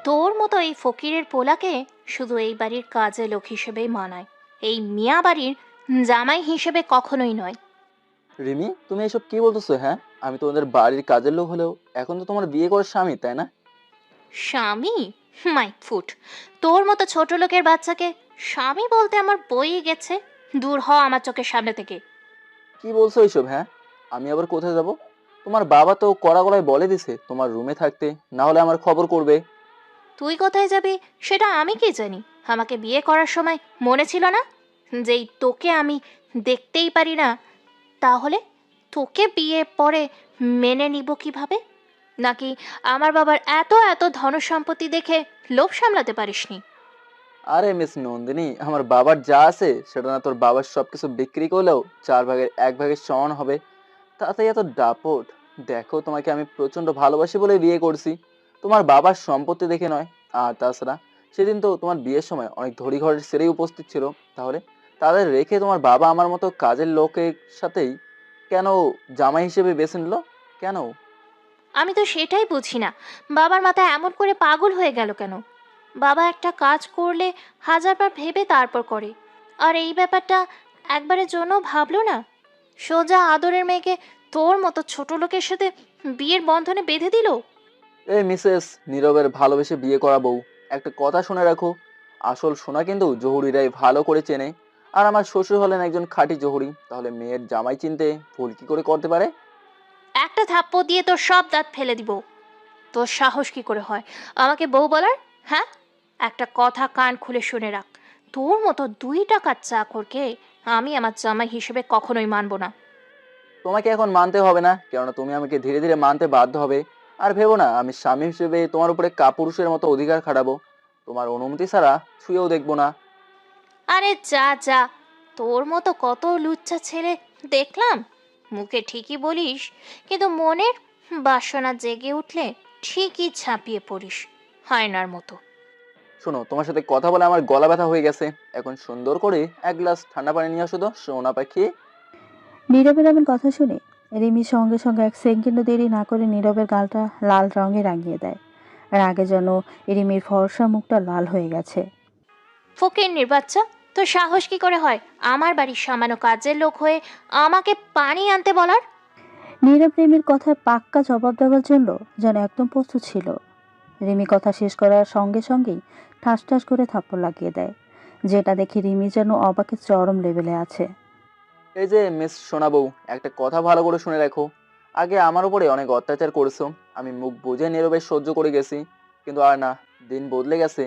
তোর মতো এই ফকিরের পোলাকে শুধু এই বাড়ির কাজে লোক হিসেবেই মানায়, এই মিয়া বাড়ির জামাই হিসেবে কখনোই নয়। রিমি, তুমি এসব কি বলতেছো? হ্যাঁ, আমি তোমাদের বাড়ির কাজের লোক হলেও এখন তো তোমার বিয়ে করার স্বামী, তাই না? স্বামী? My foot! তোর মতো ছোট লোকের বাচ্চাকে স্বামী বলতে আমার বই গেছে। দূর হ আমার চোখের সামনে থেকে। কি বলছো এইসব? হ্যাঁ, আমি আবার কোথায় যাব? তোমার বাবা তো কড়া গলায় বলে দিছে তোমার রুমে থাকতে, না হলে আমার খবর করবে। তুই কোথায় যাবি সেটা আমি কি জানি? আমাকে বিয়ে করার সময় মনে ছিল না যেই তোকে আমি দেখতেই পারি না? তাহলে তোকে বিয়ে পরে মেনে নিব কিভাবে? নাকি আমার বাবার এত এত ধনসম্পত্তি দেখে লোভ সামলাতে পারিসনি? আরে মিস নন্দিনী, আমার বাবার যা আছে সেটা না তোর বাবার সবকিছু বিক্রি করলেও 4 ভাগের 1 ভাগের সমান হবে? তাতে এত দাপট? দেখো, তোমাকে আমি প্রচন্ড ভালোবাসি বলে বিয়ে করছি, তোমার বাবার সম্পত্তি দেখে নয়। আর তাছাড়া সেদিন তো তোমার বিয়ের সময় অনেক ধনী ঘরের ছেলেই উপস্থিত ছিল, তাহলে তাদের রেখে তোমার বাবা আমার মতো কাজের লোকের সাথেই কেন জামাই হিসেবে বেছে নিল? কেন? আমি তো সেটাই বুঝি না, বাবার মাথায় এমন করে পাগল হয়ে গেল কেন? বাবা একটা কাজ করলে হাজারবার ভেবে তারপর করে, আর এই ব্যাপারটা একবারের জন্য ভাবলো না। সোজা আদরের মেয়েকে তোর মতো ছোট লোকের সাথে বিয়ের বন্ধনে বেঁধে দিল। এই মিসেস নীরবের ভালোবেসে বিয়ে করা বউ, একটা কথা শুনে রাখো, আসল সোনা কিন্তু জহুরিরাই ভালো করে চেনে। আর আমার শ্বশুর হলেন একজন খাঁটি জহুরি, তাহলে মেয়ের জামাই চিনতে ভুল কি করে করতে পারে? একটা থাপ্পড় দিয়ে তোর সব দাঁত ফেলে দিব। তোর সাহস কি করে হয় আমাকে বউ বলার? হ্যাঁ, একটা কথা কান খুলে শুনে রাখ, তোর মতো 2 টাকার চাকরকে আমি আমার জামাই হিসেবে কখনোই মানব না। তোমাকে এখন মানতে হবে না, কেননা তুমি আমাকে ধীরে ধীরে মানতে বাধ্য হবে। আর ভেবো না আমি স্বামী হিসেবে তোমার উপরে কাপুরুষের মতো অধিকার খাটাবো, তোমার অনুমতি ছাড়া ছুঁয়েও দেখবো না। আরে যা যা, তোর মতো কত লুচ্চা ছেলে দেখলাম, মুখে ঠিকই বলিস কিন্তু মনের বাসনা জেগে উঠলে ঠিকই ঝাঁপিয়ে পড়িস হায়নার মতো। শোনো, তোমার সাথে কথা বলে আমার গলা ব্যথা হয়ে গেছে, এখন সুন্দর করে 1 গ্লাস ঠান্ডা পানি নিয়ে আসো তো, সোনা পাখি। নীরবের এমন কথা শুনে রিমি সঙ্গে সঙ্গে 1 সেকেন্ডও দেরি না করে নীরবের গালটা লাল রঙে রাঙিয়ে দেয়। রাগে যেন রিমির ফর্সা মুখটা লাল হয়ে গেছে। ফকিন্নির বাচ্চা, তোর সাহস কি করে হয় আমার বাড়ির সামান্য কাজের লোক হয়ে আমাকে পানি আনতে বলার? নীরব রিমির কথায় পাক্কা জবাব দেওয়ার জন্য যেন একদম প্রস্তুত ছিল। রিমি কথা শেষ করার সঙ্গে সঙ্গেই ঠাস ঠাস করে থাপ্পড় লাগিয়ে দেয়, যেটা দেখে রিমি যেন অবাকের চরম লেভেলে আছে। এই যে মিস সোনা বউ, একটা কথা ভালো করে শুনে রাখো, আগে আমার উপরে অনেক অত্যাচার করেছো, আমি মুখ বুঝে নীরবে সহ্য করে গেছি, কিন্তু আর না, দিন বদলে গেছে,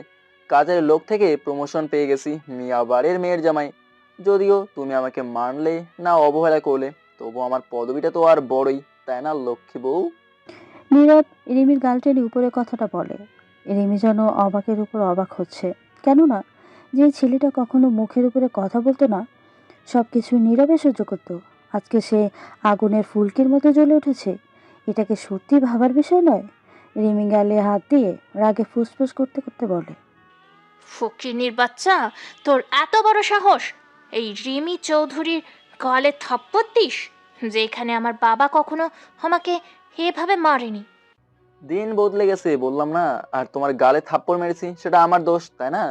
কাজের লোক থেকে প্রমোশন পেয়ে গেছি মিয়া বাড়ির মেয়ের জামাই। যদিও তুমি আমাকে মানলে না অবহেলা করলে, তবু আমার পদবিটা তো আর বড়ই, তাই না লক্ষ্মী বউ? নীরব রিমির গাল টেনে উপরে কথাটা বলে। রিমি যেন অবাকের উপর অবাক হচ্ছে, কেননা যে ছেলেটা কখনো মুখের উপরে কথা বলতো না, সবকিছু নীরবে সহ্য করতো, আজকে সে আগুনের ফুলকির মতো জ্বলে উঠেছে। এটাকে সত্যি ভাবার বিষয় নয়। রিমি গালে হাত দিয়ে রাগে ফুসফুস করতে করতে বলে। ফকিন্নির বাচ্চা, তোর এত বড় সাহস এই রিমি চৌধুরীর গলে থাপ্পড় দিস, যেখানে আমার বাবা কখনো আমাকে এভাবে মারেনি। দিন বদলে গেছে বললাম না, আর তোমার গালে থাপ্পড় মেরেছি সেটা আমার দোষ, তাই না?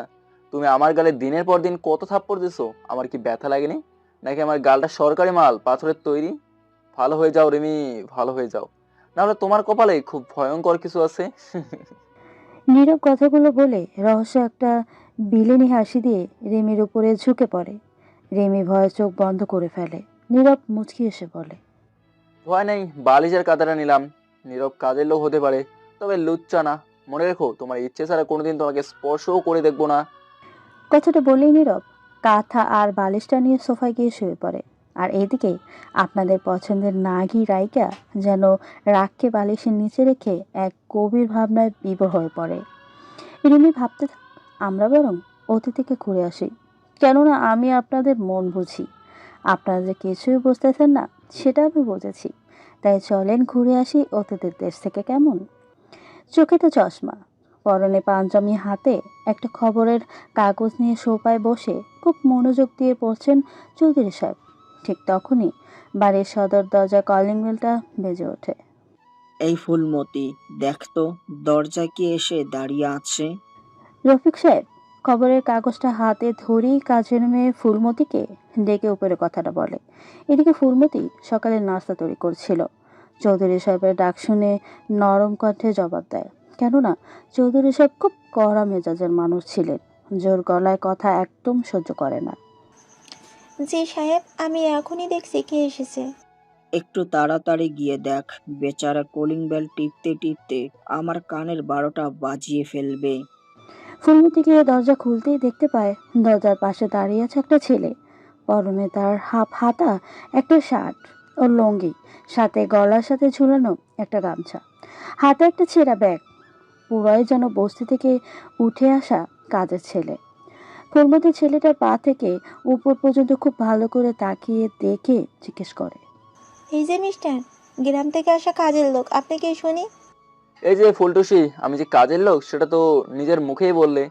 তুমি আমার গালে দিনের পর দিন কত থাপ্পড় দিছো, আমার কি ব্যথা লাগেনি? নাকি আমার গালটা সরকারি মাল, পাথরের তৈরি? ভালো হয়ে যাও রিমি, ভালো হয়ে যাও, নাহলে তোমার কপালে খুব ভয়ঙ্কর কিছু আছে। নীরব কথাগুলো বলে রহস্য একটা বিলেনি হাসি দিয়ে রিমির উপরে ঝুঁকে পড়ে। রিমি ভয়ে চোখ বন্ধ করে ফেলে। নীরব মুচকি এসে বলে। ভয় নেই, বালিশের কাঁথাটা নিলাম। নীরব কাজের লোক হতে পারে, তবে লুচ্চা না। মনে রেখো, তোমার ইচ্ছে ছাড়া কোনোদিন তোমাকে স্পর্শও করে দেখবো না। কথাটা বলেই নীরব কাঁথা আর বালিশটা নিয়ে সোফায় গিয়ে শুয়ে পড়ে। আর এদিকে আপনাদের পছন্দের নাগী রাইকা যেন রাগকে বালিশের নিচে রেখে এক গভীর ভাবনায় বিভোর হয়ে পড়ে। রিমি ভাবতে আমরা বরং অতীতিকে ঘুরে আসি, কেননা আমি আপনাদের মন বুঝি। আপনারা যে কিছুই বুঝতেছেন না সেটা আমি বুঝেছি। তাই চলেন ঘুরে আসি অতীতের দেশ থেকে, কেমন? চোখেতে চশমা, পরনে পাঞ্জাবি, হাতে একটা খবরের কাগজ নিয়ে সোফায় বসে খুব মনোযোগ দিয়ে পড়ছেন চৌধুরী সাহেব। ঠিক তখনই বাড়ির সদর দরজা কলিং বেলটা বেজে ওঠে। এই ফুলমতি, দেখ তো দরজায় কে এসে দাঁড়িয়ে আছে। রফিক সাহেব খবরের কাগজটা হাতে ধরেই কাজের মেয়ে ফুলমতিকে ডেকে উপরে কথাটা বলে। এদিকে ফুলমতি সকালে নাস্তা তৈরি করছিল। চৌধুরী সাহেবের ডাক শুনে নরম কণ্ঠে জবাব দেয়, কেননা চৌধুরী সাহেব খুব কড়া মেজাজের মানুষ ছিলেন। জোর গলায় কথা একদম সহ্য করে না। জি সাহেব, আমি এখনই দেখছি কে এসেছে। একটু তাড়াতাড়ি গিয়ে দেখ, বেচারা কলিং বেল টিপতে টিপতে আমার কানের 12টা বাজিয়ে ফেলবে। ফুলমতি গিয়ে দরজা খুলতেই দেখতে পায় দরজার পাশে দাঁড়িয়ে আছে একটা ছেলে। পরনে তার হাফ হাতা একটা শার্ট ও লুঙ্গি, সাথে গলার সাথে ঝুলানো একটা গামছা, হাতে একটা ছেঁড়া ব্যাগ। পুরাই যেন বস্তি থেকে উঠে আসা কাজের ছেলে। ফুলমতি ছেলেটার পা থেকে উপর পর্যন্ত খুব ভালো করে তাকিয়ে দেখে জিজ্ঞেস করে, এই যে মিস্টার, গ্রাম থেকে আসা কাজের লোক, আপনি কে শুনি? এই যে ফুলটুসি, আমি যে কাজের লোক সেটা তো নিজের মুখেই বললে,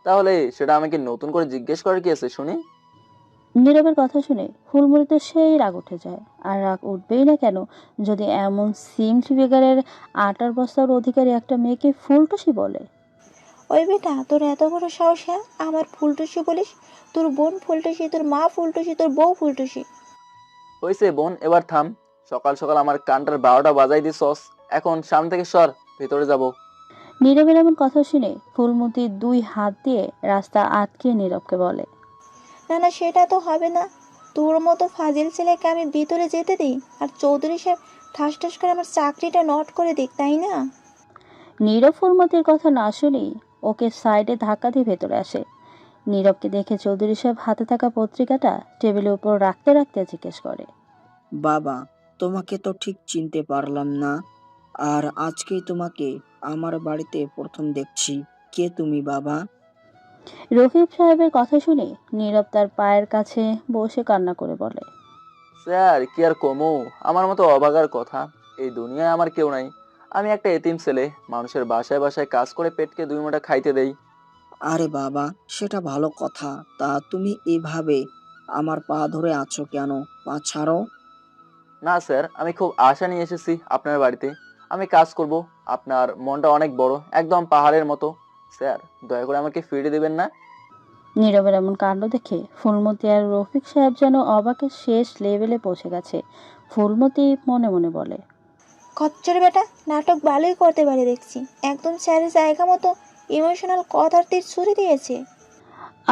তাহলে সেটা আমাকে নতুন করে জিজ্ঞেস করার কি আছে শুনি? নীরবের কথা শুনে ফুলমতিতে সেই রাগ উঠে যায়। আর রাগ উঠবেই না কেন, যদি এমন সিম ফিগারের আটার বস্তার অধিকারী একটা মেয়েকে ফুলটুসি বলে। ওই বেটা, তোর এত বড় সাহস, হ্যাঁ? আমার ফুলটুসি বলিস? তোর বোন ফুলটুসি, তোর মা ফুলটুসি, তোর বউ ফুলটুসি। হয়েছে বোন, এবার থাম। সকাল সকাল আমার কানটার 12টা বাজাই দিছস। এখন সামনে থেকে সর, ভেতরে যাব। নীরবের এমন কথা শুনে ফুলমতি 2 হাত দিয়ে রাস্তা আটকে নীরবকে বলে, না না, সেটা তো হবে না। তোর মতো ফাজিল ছেলেকে আমি ভিতরে যেতে দিই, আর চৌধুরী সাহেব ঠাস ঠাস করে আমার চাকরিটা নট করে দিক, তাই না? নীরব ফুলমতির কথা না শুনেই ওকে সাইডে ধাক্কা দিয়ে ভেতরে আসে। নীরবকে দেখে চৌধুরী সাহেব হাতে থাকা পত্রিকাটা টেবিলের উপর রাখতে রাখতে জিজ্ঞেস করে, বাবা, তোমাকে তো ঠিক চিনতে পারলাম না। আর আজকেই তোমাকে আমার বাড়িতে প্রথম দেখছি। কে তুমি বাবা? রফিক সাহেবের কথা শুনে নীরব তার পায়ের কাছে বসে কান্না করে বলে, স্যার কি আর কমু, আমার মতো অভাগার কথা এই দুনিয়ায় আমার কেউ নাই। আমি একটা এতিম ছেলে, মানুষের বাসায় বাসায় কাজ করে পেটকে 2 মুঠা খাইতে দেই। আরে বাবা, সেটা ভালো কথা। তা তুমি এভাবে আমার পা ধরে আছো কেন? পা ছাড়ো। না স্যার, আমি খুব আশা নিয়ে এসেছি আপনার বাড়িতে। আমি কাজ করব। আপনার মনটা অনেক বড়, একদম পাহাড়ের মতো। স্যার দয়া করে আমাকে ফিরিয়ে দেবেন না। নীরবের এমন কাণ্ড দেখে ফুলমতি আর রফিক সাহেব যেন অবাকের শেষ লেভেলে পৌঁছে গেছে। ফুলমতি মনে মনে বলে, খচ্চর বেটা, নাটক ভালোই করতে পারে দেখছি। একদম স্যারের জায়গা মতো ইমোশনাল কথার তীর ছুড়ে দিয়েছে।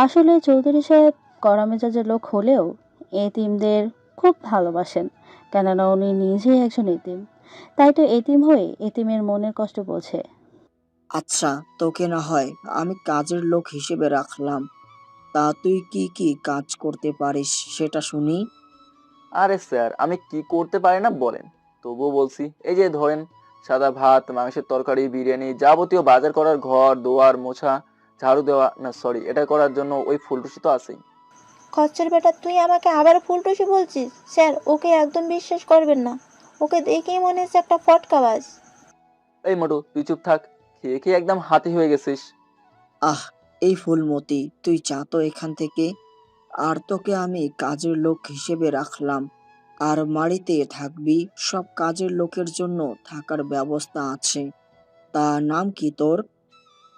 আসলে চৌধুরী সাহেব কড়া মেজাজের লোক হলেও এতিমদের খুব ভালোবাসেন, কেননা উনি নিজেই একজন এতিম। তাই তো এতিম হয়ে এতিমের মনের কষ্ট বোঝে। আচ্ছা, তোকে না হয় আমি কাজের লোক হিসেবে রাখলাম। তা তুই কি কি কাজ করতে পারিস সেটা শুনি। আরে স্যার, আমি কি করতে পারি না বলেন, তবুও বলছি। এই যে ধরেন, সাদা ভাত, মাংসের তরকারি, বিরিয়ানি, যাবতীয় বাজার করার, ঘর দুয়ার মোছা, ঝাড়ু দেওয়া, না সরি, এটা করার জন্য ওই ফুলটুসি তো আছেই। খচ্চর বেটা, তুই আমাকে আবার ফুলটুসি বলছিস? স্যার, ওকে একদম বিশ্বাস করবেন না। ওকে দেখেই মনে হচ্ছে একটা ফটকাবাজ। এই মোটু, তুই চুপ থাক। খেয়ে খেয়ে একদম হাতি হয়ে গেছিস। আহ, এই ফুলমতি, তুই যা তো এখান থেকে। আর তোকে আমি কাজের লোক হিসেবে রাখলাম। আর বাড়িতে থাকবি, সব কাজের লোকের জন্য থাকার ব্যবস্থা আছে। তা নাম কি তোর?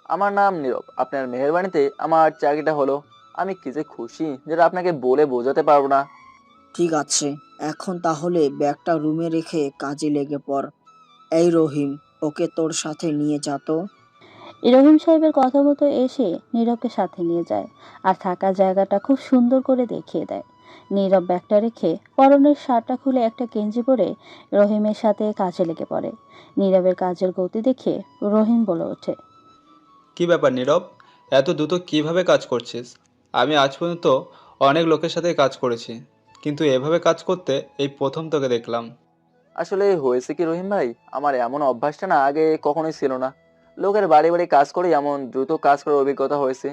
আমার নাম নীরব। আপনার মেহেরবানিতে আমার চাকরিটা হলো। আমি কি যে খুশি, যেটা আপনাকে বলে বোঝাতে পারবো না। ঠিক আছে, এখন তাহলে ব্যাগটা রুমে রেখে কাজে লেগে পড়। এই রহিম, ওকে তোর সাথে নিয়ে যা তো। রহিম সাহেবের কথা মতো এসে নীরবকে সাথে নিয়ে যায় আর থাকার জায়গাটা খুব সুন্দর করে দেখিয়ে দেয়। নীরব ব্যাগটা রেখে পরনের শার্টটা খুলে একটা গেঞ্জি পরে রহিমের সাথে কাজে লেগে পড়ে। নীরবের কাজের গতি দেখে রহিম বলে ওঠে, কি ব্যাপার নীরব, এত দ্রুত কিভাবে কাজ করছিস? আমি আজ পর্যন্ত অনেক লোকের সাথে কাজ করেছি, কিন্তু এভাবে কাজ করতে এই প্রথম তোকে দেখলাম। আসলে হয়েছে কি রহিম ভাই, আমার এমন অভ্যাসটা না আগে কখনোই ছিল না। লোকের বাড়ি বাড়ি কাজ করে এমন দ্রুত কাজ করার অভিজ্ঞতা হয়েছে।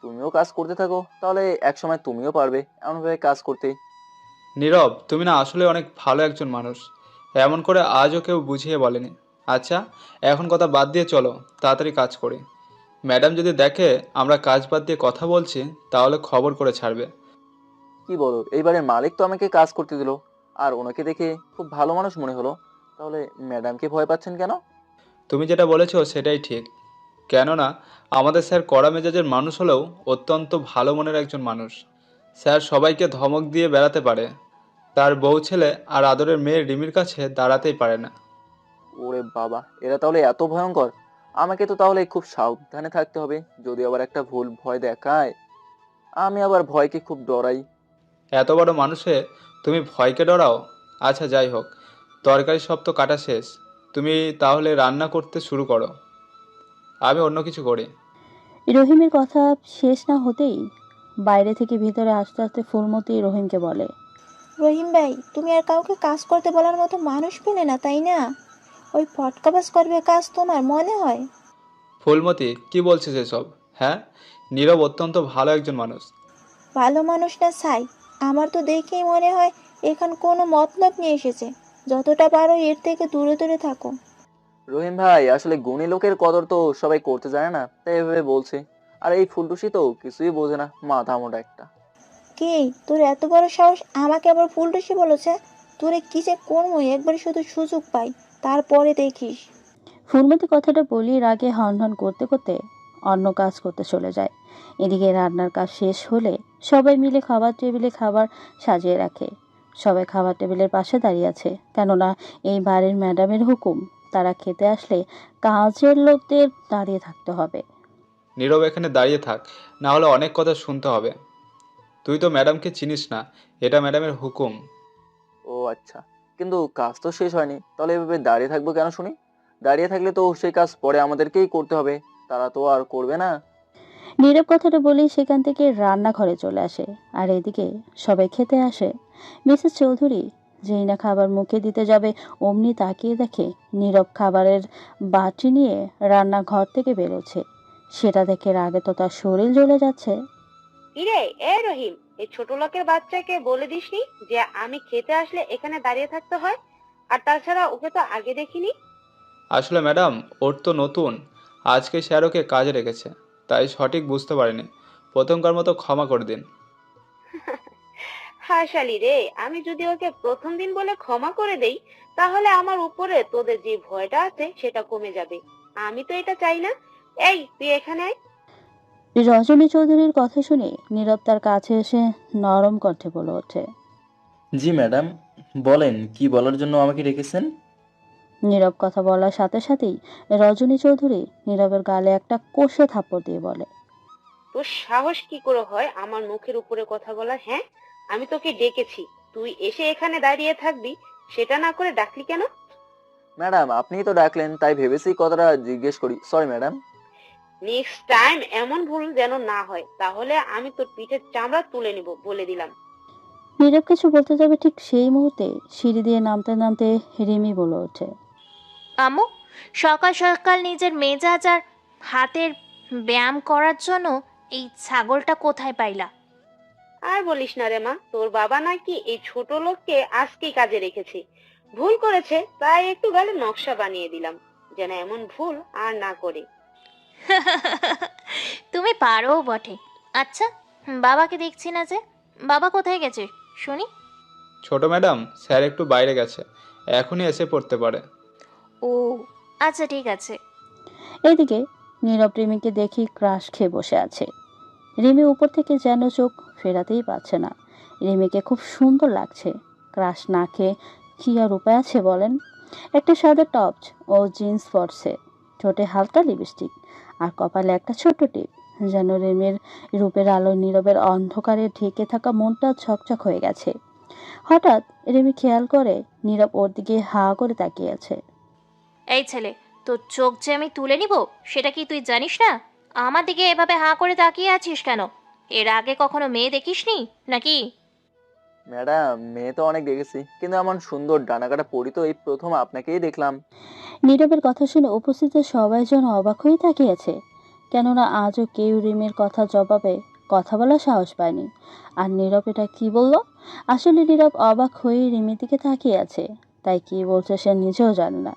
তুমিও কাজ করতে থাকো, তাহলে একসময় তুমিও পারবে এমনভাবে কাজ করতে। নীরব, তুমি না আসলে অনেক ভালো একজন মানুষ, এমন করে আজও কেউ বুঝিয়ে বলেনি। আচ্ছা, এখন কথা বাদ দিয়ে চলো তাড়াতাড়ি কাজ করি। ম্যাডাম যদি দেখে আমরা কাজ বাদ দিয়ে কথা বলছি, তাহলে খবর করে ছাড়বে। কি বলো, এইবারের মালিক তো আমাকে কাজ করতে দিল, আর ওনাকে দেখে খুব ভালো মানুষ মনে হলো। তাহলে ম্যাডামকে ভয় পাচ্ছেন কেন? তুমি যেটা বলেছো সেটাই ঠিক। কেননা আমাদের স্যার কড়া মেজাজের মানুষ হলেও অত্যন্ত ভালো মনের একজন মানুষ। স্যার সবাইকে ধমক দিয়ে বেড়াতে পারে, তার বউ ছেলে আর আদরের মেয়ে রিমির কাছে দাঁড়াতেই পারে না। ওরে বাবা, এরা তাহলে এত ভয়ঙ্কর! আমাকে তো তাহলে খুব সাবধানে থাকতে হবে, যদি আবার একটা ভুল ভয় দেখায়। আমি আবার ভয়কে খুব ডরাই। এত বড় মানুষে তুমি ভয়কে ডরাও? আচ্ছা যাই হোক, তরকারি সব তো কাটা শেষ, তুমি তাহলে রান্না করতে শুরু করো, আমি অন্য কিছু করি। রহিমের কথা শেষ না হতেই বাইরে থেকে ভিতরে আস্তে আস্তে ফুলমতি রহিমকে বলে, রহিম ভাই, তুমি আর কাউকে কাজ করতে বলার মতো মানুষ পেলে না, তাই না? ওই ফটকাবাজ করবে কাজ তোমার মনে হয়? ফুলমতি, কি বলছিস এসব? হ্যাঁ, নীরব অত্যন্ত ভালো একজন মানুষ। ভালো মানুষ না ছাই, আমার তো দেখেই মনে হয় এখান কোনো মতলব নিয়ে এসেছে। যতটা পারো এর থেকে দূরে দূরে থাকো। রহিম ভাই, আসলে গুণী লোকের কদর তো সবাই করতে জানে না, তাই এভাবে বলছে। আর এই ফুলটুসি তো কিছুই বোঝে না, মাথা মোটা একটা। কে তোর এত বড় সাহস আমাকে আবার ফুলটুসি বলেছে? তোরে কি যে করবো, একবার শুধু সুযোগ পাই, তারপরে দেখিস। ফুলমতি কথাটা বলি রাগে হনহন করতে করতে অন্য কাজ করতে চলে যায়। এদিকে রান্নার কাজ শেষ হলে সবাই মিলে খাবার টেবিলে খাবার সাজিয়ে রাখে। সবাই খাবার টেবিলের পাশে দাঁড়িয়ে আছে, কেননা এই বাড়ির ম্যাডামের হুকুম, তারা খেতে আসলে কাজের লোকদের দাঁড়িয়ে থাকতে হবে। নীরব এখানে দাঁড়িয়ে থাক, না হলে অনেক কথা শুনতে হবে। তুই তো ম্যাডামকে চিনিস না, এটা ম্যাডামের হুকুম। ও আচ্ছা, কিন্তু কাজ তো শেষ হয়নি, তাহলে এভাবে দাঁড়িয়ে থাকবো কেন শুনি? দাঁড়িয়ে থাকলে তো সেই কাজ পরে আমাদেরকেই করতে হবে, তারা তো আর করবে না। নীরব কথাটা বলেই সেখান থেকে রান্নাঘরে চলে আসে। আর এদিকে সবাই খেতে আসে। মিসেস চৌধুরী যেই না খাবার মুখে দিতে যাবে, অমনি তাকিয়ে দেখে নীরব খাবারের বাটি নিয়ে রান্নাঘর থেকে বেরোচ্ছে। সেটা দেখে রাগে তো তার শরীর জ্বলে যাচ্ছে। ইরে, এ রহিম, এই ছোট লোকের বাচ্চাকে বলে দিসনি যে আমি খেতে আসলে এখানে দাঁড়িয়ে থাকতে হয়? আর তাছাড়া ওকে তো আগে দেখিনি। আসলে ম্যাডাম, ওর তো নতুন, আজকে স্যার ওকে কাজে রেখেছে, তাই সঠিক বুঝতে পারিনি। প্রথমকার মতো ক্ষমা করে দিন। হাসালি রে, আমি যদি ওকে প্রথম দিন বলে ক্ষমা করে দেই, তাহলে আমার উপরে তোদের যে ভয়টা আছে সেটা কমে যাবে। আমি তো এটা চাই না। এই তুই এখানে আয়। রজনী চৌধুরীর কথা শুনে নীরব তার কাছে এসে নরম কণ্ঠে বলে ওঠে। জি ম্যাডাম, বলেন কি বলার জন্য আমাকে রেখেছেন? নীরব কথা বলার সাথে সাথেই রজনী চৌধুরী নীরবের গালে একটা কষে থাপ্পড় দিয়ে বলে, তোর সাহস কি করে হয় আমার মুখের উপরে কথা বলার? হ্যাঁ, আমি তোকে ডেকেছি, তুই এসে এখানে দাঁড়িয়ে থাকবি, সেটা না করে ডাকলি কেন? ম্যাডাম, আপনিই তো ডাকলেন, তাই ভেবেছি কথাটা জিজ্ঞেস করি। Sorry madam. নেক্সট টাইম এমন ভুল যেন না হয়, তাহলে আমি তোর পিঠের চামড়া তুলে নিব, বলে দিলাম। নীরব কিছু বলতে যাবে ঠিক সেই মুহূর্তে সিঁড়ি দিয়ে নামতে নামতে রিমি বলে ওঠে, আম্মু, সকাল সকাল নিজের মেজাজ আর হাতের ব্যায়াম করার জন্য এই ছাগলটা কোথায় পাইলা? আর বলিস না রে মা, তোর বাবা নাকি এই ছোট লোককে আজকেই কাজে রেখেছে। ভুল করেছে, তাই একটু গালে নকশা বানিয়ে দিলাম, যেন এমন ভুল আর না করে। তুমি পারো বটে। আচ্ছা, বাবাকে দেখছি না যে, বাবা কোথায় গেছে শুনি? ছোট ম্যাডাম, স্যার একটু বাইরে গেছে, এখনই এসে পড়তে পারে। ও আচ্ছা, ঠিক আছে। এদিকে নীরব রিমিকে দেখি ক্রাশ খেয়ে বসে আছে। রিমি উপর থেকে যেন চোখ ফেরাতেই পারছে না। রিমিকে খুব সুন্দর লাগছে। ক্রাশ না খেয়ে কি আর উপায় আছে বলেন? একটা সাদা টপস ও জিন্স পরছে, ঠোঁটে হালকা লিপস্টিক, আর কপালে একটা ছোট্ট টিপ। যেন রিমির রূপের আলো নীরবের অন্ধকারে ঢেকে থাকা মনটা ছকছক হয়ে গেছে। হঠাৎ রিমি খেয়াল করে নীরব ওর দিকে হা করে তাকিয়ে আছে। এই ছেলে, তোর চোখ যে আমি তুলে নিব সেটা কি তুই জানিস না? আমার দিকে এভাবে হাঁ করে তাকিয়ে আছিস কেন? এর আগে কখনো মেয়ে দেখিসনি নাকি? ম্যাডাম, মেয়ে তো অনেক দেখেছি, কিন্তু এমন সুন্দর ডানাকাটা পরি তো এই প্রথম আপনাকেই দেখলাম। নীরবের কথা শুনে উপস্থিত সবাই যেন অবাক হয়ে তাকিয়েছে, কেননা আজও কেউ রিমির কথা জবাবে কথা বলার সাহস পায়নি। আর নীরব এটা কি বলল? আসলে নীরব অবাক হয়ে রিমির দিকে তাকিয়ে আছে, তাই কি বলছে সে নিজেও জানে না।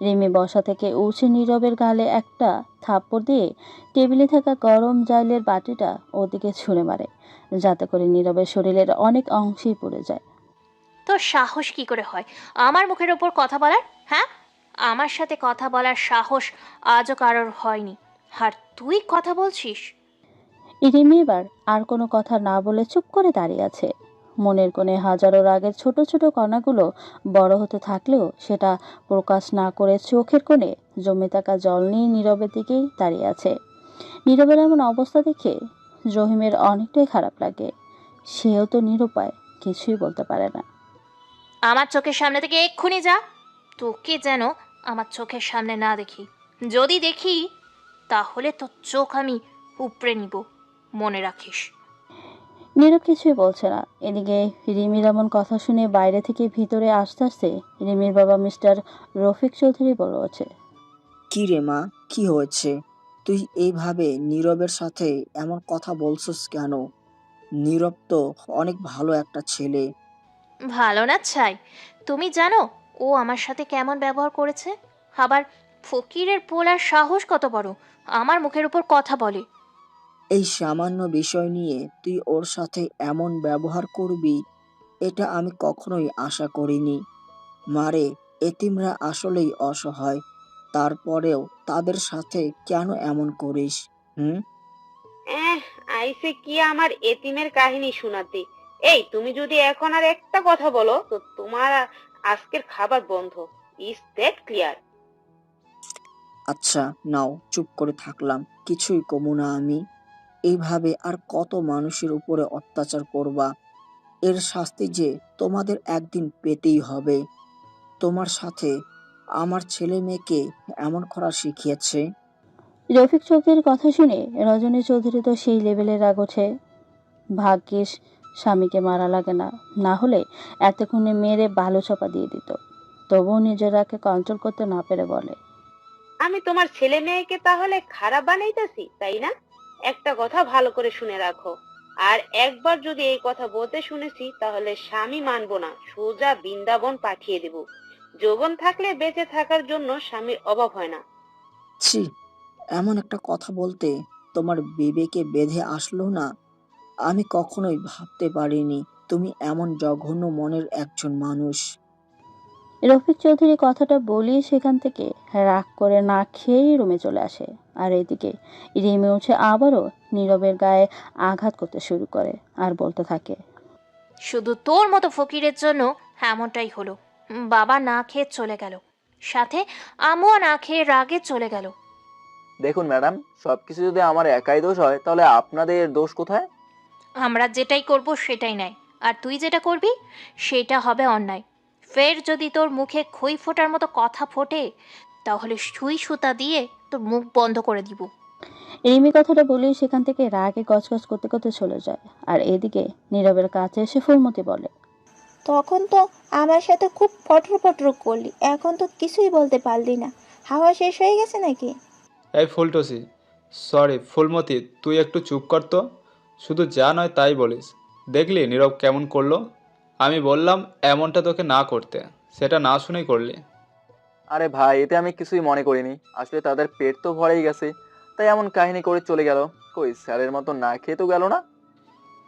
রিমি বসা থেকে উঠে নীরবের গালে একটা থাপ্পড় দিয়ে টেবিলে থাকা গরম জাইলের বাটিটা ওদিকে ছুঁড়ে মারে, যাতে করে নীরবের শরীরের অনেক অংশেই পড়ে যায়। তোর সাহস কি করে হয় আমার মুখের ওপর কথা বলার? হ্যাঁ, আমার সাথে কথা বলার সাহস আজও কারোর হয়নি, আর তুই কথা বলছিস? রিমি এবার আর কোনো কথা না বলে চুপ করে দাঁড়িয়ে আছে। মনের কোণে হাজারো রাগের ছোট ছোট কণাগুলো বড় হতে থাকলেও সেটা প্রকাশ না করে চোখের কোণে জমে থাকা জল নিয়ে নীরবের দিকেই দাঁড়িয়ে আছে। নীরবের এমন অবস্থা দেখে রহিমের অনেকটাই খারাপ লাগে। সেও তো নিরুপায়, কিছুই বলতে পারে না। আমার চোখের সামনে থেকে এক্ষুনি যা, তোকে যেন আমার চোখের সামনে না দেখি। যদি দেখি তাহলে তোর চোখ আমি উপড়ে নিব, মনে রাখিস। নীরব কিছুই বলছে না। এদিকে রিমির এমন কথা শুনে বাইরে থেকে ভিতরে আসতে আসতে রিমির বাবা মিস্টার রফিক চৌধুরী বলে ওঠে। কি রে মা, কি হয়েছে? তুই এইভাবে নীরবের সাথে এমন কথা বলছিস কেন? নীরব তো অনেক ভালো একটা ছেলে। ভালো না চাই, তুমি জানো ও আমার সাথে কেমন ব্যবহার করেছে? আবার ফকিরের পোলার সাহস কত বড়, আমার মুখের উপর কথা বলে। এই সামান্য বিষয় নিয়ে তুই ওর সাথে এমন ব্যবহার করবি, এটা আমি কখনোই আশা করিনি। মারে, এতিমরা আসলেই অসহায়, তারপরেও তাদের সাথে কেন এমন করিস? হুম? এহ, আইসে কি আমার এতিমের কাহিনী শোনাতে। এই, তুমি যদি এখন আর একটা কথা বলো তো তোমার আজকের খাবার বন্ধ। Is that clear? আচ্ছা নাও, চুপ করে থাকলাম, কিছুই কমু না আমি। এইভাবে আর কত মানুষের উপরে অত্যাচার করবা? এর শাস্তি যে তোমাদের একদিন পেতেই হবে। তোমার সাথে আমার ছেলে মেয়েকে এমন করা শিখিয়েছে। রফিক চৌধুরীর কথা শুনে রজনী চৌধুরী তো সেই লেভেলের রাগ ওঠে। ভাগ্যিস স্বামীকে মারা লাগে না, না হলে এতক্ষণে মেরে বালু চাপা দিয়ে দিত। তবুও নিজের রাগকে কন্ট্রোল করতে না পেরে বলে, আমি তোমার ছেলে মেয়েকে তাহলে খারাপ বানাইতেছি, তাই না? একটা কথা ভালো করে শুনে রাখো, আর একবার যদি এই কথা বলতে শুনেছি তাহলে স্বামী মানবো না, সোজা বৃন্দাবন পাঠিয়ে দেব। যৌবন থাকলে বেঁচে থাকার জন্য স্বামীর অভাব হয় না। ছি, এমন একটা কথা বলতে তোমার বিবেকে বেঁধে আসলো না? আমি কখনোই ভাবতে পারিনি তুমি এমন জঘন্য মনের একজন মানুষ। রফিক চৌধুরী কথাটা বলেই সেখান থেকে রাগ করে না খেয়েই রুমে চলে আসে। আর এদিকে রিমে উঠে আবারও নীরবের গায়ে আঘাত করতে শুরু করে আর বলতে থাকে, শুধু তোর মতো ফকিরের জন্য এমনটাই হলো। বাবা না খেয়ে চলে গেল, সাথে আম্মুও না খেয়ে রাগে চলে গেল। দেখুন ম্যাডাম, সবকিছু যদি আমার একাই দোষ হয় তাহলে আপনাদের দোষ কোথায়? আমরা যেটাই করব সেটাই ন্যায়, আর তুই যেটা করবি সেটা হবে অন্যায়। ফের যদি তোর মুখে খই ফোটার মতো কথা ফোটে তাহলে সুই সুতা দিয়ে তোর মুখ বন্ধ করে দিব। রিমি কথাটা বলেই সেখান থেকে রাগে গজগজ করতে করতে চলে যায়। আর এদিকে নীরবের কাছে এসে ফুলমতি বলে, তখন তো আমার সাথে খুব পটর পটর করলি, এখন তো কিছুই বলতে পারলি না। হাওয়া শেষ হয়ে গেছে নাকি? এই ফুলটসি, সরি ফুলমতি, তুই একটু চুপ কর তো। শুধু যা নয় তাই বলিস। দেখলি নীরব কেমন করলো? আমি বললাম এমনটা তোকে না করতে, সেটা না শুনেই করলি। আরে ভাই, এতে আমি কিছুই মনে করিনি। আসলে তাদের পেট তো ভরেই গেছে, তাই এমন কাহিনী করে চলে গেল। কই স্যারের মতো না খেয়ে তো গেল না।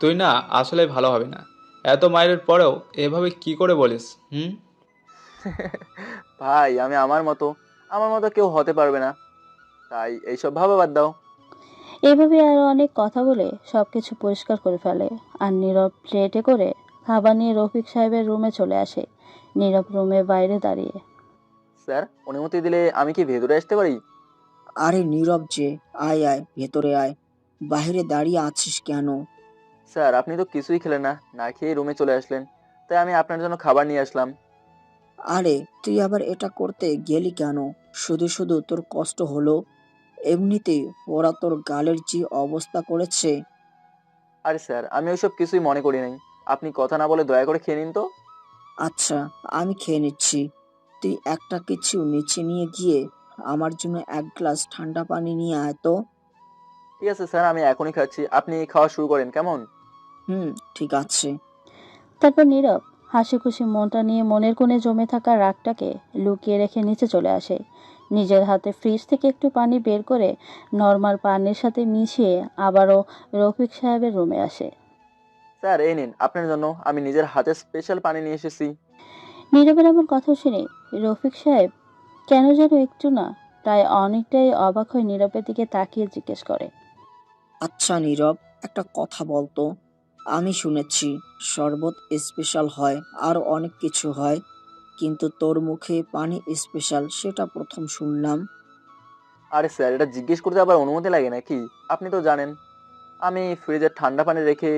তুই না আসলে ভালো হবে না, এত মায়ের পরেও এভাবে কি করে বলিস? হুম? ভাই, আমি আমার মতো কেউ হতে পারবে না, তাই এইসব ভাবা বাদ দাও। এইভাবে আরো অনেক কথা বলে সবকিছু পরিষ্কার করে ফেলে। আর নীরব প্লেটে করে খাবার নিয়ে রফিক সাহেবের রুমে চলে আসে। নীরব রুমের বাইরে দাঁড়িয়ে, স্যার, অনুমতি দিলে আমি কি ভেতরে আসতে পারি? আরে নীরব যে, আয় আয় ভেতরে আয়, বাইরে দাঁড়িয়ে আছিস কেন? স্যার, আপনি তো কিছুই খেলেন না, না খেয়ে রুমে চলে আসলেন, তাই আমি আপনার জন্য খাবার নিয়ে আসলাম। আরে তুই আবার এটা করতে গেলি কেন? শুধু শুধু তোর কষ্ট হলো। এমনিতেই ওরা তোর গালের যে অবস্থা করেছে। আরে স্যার, আমি ওইসব কিছুই মনে করি নাই। আপনি কথা না বলে দয়া করে খেয়ে নিন তো। আচ্ছা, আমি খেয়ে নিচ্ছি। তুই একটা কিছু নিচে নিয়ে গিয়ে আমার জন্য এক গ্লাস ঠান্ডা পানি নিয়ে আয় তো। ঠিক আছে স্যার, আমি এখনই খাচ্ছি, আপনি খাওয়া শুরু করেন কেমন? হুম, ঠিক আছে। তারপর নীরব হাসি খুশি মনটা নিয়ে মনের কোণে জমে থাকা রাগটাকে লুকিয়ে রেখে নিচে চলে আসে। নিজের হাতে ফ্রিজ থেকে একটু পানি বের করে নর্মাল পানির সাথে মিশিয়ে আবারও রফিক সাহেবের রুমে আসে। স্যার এই নিন আপনার জন্য আমি নিজের হাতে স্পেশাল পানি নিয়ে এসেছি। নীরবের এমন কথা শুনে রফিক সাহেব কেন যেন একটু না প্রায় অনেকটাই অবাক হয়ে নীরবের দিকে তাকিয়ে জিজ্ঞেস করে। আচ্ছা নীরব, একটা কথা বলতো। আমি শুনেছি শরবত স্পেশাল হয় আর অনেক কিছু হয়, কিন্তু তোর মুখে পানি স্পেশাল সেটা প্রথম শুনলাম। আরে স্যার এটা জিজ্ঞেস করতে আবার অনুমতি লাগে নাকি? আপনি তো জানেন আমি ফ্রিজে ঠান্ডা পানি রেখে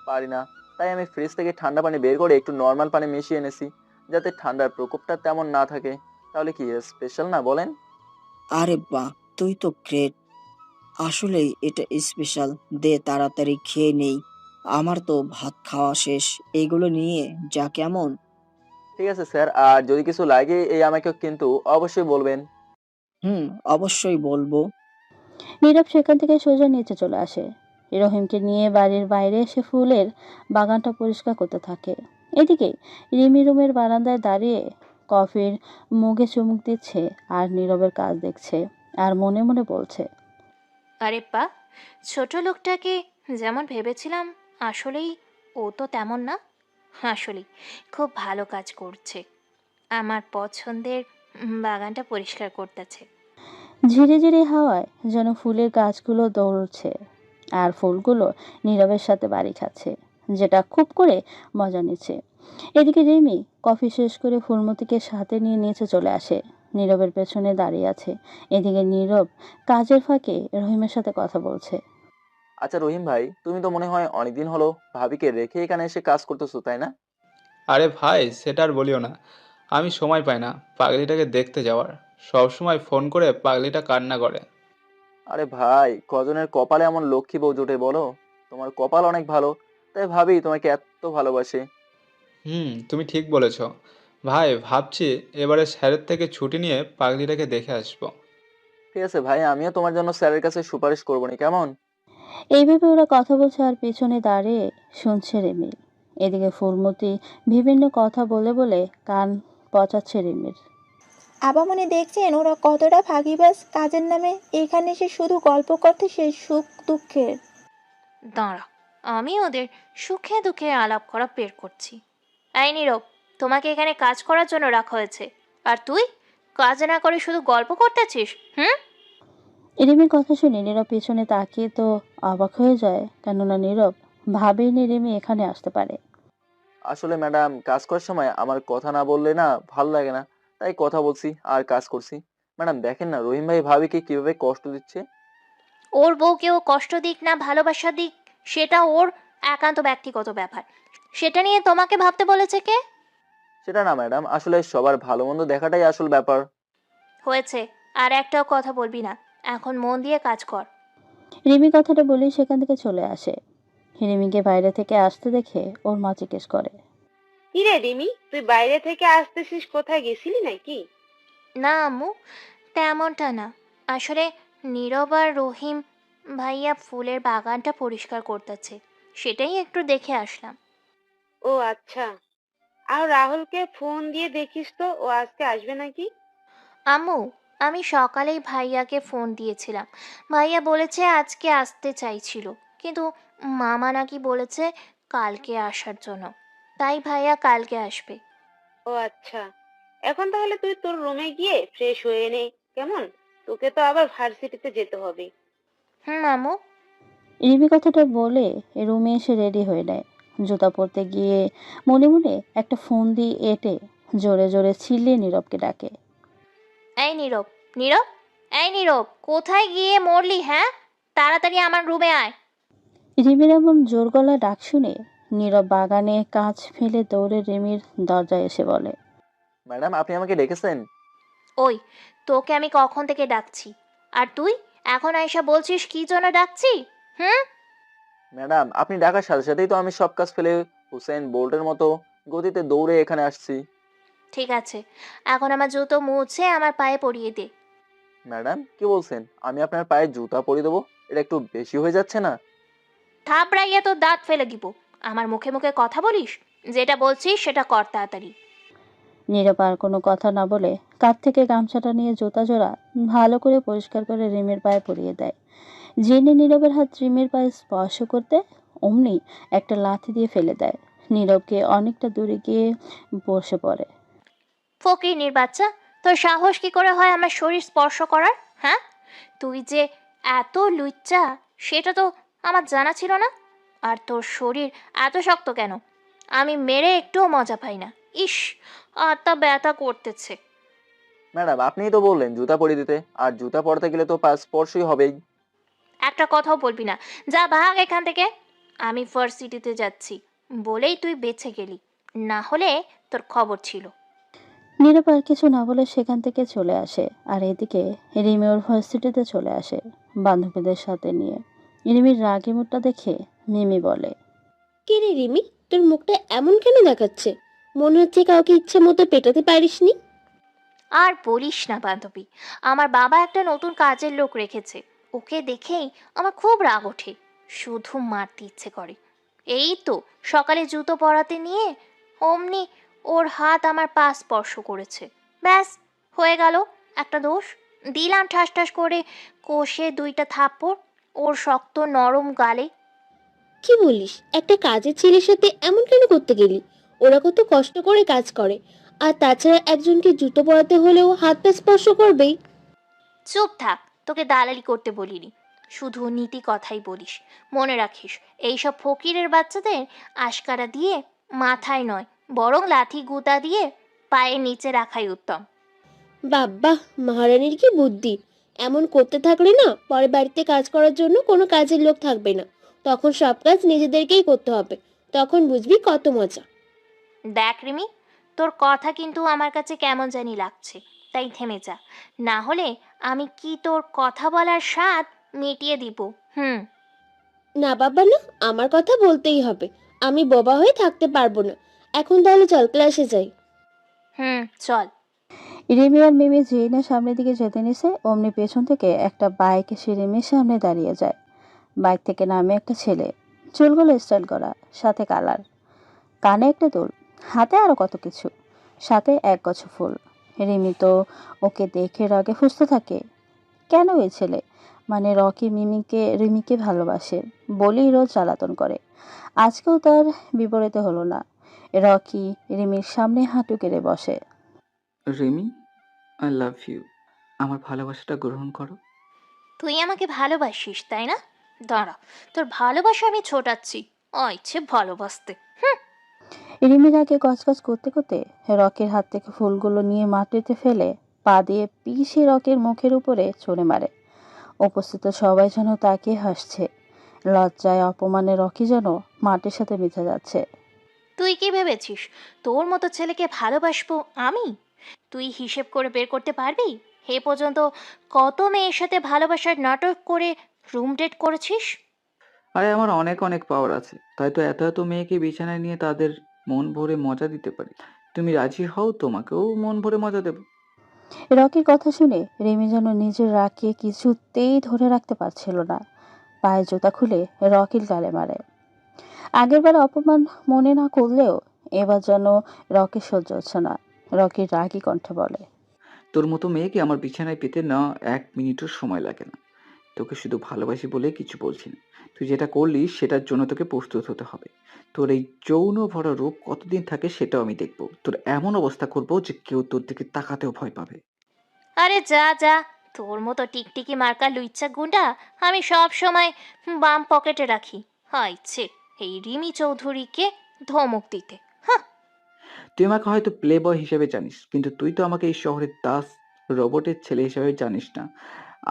পারি না, তাই আমি ফ্রিজ থেকে ঠান্ডা পানি বের করে একটু নর্মাল পানি মিশিয়ে এনেছি, যাতে ঠান্ডার প্রকোপটা তেমন না থাকে। তাহলে কি স্পেশাল না বলেন? আরে বাহ, তুই তো গ্রেট। আসলেই এটা স্পেশাল। দে তাড়াতাড়ি খেয়ে নেই, আমার তো ভাত খাওয়া শেষ। এগুলো নিয়ে যা কেমন। ঠিক আছে স্যার, আর যদি কিছু লাগে এই আমাকে কিন্তু অবশ্যই বলবেন। হুম, অবশ্যই বলবো। নীরব সেখান থেকে সোজা নিচে চলে আসে। রহিমকে নিয়ে বাড়ির বাইরে এসে ফুলের বাগানটা পরিষ্কার করতে থাকে। এদিকে রিমি রুমের বারান্দায় দাঁড়িয়ে কফির মুখে চুমুক দিচ্ছে আর নীরবের কাজ দেখছে আর মনে মনে বলছে, আরে পা, ছোট লোকটাকে যেমন ভেবেছিলাম আসলেই ও তো তেমন না। আসলেই খুব ভালো কাজ করছে, আমার পছন্দের বাগানটা পরিষ্কার করতেছে। ঝিরে ঝিরে হাওয়ায় যেন ফুলের গাছগুলো দৌড়ছে আর ফুলগুলো নীরবের সাথে বাড়ি খাচ্ছে, যেটা খুব করে মজা নিচ্ছে। এদিকে রিমি কফি শেষ করে ফুলমতিকে সাথে নিয়ে নিচে চলে আসে। নীরবের পেছনে দাঁড়িয়ে আছে। এদিকে নীরব কাজের ফাঁকে রহিমের সাথে কথা বলছে। আচ্ছা রহিম ভাই, তুমি তো মনে হয় অনেকদিন হলো ভাবিকে রেখে এখানে এসে কাজ করতেছো, তাই না? আরে ভাই, সেটা আর বলিও না। আমি সময় পাই না পাগলিটাকে দেখতে যাওয়ার। সব সময় ফোন করে পাগলিটা কান্না করে। আরে ভাই, কজনের কপালে এমন লক্ষ্মী বউ জোটে বলো? তোমার কপাল অনেক ভালো, তাই ভাবি তোমাকে এত ভালোবাসে। তুমি ঠিক বলেছ। ভাই, ভাবছি এবারে স্যারের থেকে ছুটি নিয়ে পাগলিটাকে দেখে আসবো। ঠিক আছে ভাই, আমিও তোমার জন্য স্যারের কাছে সুপারিশ করবো নি, কেমন? এইভাবে ওরা কথা বলছে আর পেছনে দাঁড়িয়ে শুনছে রিমি। এদিকে ফুলমতি বিভিন্ন কথা বলে বলে কান পচাচ্ছে রিমির। আবামনি দেখছেন ওরা কতটা ফাঁকিবাজ, কাজের নামে এখানে এসে শুধু গল্প করতে, সে সুখ দুঃখের। দাঁড়া, আমি ওদের সুখে দুঃখে আলাপ করা বের করছি। এই নীরব, তোমাকে এখানে কাজ করার জন্য রাখা হয়েছে, আর তুই কাজ না করে শুধু গল্প করতেছিস। হুম। রিমির কথা শুনে নীরব পেছনে তাকিয়ে তো অবাক হয়ে যায়, কেননা নীরব ভাবেইনি রিমি এখানে আসতে পারে। আসলে ম্যাডাম, কাজ করার সময় আমার কথা না বললে না ভালো লাগে না, তাই কথা বলছি আর কাজ করছি। ম্যাডাম দেখেন না রহিম ভাই ভাবিকে কিভাবে কষ্ট দিচ্ছে। ওর বউকেও কষ্ট দিক না ভালোবাসা দিক, সেটা ওর একান্ত ব্যক্তিগত ব্যাপার। সেটা নিয়ে তোমাকে ভাবতে বলেছে কে? সেটা না ম্যাডাম, আসলে সবার ভালো মন্দ দেখাটাই আসল ব্যাপার। হয়েছে, আর একটাও কথা বলবি না, এখন মন দিয়ে কাজ কর। রিমি কথাটা বলেই সেখান থেকে চলে আসে। রিমিকে বাইরে থেকে আসতে দেখে ওর মা জিজ্ঞেস করে। কিরে রিমি, তুই বাইরে থেকে আসতেছিস, কোথায় গেছিলি নাকি? না আম্মু, তেমনটা না। আসলে নীরব আর রহিম ভাইয়া ফুলের বাগানটা পরিষ্কার করতেছে, সেটাই একটু দেখে আসলাম। ও আচ্ছা। আর রাহুলকে ফোন দিয়ে দেখিস তো, ও আজকে আসবে নাকি? আম্মু, আমি সকালেই ভাইয়াকে ফোন দিয়েছিলাম। ভাইয়া বলেছে আজকে আসতে চাইছিল, কিন্তু মামা নাকি বলেছে কালকে আসার জন্য, তাই ভাইয়া কালকে আসবে। ও আচ্ছা। এখন তাহলে তুই তোর রুমে গিয়ে ফ্রেশ হয়ে নে, কেমন? তোকে তো আবার ভার্সিটিতে যেতে হবে। হুম আম্মু। রিমি কথাটা বলে রুমে এসে রেডি হয়ে নেয়। জুতা পরতে গিয়ে মনে মনে একটা ফোন দিয়ে এঁটে জোরে জোরে চিল্লিয়ে নীরবকে ডাকে। এই নীরব, নীরব, এই নীরব, কোথায় গিয়ে মরলি? হ্যাঁ, তাড়াতাড়ি আমার রুমে আয়। রিমির এমন জোর গলা ডাক শুনে নীরব বাগানে কাঁচ ফেলে দৌড়ে রিমির দরজায় এসে বলে। ম্যাডাম আপনি আমাকে ডেকেছেন? ওই, তোকে আমি কখন থেকে ডাকছি, আর তুই এখন আইসা বলছিস কি জন্য ডাকছি? হুম। ম্যাডাম আপনি ডাকার সাথে সাথেই তো আমি সব কাজ ফেলে হুসেন বোল্টের মতো গতিতে দৌড়ে এখানে আসছি। ঠিক আছে, এখন আমার জুতো মুছে আমার পায়ে পরিয়ে দে। ম্যাডাম কি বলছেন? আমি আপনার পায়ে জুতা পরিয়ে দেবো? এটা একটু বেশি হয়ে যাচ্ছে না? থাপড়াইয়া তোর দাঁত ফেলে দিব। আমার মুখে মুখে কথা বলিস, যেটা বলছিস সেটা কর তাড়াতাড়ি। নীরব আর কোনো কথা না বলে কাঁধ থেকে গামছাটা নিয়ে জুতা জোড়া ভালো করে পরিষ্কার করে রিমির পায়ে পরিয়ে দেয়। জেনে নীরবের হাত রিমির পায়ে স্পর্শ করতে অমনি একটা লাথি দিয়ে ফেলে দেয়। নীরবকে অনেকটা দূরে গিয়ে বসে পড়ে। ফকিরনির বাচ্চা, তোর সাহস কি করে হয় আমার শরীর স্পর্শ করার? হ্যাঁ, তুই যে এত লুচ্চা সেটা তো আমার জানা ছিল না। আর তোর শরীর এত শক্ত কেন? আমি মেরে একটুও মজা পাই না। ইস, আত্মা ব্যথা করতেছে। ম্যাডাম, আপনিই তো বললেন জুতা পরিয়ে দিতে, আর জুতা পরতে গেলে তো পা স্পর্শই হবেই। একটা কথাও বলবি না, যা ভাগ এখান থেকে। আমি ভার্সিটিতে যাচ্ছি বলেই তুই বেঁচে গেলি, না হলে তোর খবর ছিল। নীরব আর কিছু না বলে সেখান থেকে চলে আসে। আর এদিকে রিমি ওর ভার্সিটিতে চলে আসে বান্ধবীদের সাথে নিয়ে। রিমির রাগি মুখটা দেখে মিমি বলে, কে রে রিমি, তোর মুখটা এমন কেন দেখাচ্ছে? মনে হচ্ছে কাউকে ইচ্ছে মতো পেটাতে পারিসনি। আর বলিস না বান্ধবী, আমার বাবা একটা নতুন কাজের লোক রেখেছে। ওকে দেখেই আমার খুব রাগ ওঠে, শুধু মারতে ইচ্ছে করে। এই তো সকালে জুতো পরাতে নিয়ে অমনি ওর হাত আমার পা স্পর্শ করেছে। ব্যাস, হয়ে গেল একটা দোষ। দিলাম ঠাস ঠাস করে কষে 2টা থাপ্পড় ওর শক্ত নরম গালে। কি বলিস? একটা কাজের ছেলের সাথে এমন কেন করতে গেলি? ওরা কত কষ্ট করে কাজ করে, আর তাছাড়া একজনকে জুতো পরাতে হলেও হাত পা স্পর্শ করবেই। চুপ থাক, তোকে দালালি করতে বলিনি, শুধু নীতি কথাই বলিস। মনে রাখিস, এইসব ফকিরের বাচ্চাদের আশকারা দিয়ে মাথায় নয়, বরং লাথি গুঁতা দিয়ে পায়ের নিচে রাখাই উত্তম। বাবা, মহারানীর কি বুদ্ধি! এমন করতে থাকলে না, পরে বাড়িতে কাজ করার জন্য কোনো কাজের লোক থাকবে না। তখন সব কাজ নিজেদেরকেই করতে হবে। তখন বুঝবি কত মজা। দেখ রিমি, তোর কথা কিন্তু আমার কাছে কেমন জানি লাগছে, তাই থেমে যা, না হলে আমি কি তোর কথা বলার স্বাদ মিটিয়ে দিব। হুম। না বাবা না, আমার কথা বলতেই হবে। আমি বোবা হয়ে থাকতে পারবো না। এখন তাহলে চল ক্লাসে যাই। হুম, চল। রিমি আর মিমি যেই না সামনের দিকে যেতে নিছে অমনি পেছন থেকে একটা বাইক এসে রিমির সামনে দাঁড়িয়ে যায়। বাইক থেকে নামে একটা ছেলে, চুলগুলো স্টাইল করা, সাথে কালার, কানে একটা দুল, হাতে আরো কত কিছু, সাথে এক গছ ফুল। রিমি তো ওকে দেখে রাগে ফুঁসতে থাকে। কেন এই ছেলে, মানে রকি রিমিকে ভালোবাসে বলেই রোজ জ্বালাতন করে। আজকেও তার বিপরীতে হলো না। রকি রিমির সামনে হাঁটু কেড়ে বসে। Rimi, I love you. আমার ভালোবাসাটা গ্রহণ করো। তুই আমাকে ভালোবাসিস তাই না? দাঁড়া, তোর ভালোবাসা আমি ছোটাচ্ছি। ইচ্ছে ভালোবাসতে। রিমির আগে গজগজ করতে করতে রকির হাত থেকে ফুলগুলো নিয়ে মাটিতে ফেলে পা দিয়ে পিষে রকির মুখের উপরে ছুঁড়ে মারে। উপস্থিত সবাই যেন তাকিয়ে হাসছে। লজ্জায় অপমানে রকি যেন মাটির সাথে মিশে যাচ্ছে। তুই কি ভেবেছিস তোর মতো ছেলেকে ভালোবাসবো আমি? তুই হিসেব করে বের করতে পারবি এ পর্যন্ত কত মেয়ের সাথে ভালোবাসার নাটক করে রুম ডেট করেছিস? আরে আমার অনেক অনেক পাওয়ার আছে, তাই তো এত এত মেয়েকে বিছানায় নিয়ে তাদের মন ভরে মজা দিতে পারি। তুমি রাজি হও, তোমাকেও মন ভরে মজা দেব। রকির কথা শুনে রিমি যেন নিজের রাগকে কিছুতেই ধরে রাখতে পারছিল না। পায়ে জুতা খুলে রকির গালে মারে। আগেরবার অপমান মনে না করলেও এবার যেন রকির সহ্য হচ্ছে না। রকির রাগী কণ্ঠে বলে, তোর মতো মেয়েকে আমার বিছানায় পেতে না 1 মিনিটও সময় লাগে না। তোকে শুধু ভালোবাসি বলে কিছু বলছি না। তুই যেটা করলি সেটার জন্য তোকে প্রস্তুত হতে হবে। তোর এই যৌন ভরা রূপ কতদিন থাকে সেটাও আমি দেখব। তোর এমন অবস্থা করব যে কেউ তোর দিকে তাকাতেও ভয় পাবে। আরে যা যা, তোর মতো টিকটিকি মার্কা লুইচ্ছা গুন্ডা আমি সব সময় বাম পকেটে রাখি। ইচ্ছে এই রিমি চৌধুরীকে ধমক দিতে। তুই আমাকে হয়তো প্লে বয় হিসেবে জানিস, কিন্তু তুই তো আমাকে এই শহরের দাস রোবটের ছেলে হিসেবে জানিস না।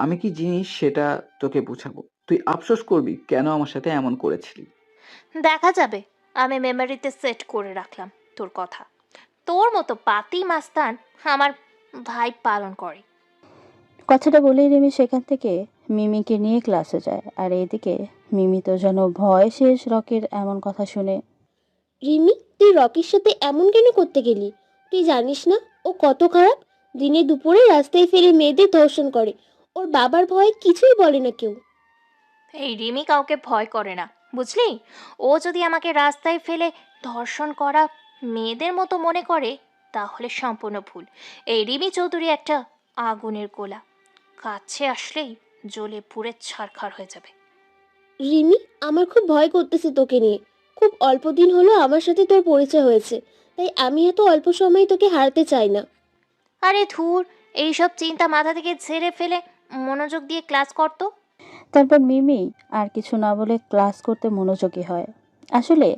আমি কি জিনিস সেটা তোকে বুঝাবো। তুই আফসোস করবি কেন আমার সাথে এমন করেছিলি। দেখা যাবে, আমি মেমোরিতে সেট করে রাখলাম তোর কথা। তোর মতো পাতি মাস্তান আমার ভাই পালন করে। কথাটা বলেই রিমি সেখান থেকে মিমিকে নিয়ে ক্লাসে যায়। আর এদিকে মিমি তো যেন ভয় শেষ রকির এমন কথা শুনে। রিমি, তুই রকির সাথে এমন কেন করতে গেলি? তুই জানিস না ও কত খারাপ? দিনে দুপুরে রাস্তায় ফেলে মেয়েদের ধর্ষণ করে। ওর বাবার ভয়ে কিছুই বলে না কেউ। এই রিমি কাউকে ভয় করে না, বুঝলি? ও যদি আমাকে রাস্তায় ফেলে ধর্ষণ করা মেয়েদের মতো মনে করে তাহলে সম্পূর্ণ ভুল। এই রিমি চৌধুরী একটা আগুনের গোলা, কাছে আসলেই জ্বলে পুড়ে ছারখার হয়ে যাবে। রিমি, আমার খুব ভয় করতেছে তোকে নিয়ে। খুব অল্প দিন হলো আমার সাথে তোর পরিচয় হয়েছে, তাই আমি এত অল্প সময়ে তোকে হারাতে চাই না। আরে ধুর, এইসব চিন্তা মাথা থেকে ঝেড়ে ফেলে মনোযোগ দিয়ে ক্লাস করতো। তারপর মিমি আর কিছু না বলে ক্লাস করতে মনোযোগী হয়। আসলে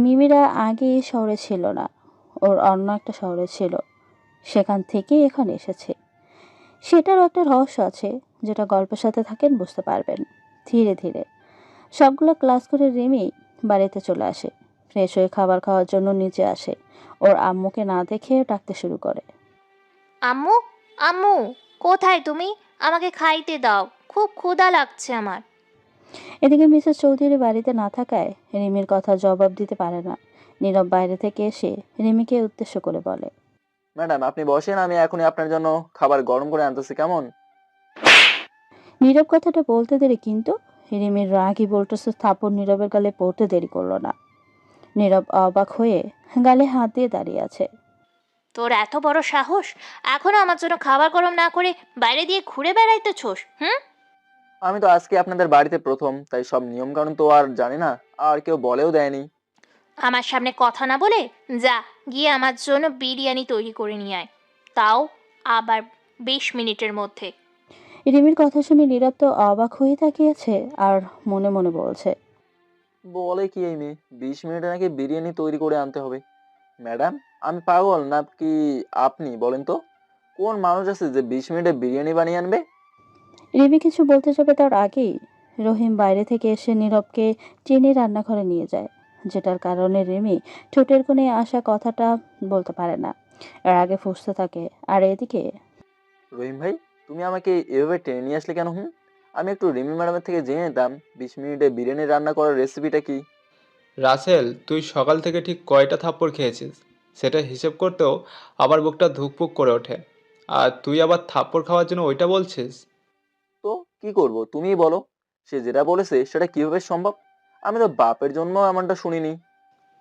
মিমিরা আগে এই শহরে ছিল না, ওর অন্য একটা শহরে ছিল, সেখান থেকে এখানে এসেছে। সেটারও একটা রহস্য আছে, যেটা গল্পের সাথে থাকেন বুঝতে পারবেন। ধীরে ধীরে সবগুলো ক্লাস করে রিমি বাড়িতে চলে আসে। ফ্রেশ হয়ে খাবার খাওয়ার জন্য নিচে আসে। ওর আম্মুকে না দেখে ডাকতে শুরু করে। আম্মু, আম্মু, কোথায় তুমি? আমাকে খাইতে দাও, খুব ক্ষুধা লাগছে আমার। এদিকে মিসেস চৌধুরী বাড়িতে না থাকায় রিমির কথা জবাব দিতে পারে না। নীরব বাইরে থেকে এসে রিমিকে উদ্দেশ্য করে বলে, ম্যাডাম আপনি বসেন, আমি এখনই আপনার জন্য খাবার গরম করে আনতেছি, কেমন? নীরব কথাটা বলতে দেরি, কিন্তু রিমির রাগই বলতেছে থাপড় নীরবের গালে পড়তে দেরি করলো না। নীরব অবাক হয়ে গালে হাত দিয়ে দাঁড়িয়ে আছে। তোর এত বড় সাহস, এখনো আমার জন্য খাবার গরম না করে বাইরে দিয়ে ঘুরে বেড়াইতেছোস? হুম? আমি তো আজকে আপনাদের বাড়িতে প্রথম, তাই সব নিয়ম কানুন তো আর জানি না, আর কেউ বলেও দেয়নি। আমার সামনে কথা না বলে যা গিয়ে আমার জন্য বিরিয়ানি তৈরি করে নিয়ে আয়, তাও আবার 20 মিনিটের মধ্যে। রিমির কথা শুনে নীরব তো অবাক হয়ে তাকিয়েছে আর মনে মনে বলছে, বলে কি এই মেয়ে, 20 মিনিটে নাকি বিরিয়ানি তৈরি করে আনতে হবে? ম্যাডাম আমি পাগল না কি আপনি বলেন তো? কোন মানুষ আছে যে 20 মিনিটে বিরিয়ানি বানিয়ে আনবে? রিমি কিছু বলতে যাবে তার আগেই রহিম বাইরে থেকে এসে নীরবকে টেনে রান্নাঘরে নিয়ে যায়, যেটার কারণে রিমি ঠোঁটের কোণে আসা কথাটা বলতে পারে না। এর আগে ফুঁসতে থাকে। আর এদিকে রহিম ভাই, তুমি আমাকে এভাবে টেনে নিয়ে আসলে কেন? আমি একটু রিমি ম্যাডামের থেকে জেনে নিতাম 20 মিনিটে বিরিয়ানি রান্না করার রেসিপিটা কি। রাসেল, তুই সকাল থেকে ঠিক কয়টা থাপ্পড় খেয়েছিস সেটা হিসেব করতেও আবার বুকটা ধুকপুক করে ওঠে। আর তুই আবার থাপ্পড় খাওয়ার জন্য ওইটা বলছিস? তো কি করব, তুমিই বলো। সে যেটা বলেছে সেটা কিভাবে সম্ভব? আমি তো বাপের জন্য এমনটা শুনিনি।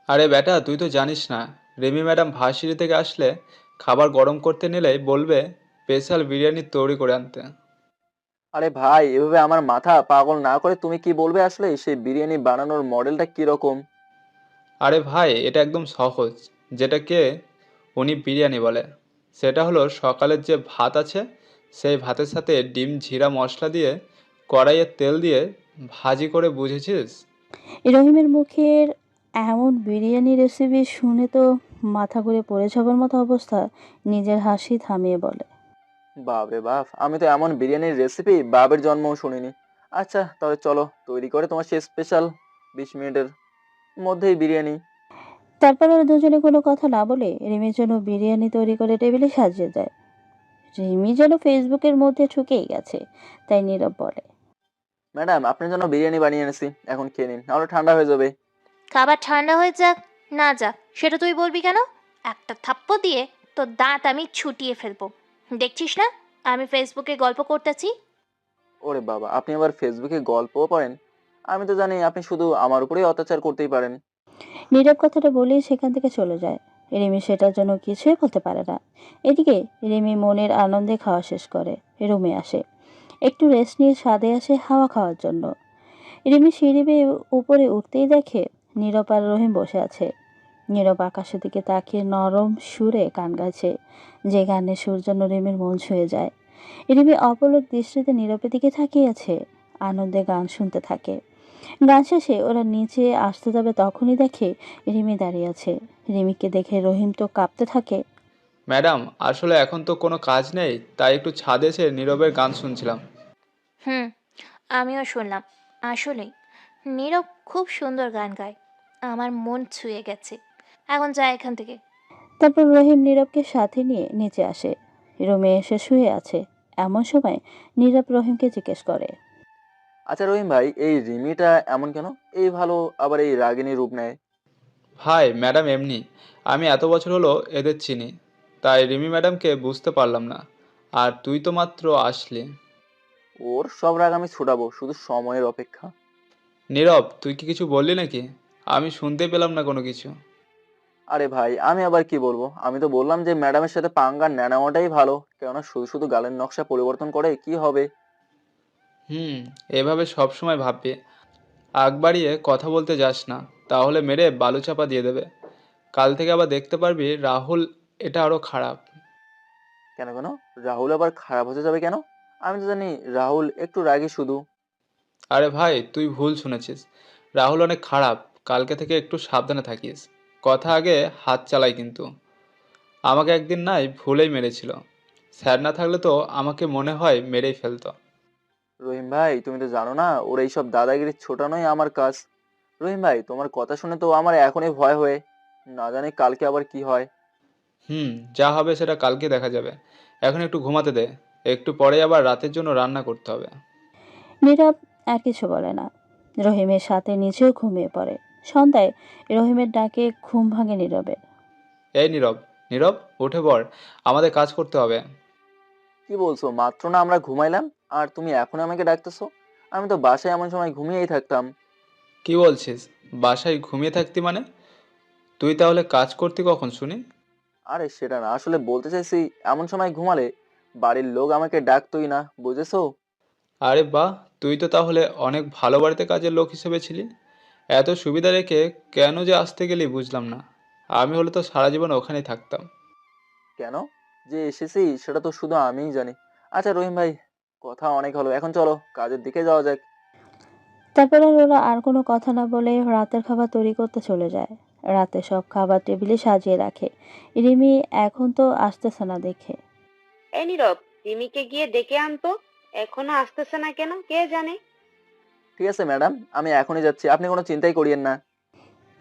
আরে বেটা, তুই তো জানিস না, রেমি ম্যাডাম ভার্সিটি থেকে আসলে খাবার গরম করতে নিলেই বলবে স্পেশাল বিরিয়ানি তৈরি করে আনতে। আরে ভাই, এভাবে আমার মাথা পাগল না করে তুমি কি বলবে আসলে সেই বিরিয়ানি বানানোর মডেলটা কি রকম? আরে ভাই, এটা একদম সহজ। যেটাকে উনি বিরিয়ানি বলে সেটা হলো সকালের যে ভাত আছে সেই ভাতের সাথে ডিম জিরা মশলা দিয়ে কড়াইয়ে তেল দিয়ে ভাজি করে, বুঝেছিস? রহিমের মুখের এমন বিরিয়ানি রেসিপি শুনে তো মাথা ঘুরে পড়ে যাবার মতো অবস্থা। নিজের হাসি থামিয়ে বলে, বাপরে বাপ, আমি তো এমন বিরিয়ানির রেসিপি বাপের জন্মও শুনিনি। আচ্ছা তাহলে চলো তৈরি করে তোমার সেই স্পেশাল 20 মিনিটের মধ্যেই বিরিয়ানি। তারপর ওরা দুজনে কোনো কথা না বলে রিমির জন্য বিরিয়ানি তৈরি করে টেবিলে সাজিয়ে দেয়। রিমি যেন ফেসবুকের মধ্যে ঢুকেই গেছে, তাই নীরব বলে, ম্যাডাম আপনার জন্য বিরিয়ানি বানিয়ে এনেছি, এখন খেয়ে নিন, নাহলে ঠান্ডা হয়ে যাবে। খাবার ঠান্ডা হয়ে যাক না যাক সেটা তুই বলবি কেন? একটা থাপ্পড় দিয়ে তোর দাঁত আমি ছুটিয়ে ফেলবো। দেখছিস না আমি ফেসবুকে গল্প করতেছি? ওরে বাবা, আপনি আবার ফেসবুকে গল্পও পড়েন? আমি তো জানি আপনি শুধু আমার উপরেই অত্যাচার করতেই পারেন। নীরব কথাটা বলেই সেখান থেকে চলে যায়। রিমি সেটার জন্য কিছুই বলতে পারে না। এদিকে রিমি মনের আনন্দে খাওয়া শেষ করে রুমে আসে। একটু রেস্ট নিয়ে ছাদে আসে হাওয়া খাওয়ার জন্য। রিমি সিঁড়ি বেয়ে উপরে উঠতেই দেখে নীরব আর রহিম বসে আছে। নীরব আকাশের দিকে তাকিয়ে নরম সুরে গান গাইছে, যে গানের সুর যেন রিমির মন ছুঁয়ে যায়। রিমি অপলক দৃষ্টিতে নীরবের দিকে তাকিয়ে আছে, আনন্দে গান শুনতে থাকে। গান শেষে ওরা নিচে আসতে যাবে তখনই দেখে রিমি দাঁড়িয়ে আছে। রিমিকে দেখে রহিম তো কাঁপতে থাকে। ম্যাডাম, আসলে এখন তো কোনো কাজ নেই, তাই একটু ছাদে এসে নীরবের গান শুনছিলাম। হুম, আমিও শুনলাম। আসলেই নীরব খুব সুন্দর গান গায়, আমার মন ছুঁয়ে গেছে। এখন যা এখান থেকে। তারপর রহিম নীরবকে সাথে নিয়ে নিচে আসে। রুমে এসে শুয়ে আছে। এমন সময় নীরব রহিমকে জিজ্ঞেস করে, আচ্ছা রহিম ভাই, এই রিমিটা এমন কেন? এই ভালো আবার এই রাগিনী রূপ নেয়? ভাই, ম্যাডাম এমনি। আমি এত বছর হলো এদের চিনি, তাই রিমি ম্যাডামকে বুঝতে পারলাম না। আর তুই তো মাত্র আসলি। ওর সব রাগ আমি ছুটাবো, শুধু সময়ের অপেক্ষা। নীরব, তুই কি কিছু বললি নাকি? আমি শুনতে পেলাম না কোনো কিছু। আরে ভাই আমি আবার কি বলবো, আমি তো বললাম যে ম্যাডামের সাথে পাঙ্গা না নেওয়াটাই ভালো, কেননা শুধু শুধু গালের নকশা পরিবর্তন করে কি হবে? হুম, এভাবে সব সময় ভাববে। আগ বাড়িয়ে কথা বলতে যাস না, তাহলে মেরে বালুচাপা দিয়ে দেবে। কাল থেকে আবার দেখতে পারবি রাহুল এটা আরো খারাপ। কেন কেন? রাহুল আবার খারাপ হতে যাবে কেন? আমি তো জানি রাহুল একটু রাগী শুধু। আরে ভাই, তুই ভুল শুনেছিস। রাহুল অনেক খারাপ। কালকে থেকে একটু সাবধানে থাকিস। কথা আগে হাত চালাই কিন্তু। আমাকে একদিন নাই ভুলেই মেরেছিল। স্যার না থাকলে তো আমাকে মনে হয় মেরেই ফেলতো। রহিম ভাই, তুমি তো জানো না ওর এইসব দাদাগিরি ছোটানোই আমার কাজ। রহিম ভাই, তোমার কথা শুনে তো আমার এখনই ভয় হয়ে, না জানি কালকে আবার কি হয়। যা হবে সেটা কালকে দেখা যাবে। এখন একটু ঘুমাতে দে। একটু পরে আবার রাতের জন্য রান্না করতে হবে। নীরব আর কিছু বলে না। রহিমের সাথে নিজেও ঘুমিয়ে পড়ে। সন্ধ্যায় রহিমের ডাকে ঘুম ভাঙে নীরবের। এই নীরব, নীরব, উঠে পড়। আমাদের কাজ করতে হবে। কি বলছো? মাত্র না আমরা ঘুমাইলাম, আর তুমি এখন আমাকে ডাকতেছো? আমি তো বাসায় এমন সময় ঘুমিয়েই থাকতাম। কি বলছিস? বাসায় ঘুমিয়ে থাকতি মানে? তুই তাহলে কাজ করতি কখন শুনি? আরে সেটা না, আসলে বলতে চাইছি এমন সময় ঘুমালে বাড়ির লোক আমাকে ডাকতোই না, বুঝেছো? আরে বাহ, তুই তো তাহলে অনেক ভালো বাড়িতে কাজের লোক হিসেবে ছিলি। এত সুবিধা রেখে কেন যে আসতে গেলি বুঝলাম না। আমি হলে তো সারা জীবন ওখানেই থাকতাম। কেন যে এসেছি সেটা তো শুধু আমিই জানি। আচ্ছা রহিম ভাই, কথা অনেক হলো, এখন চলো কাজের দিকে যাওয়া যাক। তারপর আর ওরা আর কোনো কথা না বলে রাতের খাবার তৈরি করতে চলে যায়। রাতে সব খাবার টেবিলে সাজিয়ে রাখে। রিমি এখন তো আসতেছে না দেখে। এই নীরব, রিমিকে গিয়ে ডেকে আনতো। এখনো আসতেছে না কেন কে জানে। ঠিক আছে ম্যাডাম, আমি এখনই যাচ্ছি, আপনি কোনো চিন্তাই করিয়েন না।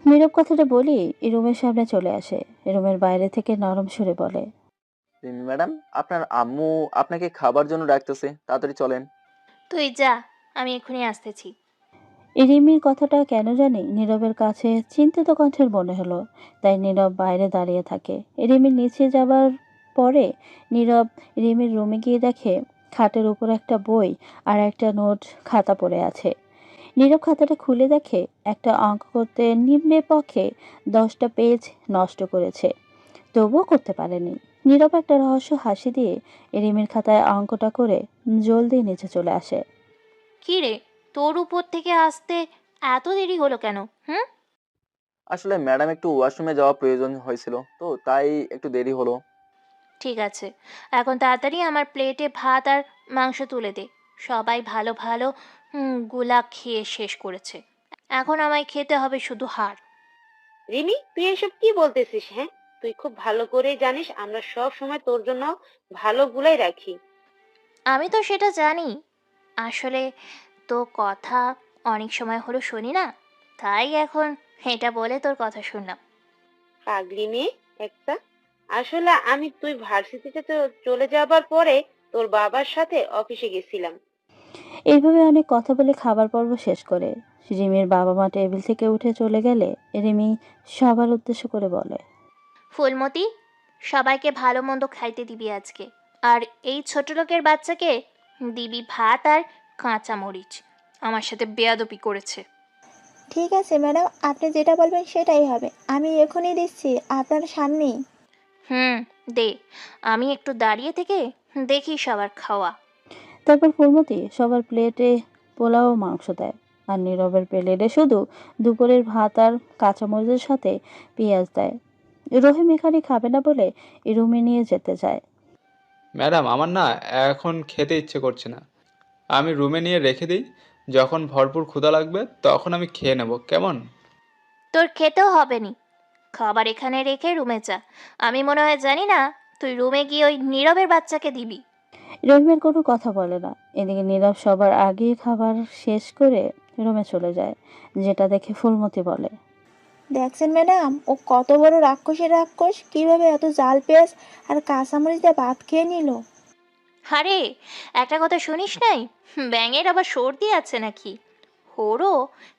নীরব কথাটা বলি রুমের সামনে চলে আসে। রুমের বাইরে থেকে নরম সুরে বলে, রিমি ম্যাডাম, আপনার আম্মু আপনাকে খাবার জন্য ডাকতেছে, তাড়াতাড়ি চলেন। তুই যা, আমি এক্ষুনি আসতেছি। রিমির কথাটা কেন জানি নীরবের কাছে চিন্তিত কণ্ঠের মনে হলো। তাই নীরব বাইরে দাঁড়িয়ে থাকে। রিমির নিচে যাবার পরে নীরব রিমির রুমে গিয়ে দেখে খাটের উপর একটা বই আর একটা নোট খাতা পড়ে আছে। নীরব খাতাটা খুলে দেখে একটা অঙ্ক করতে নিম্নে পক্ষে 10টা পেজ নষ্ট করেছে, তবুও করতে পারেনি। নীরব একটা রহস্য হাসি দিয়ে রিমির খাতায় অঙ্কটা করে জলদি নিচে চলে আসে। কি রে, তোর উপর থেকে আসতে এত দেরি হলো কেন? হুম। আসলে ম্যাডাম একটু ওয়াশরুমে যাওয়া প্রয়োজন হয়েছিল, তো তাই একটু দেরি হলো। ঠিক আছে, এখন তাড়াতাড়ি আমার প্লেটে ভাত আর মাংস তুলে দে। সবাই ভালো ভালো গুলা খেয়ে শেষ করেছে। এখন আমায় খেতে হবে শুধু হাড়। রিমি, তুই এসব কি বলতেছিস? হ্যাঁ, তুই খুব ভালো করেই জানিস আমরা সব সময় তোর জন্য ভালো গুলাই রাখি। আমি তো সেটা জানি। আসলে তো কথা অনেক সময় হলো শুনি না, তাই এখন এটা বলে তোর কথা শুনলাম। পাগলি মেয়ে একটা। আসলে আমি তুই ভার্সিটিতে তো চলে যাবার পরে তোর বাবার সাথে অফিসে গেছিলাম। এইভাবে অনেক কথা বলে খাবার পর্ব শেষ করে রিমির বাবা মা টেবিল থেকে উঠে চলে গেলে রিমি সবার উদ্দেশ্য করে বলে, ফুলমতি, সবাইকে ভালো মন্দ খাইতে দিবি আজকে। আর এই ছোট লোকের বাচ্চাকে দিবি ভাত আর কাঁচা মরিচ। আমার সাথে বেয়াদবি করেছে। ঠিক আছে ম্যাডাম, আপনি যেটা বলবেন সেটাই হবে। আমি এখনই দিচ্ছি আপনার সামনেই। হুম, দে। আমি একটু দাঁড়িয়ে থেকে দেখি সবার খাওয়া। তারপর ফুলমতি সবার প্লেটে পোলাও ও মাংস দেয়। আর নীরবের প্লেটে শুধু দুপুরের ভাত আর কাঁচামরিচের সাথে পেঁয়াজ দেয়। রহিম এখানে খাবে না বলে রুমে নিয়ে যেতে চায়। ম্যাডাম, আমার না এখন খেতে ইচ্ছে করছে না। আমি রুমে নিয়ে রেখে দিই। যখন ভরপুর ক্ষুধা লাগবে তখন আমি খেয়ে নেব, কেমন? তোর খেতেও হবে নি। খাবার এখানে রেখে রুমে যা। আমি মনে হয় জানি না তুই রুমে গিয়ে ওই নীরবের বাচ্চাকে দিবি। রহিমের কোনো কথা বলে না। এদিকে নীরব সবার আগে খাবার শেষ করে রুমে চলে যায়, যেটা দেখে ফুলমতি বলে, দেখছেন ম্যাডাম, ও কত বড় রাক্ষসের রাক্ষস, কিভাবে এত জাল পেঁয়াজ আর কাঁচামরিচ দিয়ে ভাত খেয়ে নিল। আরে, একটা কথা শুনিস নাই? ব্যাঙের আবার সর্দি আছে নাকি? ওরও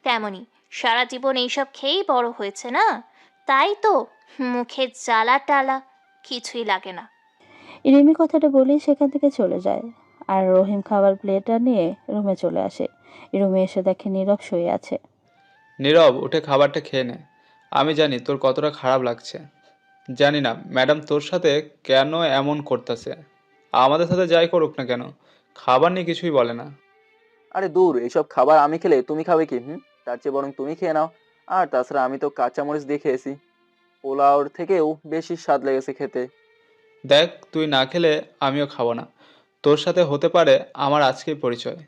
তেমনই। সারা জীবন এইসব খেয়েই বড় হয়েছে না, তাই তো মুখে জ্বালা টালা কিছুই লাগে না। রিমি কথাটা বলেই সেখান থেকে চলে যায়। আর রহিম খাবার প্লেটটা নিয়ে রুমে চলে আসে। রুমে এসে দেখে নীরব শুয়ে আছে। নীরব, উঠে খাবারটা খেয়ে নে। আমি জানি তোর কতটা খারাপ লাগছে। জানি না ম্যাডাম তোর সাথে কেন এমন করতেছে। আমাদের সাথে যাই করুক না কেন, খাবার নিয়ে কিছুই বলে না। আরে দূর, এইসব খাবার আমি খেলে তুমি খাবে কি? তার চেয়ে বরং তুমি খেয়ে নাও। আর তাছাড়া আমি তো কাঁচামরিচ দিয়ে খেয়েছি, পোলাওর থেকেও বেশি স্বাদ লেগেছে খেতে। দেখ, তুই না খেলে আমিও খাবো না। তোর সাথে হতে পারে আমার আজকেই পরিচয়,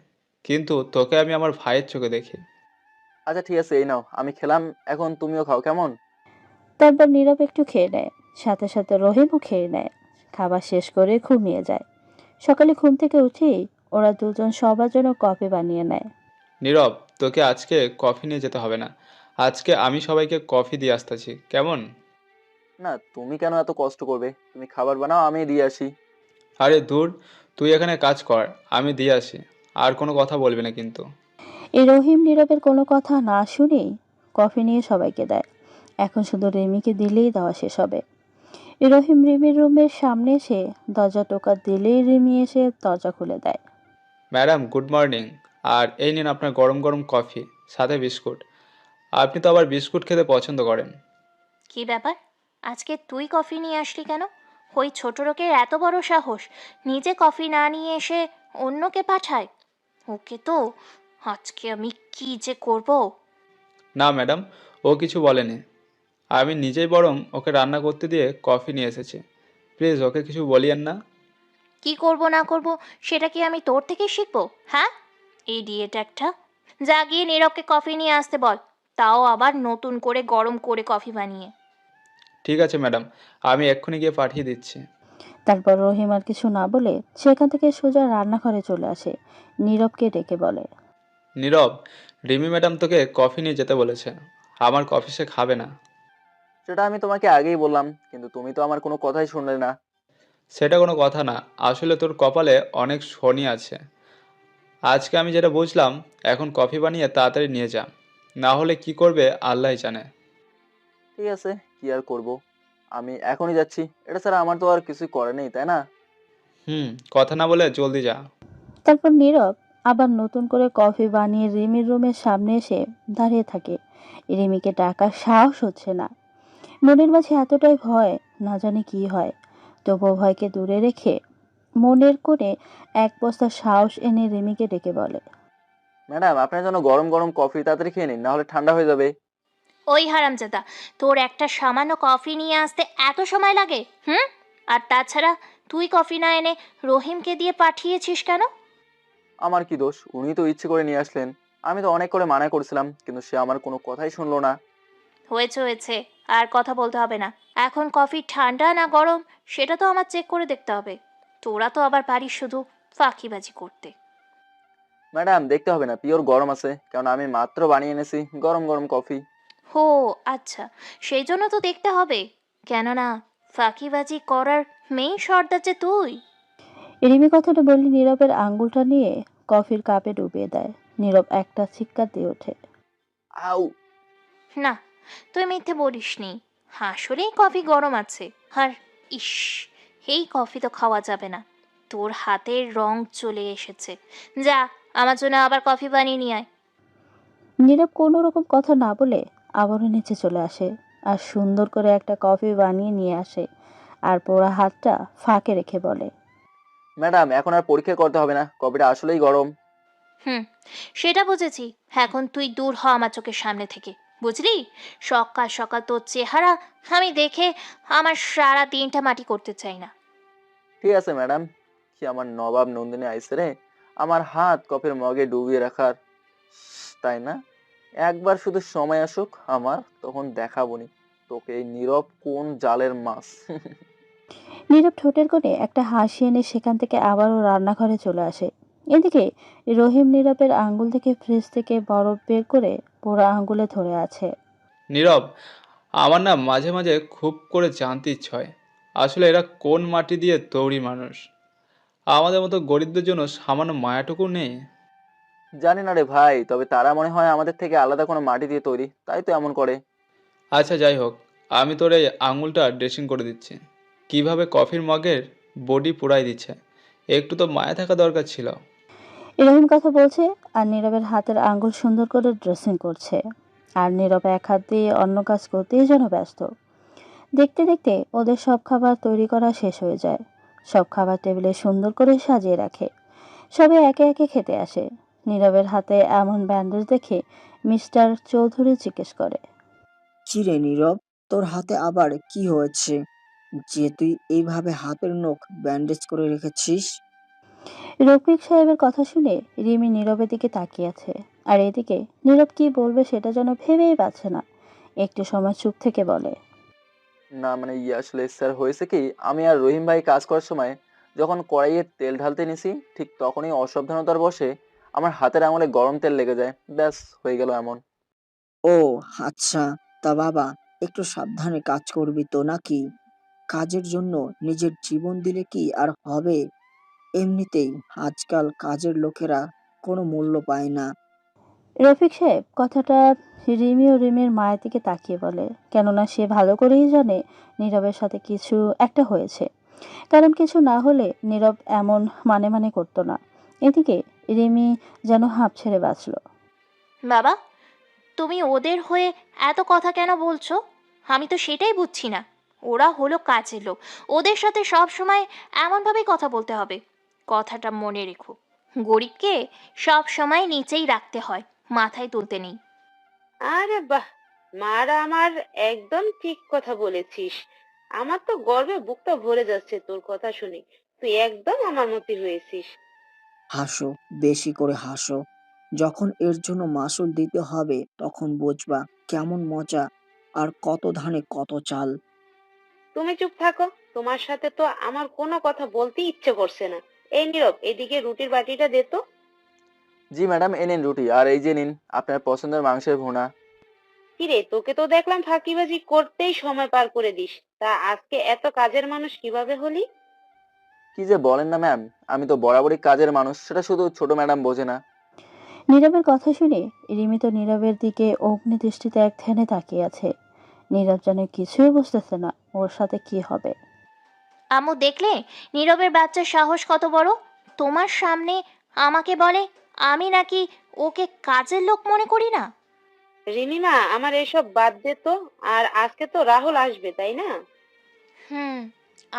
কিন্তু তোকে আমি আমার ভাইয়ের চোখে দেখি। আচ্ছা ঠিক আছে, এই নাও আমি খেলাম, এখন তুমিও খাও কেমন? তারপর নীরব একটু খেয়ে নেয়, সাথে সাথে রহিমও খেয়ে নেয়। খাবার শেষ করে ঘুমিয়ে যায়। সকালে ঘুম থেকে উঠেই ওরা দুজন সবার জন্য কফি বানিয়ে নেয়। নীরব, তোকে আজকে কফি নিয়ে যেতে হবে না। আজকে আমি সবাইকে কফি দিয়ে আসতেছি, কেমন? না, তুমি কেন এত কষ্ট করবে? তুমি খাবার বানাও, আমি দিয়ে আসি। আরে দূর, তুই এখানে কাজ কর, আমি দিয়ে আসি। আর কোনো কথা বলবি না কিন্তু। এই রহিম নীরবের কোনো কথা না শুনেই কফি নিয়ে সবাইকে দেয়। এখন শুধু রিমিকে দিলেই দেওয়া শেষ হবে। এই রহিম রিমির রুমের সামনে এসে দরজা টোকা দিলেই রিমি এসে দরজা খুলে দেয়। Madam, good morning. আর এই নিন আপনার গরম গরম কফি, সাথে বিস্কুট। আপনি তো আবার বিস্কুট খেতে পছন্দ করেন। কি ব্যাপার, আজকে তুই কফি নিয়ে আসলি কেন? ওই ছোট লোকের এত বড় সাহস, নিজে কফি না নিয়ে এসে অন্যকে পাঠায়। ওকে তো আজকে আমি কি যে করব। না ম্যাডাম, ও কিছু বলেনি। আমি নিজেই বরং ওকে রান্না করতে দিয়ে কফি নিয়ে এসেছি। প্লিজ ওকে কিছু বলিয়েন না। কি করব না করব সেটা কি আমি তোর থেকে শিখবো? হ্যাঁ, ইডিয়েট একটা। যা গিয়ে নীরবকে কফি নিয়ে আসতে বল, তাও আবার নতুন করে গরম করে কফি বানিয়ে। ঠিক আছে ম্যাডাম, আমি এক্ষুনি গিয়ে পাঠিয়ে দিচ্ছি। তারপর রহিম আর কিছু না বলে সেখান থেকে সোজা রান্নাঘরে চলে আসে। নীরবকে ডেকে বলে, নীরব, রিমি ম্যাডাম তোকে কফি নিয়ে যেতে বলেছে। আমার কফি সে খাবে না। সেটা আমি তোমাকে আগেই বললাম, কিন্তু তুমি তো আমার কোনো কথাই শুনলে না। সেটা কোনো কথা না, আসলে তোর কপালে অনেক শনি আছে। আজকে আমি যেটা বুঝলাম, এখন কফি বানিয়ে তাড়াতাড়ি নিয়ে যা, না হলে কি করবে আল্লাহই জানে। ঠিক আছে, কি আর করব, আমি এখনই যাচ্ছি। এটা ছাড়া আমার তো আর কিছুই করে নেই, তাই না? কথা না বলে জলদি যা। তারপর নীরব আবার নতুন করে কফি বানিয়ে রিমির রুমের সামনে এসে দাঁড়িয়ে থাকে। রিমিকে ডাকার সাহস হচ্ছে না। মনের মাঝে এতটাই ভয়, না জানি কি হয়। তবুও ভয়কে দূরে রেখে মনের কোণে এক বস্তা সাহস এনে রিমিকে ডেকে বলে, ম্যাডাম, আপনার জন্য গরম গরম কফি, তাড়াতাড়ি খেয়ে নিন, না হলে ঠান্ডা হয়ে যাবে। ওই হারামজাদা, তোর একটা সামান্য কফি নিয়ে আসতে এত সময় লাগে? হুম, আর তাছাড়া তুই কফি না এনে রহিমকে দিয়ে পাঠিয়েছিস কেন? আমার কি দোষ? উনি তো ইচ্ছে করে নিয়ে আসলেন। আমি তো অনেক করে মানা করছিলাম, কিন্তু সে আমার কোনো কথাই শুনলো না। হয়েছে হয়েছে, আর কথা বলতে হবে না। এখন কফি ঠান্ডা না গরম সেটা তো আমার চেক করে দেখতে হবে। তোরা তো আবার পারিস শুধু ফাঁকিবাজি করতে। ম্যাডাম, দেখতে হবে না, পিওর গরম আছে, কারণ আমি মাত্র বানিয়ে এনেছি গরম গরম কফি। হো আচ্ছা, সেই জন্য তো দেখতে হবে, কেননা ফাঁকিবাজি করার মেইন সর্দার যে তুই। রিমি কথাটা বলে নীরবের আঙ্গুলটা নিয়ে কফির কাপে ডুবিয়ে দেয়। নীরব একটা চিৎকার দিয়ে ওঠে। আউ! না, তুই মিথ্যে বলিসনি, আসলেই কফি গরম আছে। আর ইস, এই কফি তো খাওয়া যাবে না, তোর হাতের রং চলে এসেছে। যা, আমার জন্য আবার কফি বানিয়ে নিয়ে আয়। নীরব কোনো রকম কথা না বলে আবারও নিচে চলে আসে আর সুন্দর করে একটা কফি বানিয়ে নিয়ে আসে। আর পোড়া হাতটা ফাঁকে রেখে বলে, ম্যাডাম, এখন আর পরীক্ষা করতে হবে না, কফিটা আসলেই গরম। হুম, সেটা বুঝেছি। এখন তুই দূর হ আমার চোখের সামনে থেকে, বুঝলি? সকাল সকাল তোর চেহারা আমি দেখে আমার সারা দিনটা মাটি করতে চাই না। ঠিক আছে ম্যাডাম, কি আমার নবাব নন্দিনী আইসে রে, আমার হাত কফির মগে ডুবিয়ে রাখার, তাই না? একবার শুধু সময় আসুক আমার, তখন দেখাবনি তোকে এই নীরব কোন জালের মাছ। নীরব ঠোঁটের কোণে একটা হাসি এনে সেখান থেকে আবারও রান্নাঘরে চলে আসে। এদিকে রহিম নীরবের আঙ্গুল থেকে ফ্রিজ থেকে বরফ বের করে পোড়া আঙ্গুলে ধরে আছে। নীরব, আমার না মাঝে মাঝে খুব করে জানতে ইচ্ছে হয়, আসলে এরা কোন মাটি দিয়ে তৈরি মানুষ। আমাদের মতো গরিবদের জন্য সামান্য মায়াটুকু নেই। জানি না রে ভাই, তবে তারা মনে হয় আমাদের থেকে আলাদা কোনো মাটি দিয়ে তৈরি, তাই তো এমন করে। আচ্ছা যাই হোক, আমি তোর এই আঙুলটা ড্রেসিং করে দিচ্ছি। কিভাবে কফির মগের বডি পোড়াই দিচ্ছে, একটু তো মায়া থাকা দরকার ছিল। রহিম কথা বলছে আর নীরবের হাতের আঙ্গুল সুন্দর করে ড্রেসিং করছে। আর নীরব এক হাত দিয়ে অন্য কাজ করতেই যেন ব্যস্ত। দেখতে দেখতে ওদের সব খাবার তৈরি করা শেষ হয়ে যায়। সব খাবার টেবিলে সুন্দর করে সাজিয়ে রাখে। সবাই একে একে খেতে আসে। নীরবের হাতে এমন ব্যান্ডেজ দেখে মিস্টার চৌধুরী জিজ্ঞেস করে। কি রে নীরব, তোর হাতে আবার কি হয়েছে যে তুই এইভাবে হাতের নখ ব্যান্ডেজ করে রেখেছিস? রফিক সাহেবের কথা শুনে রিমি নীরবের দিকে তাকিয়ে আছে। আর এদিকে নীরব কি বলবে সেটা যেন ভেবেই পাচ্ছে না। একটু সময় চুপ থেকে বলে, না মানে আসলে স্যার হয়েছে কি, আমি আর রহিম ভাই কাজ করার সময় যখন কড়াইয়ে তেল ঢালতে নিছি ঠিক তখনই অসাবধানতার বশে আমার হাতের আঙুলে গরম তেল লেগে যায়, ব্যাস হয়ে গেল এমন। ও আচ্ছা, তা বাবা একটু সাবধানে কাজ করবি তো নাকি? কাজের জন্য নিজের জীবন দিলে কি আর হবে? এমনিতেই আজকাল কাজের লোকেরা কোনো মূল্য পায় না। রফিক সাহেব কথাটা রিমি ও রিমির মায়ের দিকে তাকিয়ে বলে, কেননা সে ভালো করেই জানে নীরবের সাথে কিছু একটা হয়েছে। কারণ কিছু না হলে নীরব এমন মানে করতো না। এদিকে রিমি যেন হাঁপ ছেড়ে বাঁচল। বাবা, তুমি ওদের হয়ে এত কথা কেন বলছো? আমি তো সেটাই বুঝছি না। ওরা হলো কাজের লোক, ওদের সাথে সব সময় এমনভাবেই কথা বলতে হবে? কথাটা মনে রেখো, গরিবকে সব সময় নিচেই রাখতে হয়, মাথায় তুলতে নেই। আরে বাহ, মারা আমার একদম ঠিক কথা বলেছিস। আমার তো গর্বে বুকটা ভরে যাচ্ছে তোর কথা শুনে। তুই একদম আমার মতো হয়েছিস। হাসো, বেশি করে হাসো। যখন এর জন্য মাসুল দিতে হবে তখন বুঝবা কেমন মজা আর কত ধানে কত চাল। তুমি চুপ থাকো, তোমার সাথে তো আমার কোনো কথা বলতে ইচ্ছে করছে না। এই নীরব, এদিকে রুটির বাটিটা দে তো। জি ম্যাডাম, এ নিন রুটি, আর এই যে নিন আপনার পছন্দের মাংসের ভুনা। কিরে, তোকে তো দেখলাম ফাঁকিবাজি করতেই সময় পার করে দিস। তা আজকে এত কাজের মানুষ কিভাবে হলি? কি যে বলেন না ম্যাম, আমি তো বরাবরই কাজের মানুষ, সেটা শুধু ছোট ম্যাডাম বোঝে না। নীরবের কথা শুনে রিমি তো নীরবের দিকে অগ্নি দৃষ্টিতে এক ধ্যানে তাকিয়ে আছে। নীরব যেন কিছুই বুঝতেছে না ওর সাথে কি হবে। আম্মু, দেখলে নীরবের বাচ্চার সাহস কত বড়! তোমার সামনে আমাকে বলে আমি নাকি ওকে কাজের লোক মনে করি না। রিমিমা, আমার এসব বাদ দে তো। আর আজকে তো রাহুল আসবে, তাই না? হুম,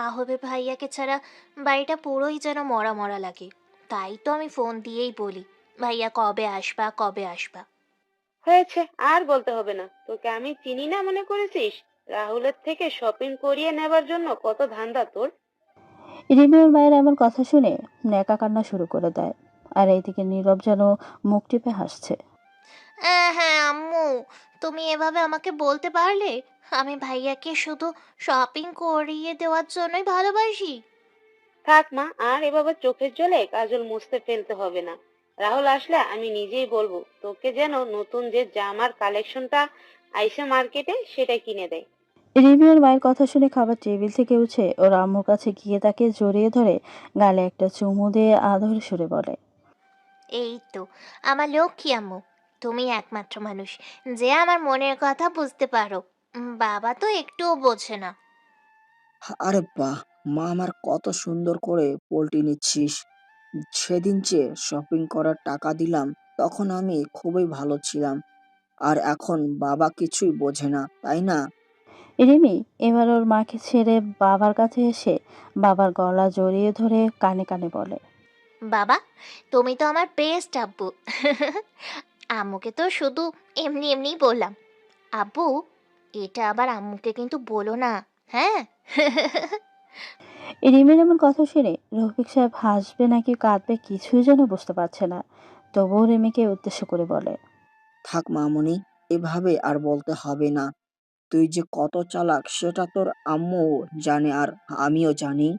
আহবে ভাইয়াকে ছাড়া বাড়িটা পুরোই যেন মরা মরা লাগে। তাই তো আমি ফোন দিয়েই বলি, ভাইয়া কবে আসবা, কবে আসবা। হয়েছে, আর বলতে হবে না। তোকে আমি চিনি না মনে করেছিস? রাহুলের থেকে শপিং করিয়ে নেবার জন্য কত ধান্দা তোর। রিমি ওর মায়ের এমন কথা শুনে ন্যাকা কান্না শুরু করে দেয়। আর এইদিকে নীরব যেন মুখ টিপে হাসছে। হ্যাঁ আম্মু, তুমি এভাবে আমাকে বলতে পারলে? আমি ভাইয়াকে শুধু শপিং করিয়ে দেওয়ার জন্যই ভালোবাসি। থাক মা, আর এভাবে চোখের জলে কাজল মুছতে ফেলতে হবে না। রাহুল আসলে আমি নিজেই বলবো তোকে যেন নতুন যে জামার কালেকশনটা আইসে মার্কেটে সেটা কিনে দেয়। রিমি ওর মায়ের কথা শুনে খাবার টেবিল থেকে উঠে ওর আম্মুর কাছে গিয়ে তাকে জড়িয়ে ধরে গালে একটা চুমু দিয়ে আদর সুরে বলে, এই তো আমার লক্ষ্মী আম্মু, তুমি একমাত্র মানুষ যে আমার মনের কথা বুঝতে পারো। বাবা তো একটুও বোঝে না। আরে বাহ, মা আমার কত সুন্দর করে পোল্ট্রি নিচ্ছিস। সেদিন যে শপিং করার টাকা দিলাম তখন আমি খুবই ভালো ছিলাম, আর এখন বাবা কিছুই বোঝে না, তাই না? রিমি এবার ওর মাকে ছেড়ে বাবার কাছে এসে বাবার গলা জড়িয়ে ধরে কানে কানে বলে, বাবা, তুমি তো আমার বেস্ট আব্বু। আম্মুকে তো শুধু এমনি এমনিই বললাম। আব্বু, এটা আবার আম্মুকে কিন্তু বলো না, হ্যাঁ? রিমির এমন কথা শুনে রফিক সাহেব হাসবে নাকি কাঁদবে কিছুই যেন বুঝতে পারছে না। তবুও রিমিকে উদ্দেশ্য করে বলে, থাক মামুনি, এভাবে আর বলতে হবে না। তুই যে কত চালাক সেটা তোর আম্মু জানে আর আমিও জানি।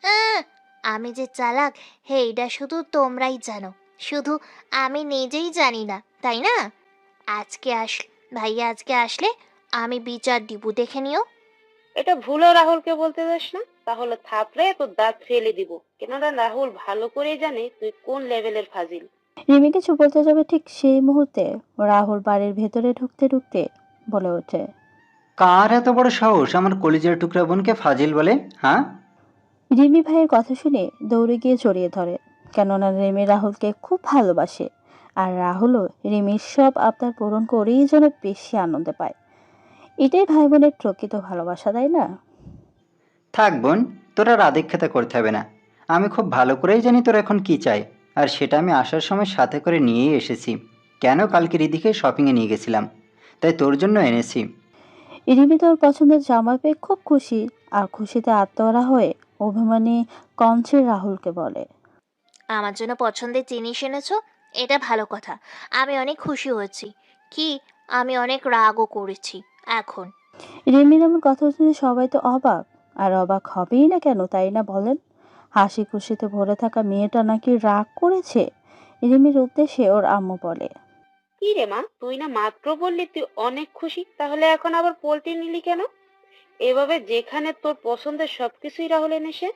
আহ, আমি যে চালাক, হে এটা শুধু তোমরাই জানো, শুধু আমি নিজেই জানি না, তাই না? আজকে আস ভাইয়া আজকে আসলে আমি বিচার দিব, দেখে নিও। এটা ভুলও রাহুলকে বলতে যাস না, তাহলে থাপড়ে তোর দাঁত ফেলে দিব। কেননা রাহুল ভালো করেই জানে তুই কোন লেভেলের ফাজিল। রিমি কিছু বলতে যাবে ঠিক সেই মুহূর্তে রাহুল বাড়ির ভেতরে ঢুকতে ঢুকতে বলে ওঠে, কার এত বড় সাহস আমার কলিজার টুকরা বোনকে ফাজিল বলে, হ্যাঁ? রিমি ভাইয়ের কথা শুনে দৌড়ে গিয়ে জড়িয়ে ধরে। কেননা রিমি রাহুলকে খুব ভালোবাসে। আর রাহুলও রিমির সব আবদার পূরণ করেই যেন বেশি আনন্দ পায়। এটাই ভাই বোনের প্রকৃত ভালোবাসা, তাই না? থাক বোন, তোর আর আদিক্ষেতা করতে হবে না। আমি খুব ভালো করেই জানি তোর এখন কি চাই, আর সেটা আমি আসার সময় সাথে করে নিয়েই এসেছি। কেন কালকে রিদিকে শপিংয়ে নিয়ে গেছিলাম, তাই তোর জন্য এনেছি। রিমি তোর পছন্দের জামা পেয়ে খুব খুশি, আর খুশিতে আত্মহারা হয়ে অভিমানী কঞ্চের রাহুলকে বলে। আমার জন্য পছন্দের জিনিস এনেছো, এটা ভালো কথা। আমি অনেক খুশি হয়েছি। কি, আমি অনেক রাগও করেছি এখন। রিমির এমন কথা শুনে সবাই তো অবাক, আর অবাক হবেই না কেন, তাই না বলেন? হাসি খুশিতে ভরে থাকা মেয়েটা নাকি রাগ করেছে। রিমির উদ্দেশ্যে ওর আম্মু বলে। কি রে মা, তুই না মাত্র বললি তুই অনেক খুশি, তাহলে এখন আবার পোল্টি নিলি কেন? এভাবে যেখানে তোর পছন্দের সবকিছুই রাহুল এনেছে।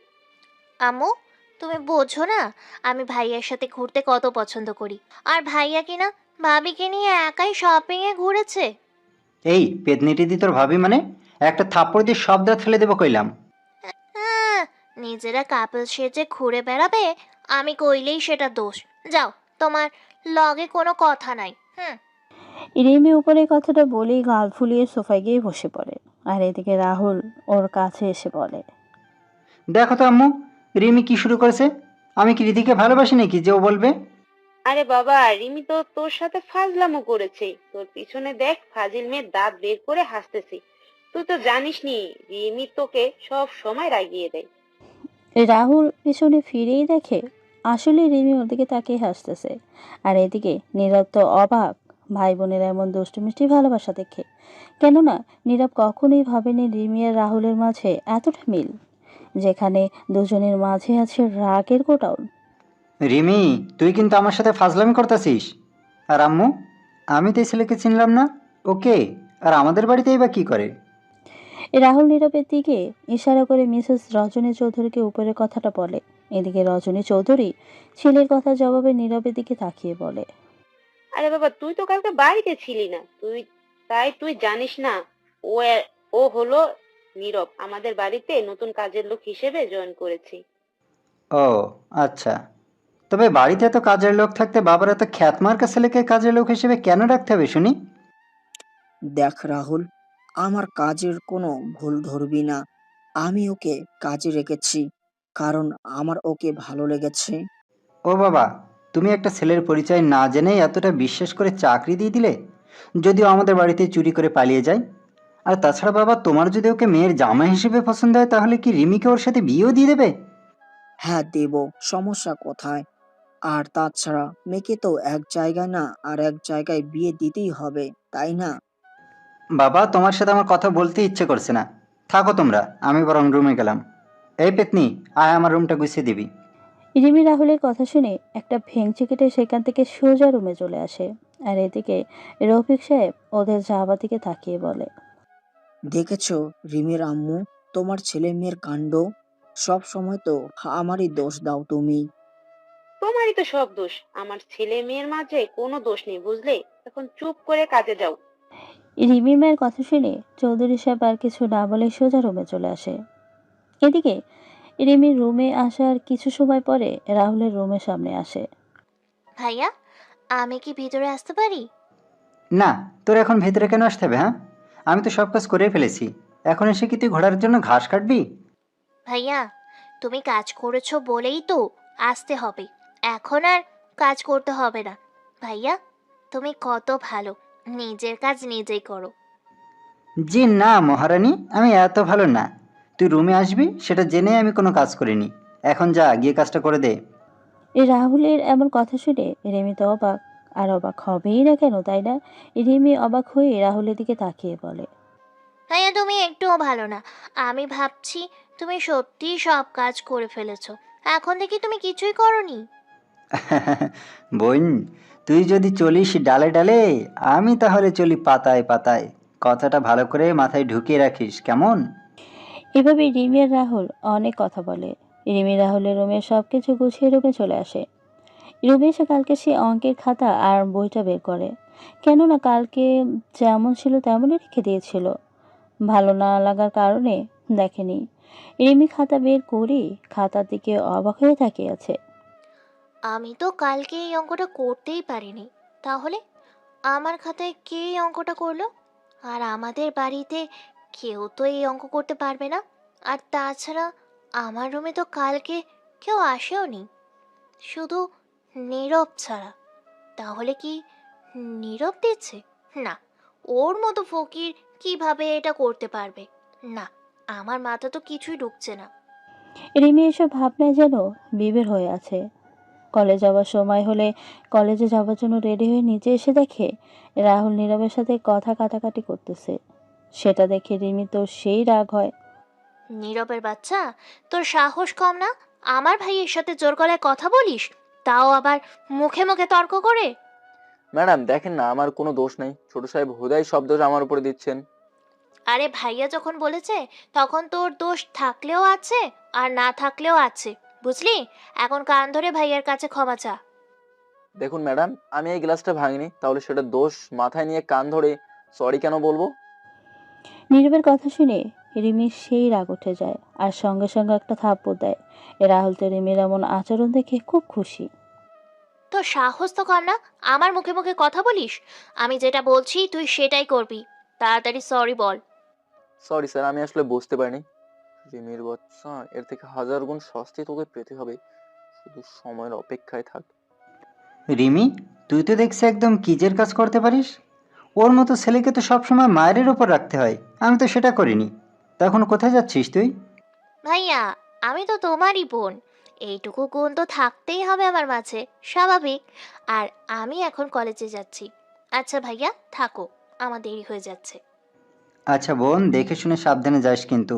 আম্মু, তুমি বোঝো না আমি ভাইয়ার সাথে ঘুরতে কত পছন্দ করি। আর ভাইয়া কিনা ভাবিকে নিয়ে একাই শপিংয়ে ঘুরেছে। এই পেতনিটি দি তোর ভাবি মানে? একটা থাপ্পড় দিয়ে সব দাঁত ফেলে দেবো কইলাম। হ্যাঁ, নিজেরা কাপল সেজে ঘুরে বেড়াবে, আমি কইলেই সেটা দোষ। যাও, তোমার লগে কোনো কথা নাই। রিমি উপরে কথাটা বলেই গাল ফুলিয়ে সোফায় গিয়ে বসে পড়ে। আর এদিকে রাহুল ওর কাছে এসে বলে। দেখো তো আম্মু, রিমি কি শুরু করেছে। আমি কি রিদিকে ভালোবাসি নাকি যে ও বলবে? আরে বাবা, রিমি তো তোর সাথে ফাজলামো করেছে। তোর পিছনে দেখ, ফাজিল মেয়ে দাঁত বের করে হাসতেছে। তুই তো জানিস নি, রিমি তোকে সব সময় রাগিয়ে দেয়। রাহুল পিছনে ফিরেই দেখে আসলে রিমি ওর দিকে তাকিয়ে হাসতেছে। আর এদিকে নীরব তো অবাক ভাই বোনের এমন দুষ্টুমিষ্টি ভালোবাসা দেখে। কেননা নীরব কখনোই ভাবেনি রিমি আর রাহুলের মাঝে এতটা মিল, যেখানে দুজনের মাঝে আছে রাগের গোটাউন। রিমি, তুই কিন্তু আমার সাথে ফাজলামি করতেছিস। আর আম্মু, আমি তো এই ছেলেকে চিনলাম না। ওকে, আর আমাদের বাড়িতেই বা কি করে? রাহুল নীরবের দিকে ইশারা করে মিসেস রজনী চৌধুরীকে উপরের কথাটা বলে। এদিকে রজনী চৌধুরী ছেলের কথা জবাবে নীরবের দিকে তাকিয়ে বলে। আরে বাবা, তুই তো কালকে বাড়িতে ছিলি না, তুই জানিস না। ও ও হলো নীরব, আমাদের বাড়িতে নতুন কাজের লোক হিসেবে জয়েন করেছে। ও আচ্ছা, তবে বাড়িতে এত কাজের লোক থাকতে বাবার এত খ্যাতমার্কা ছেলেকে কাজের লোক হিসেবে কেন রাখতে হবে শুনি? দেখ রাহুল, আমার কাজের কোনো ভুল ধরবি না। আমি ওকে কাজে রেখেছি কারণ আমার ওকে ভালো লেগেছে। ও বাবা, তুমি একটা ছেলের পরিচয় না জেনেই এতটা বিশ্বাস করে চাকরি দিয়ে দিলে, যদিও আমাদের বাড়িতে চুরি করে পালিয়ে যায়। আর তাছাড়া বাবা, তোমার যদি ওকে মেয়ের জামাই হিসেবে পছন্দ হয় তাহলে কি রিমিকে ওর সাথে বিয়েও দিয়ে দেবে? হ্যাঁ দেব, সমস্যা কোথায়? আর তাছাড়া মেয়েকে তো এক জায়গায় না আর এক জায়গায় বিয়ে দিতেই হবে, তাই না? বাবা, তোমার সাথে আমার কথা বলতে ইচ্ছে করছে না। থাকো তোমরা, আমি বরং রুমে গেলাম। এই পেতনি, আয় আমার রুমটা গুছিয়ে দিবি। রিমি রাহুলের কথা শুনে একটা ভেঙচি কেটে সেখান থেকে সোজা রুমে চলে আসে। আর এদিকে রফিক সাহেব ওদের যাওয়ার দিকে তাকিয়ে বলে। দেখেছো রিমির আম্মু, তোমার ছেলে মেয়ের কাণ্ড। সব সময় তো আমারই দোষ দাও তুমি। তোমারই তো সব দোষ, আমার ছেলে মেয়ের মাঝে কোনো দোষ নেই, বুঝলে? এখন চুপ করে কাজে যাও। রিমির মায়ের কথা শুনে চৌধুরী সাহেব আর কিছু না বলে সোজা রুমে চলে আসে। এদিকে রিমির রুমে আসার কিছু সময় পরে রাহুলের রুমের সামনে আসে। ভাইয়া, আমি কি ভিতরে আসতে পারি? না, তোর এখন ভেতরে কেন আসতে হবে? হ্যাঁ, আমি তো সব কাজ করে ফেলেছি। এখন এসে কি তুই ঘোড়ার জন্য ঘাস কাটবি? ভাইয়া, তুমি কাজ করেছো বলেই তো আসতে হবে। এখন আর কাজ করতে হবে না। ভাইয়া, তুমি কত ভালো, নিজের কাজ নিজেই করো। জি না মহারানী, আমি এত ভালো না। তুই রুমে আসবি সেটা জেনে আমি কোনো কাজ করিনি। এখন যা, গিয়ে কাজটা করে দে। এই রাহুলের এমন কথা শুনে রিমি তো অবাক, আর অবাক হবেই না কেন, তাই না? রিমি অবাক হয়ে রাহুলের দিকে তাকিয়ে বলে। ভাইয়া, তুমি একটুও ভালো না। আমি ভাবছি তুমি সত্যিই সব কাজ করে ফেলেছো। এখন থেকে তুমি কিছুই করনি। বোন, তুই যদি চলিস ডালে ডালে, আমি তাহলে চলি পাতায় পাতায়। কথাটা ভালো করে মাথায় ঢুকিয়ে রাখিস, কেমন? এভাবে রিমি আর রাহুল অনেক কথা বলে। রিমি রাহুলের রুমে সবকিছু গুছিয়ে রুমে চলে আসে। রুমে এসে কালকে সে অঙ্কের খাতা আর বইটা বের করে। কেননা কালকে যেমন ছিল তেমনই রেখে দিয়েছিল, ভালো না লাগার কারণে দেখেনি। রিমি খাতা বের করে খাতার দিকে অবাক হয়ে তাকিয়ে আছে। আমি তো কালকে এই অঙ্কটা করতেই পারিনি। তাহলে আমার খাতায় কে এই অঙ্কটা করলো? আর আমাদের বাড়িতে কেউ তো এই অঙ্ক করতে পারবে না। আর তাছাড়া আমার রুমে তো কালকে কেউ আসেও নি, শুধু নীরব ছাড়া। তাহলে কি নীরব দিচ্ছে? না, ওর মতো ফকির কিভাবে এটা করতে পারবে? না, আমার মাথা তো কিছুই ঢুকছে না। রিমি এসব ভাবনায় যেন বিভোর হয়ে আছে। কলেজ যাওয়ার সময় হলে কলেজে যাওয়ার জন্য রেডি হয়ে নিচে এসে দেখে রাহুল নীরবের সাথে কথা কাটাকাটি করতেছে। সেটা দেখে রিমি তো সেই রাগ হয়। নীরবের বাচ্চা, তোর সাহস কম না? আমার ভাইয়ের সাথে জোর গলায় কথা বলিস, তাও আবার মুখে মুখে তর্ক করে। ম্যাডাম দেখেন না, আমার কোনো দোষ নেই, ছোট সাহেব হুদাই সব দোষ আমার উপরে দিচ্ছেন। আরে ভাইয়া যখন বলেছে তখন তোর দোষ থাকলেও আছে আর না থাকলেও আছে, বুঝলি? এখন কান ধরে ভাইয়ার কাছে ক্ষমা চা। দেখুন ম্যাডাম, আমি এই গ্লাসটা ভাঙিনি, তাহলে সেটা দোষ মাথায় নিয়ে কান ধরে সরি কেন বলবো? নীরবের কথা শুনে রিমির সেই রাগ উঠে যায় আর সঙ্গে সঙ্গে একটা থাপ্পড় দেয়। রাহুল তো রিমির এমন আচরণ দেখে খুব খুশি। তোর সাহস তো কম না, আমার মুখে মুখে কথা বলিস? আমি যেটা বলছি তুই সেটাই করবি। তাড়াতাড়ি সরি বল। সরি স্যার, আমি আসলে বুঝতে পারিনি। রিমির বাচ্চা, এর থেকে হাজার গুণ শাস্তি তোকে পেতে হবে, শুধু সময়ের অপেক্ষায় থাক। রিমি, তুই তো দেখছি একদম কিজের কাজ করতে পারিস। ওর মতো ছেলেকে তো সবসময় মায়ের ওপর রাখতে হয়, আমি তো সেটা করিনি। তখন কোথায় যাচ্ছিস তুই? ভাইয়া, আমি তো তোমারই বোন, এইটুকু গুণ তো থাকতেই হবে আমার মাঝে, স্বাভাবিক। আর আমি এখন কলেজে যাচ্ছি। আচ্ছা ভাইয়া, থাকো, আমার দেরি হয়ে যাচ্ছে। আচ্ছা বোন, দেখে শুনে সাবধানে যাস কিন্তু।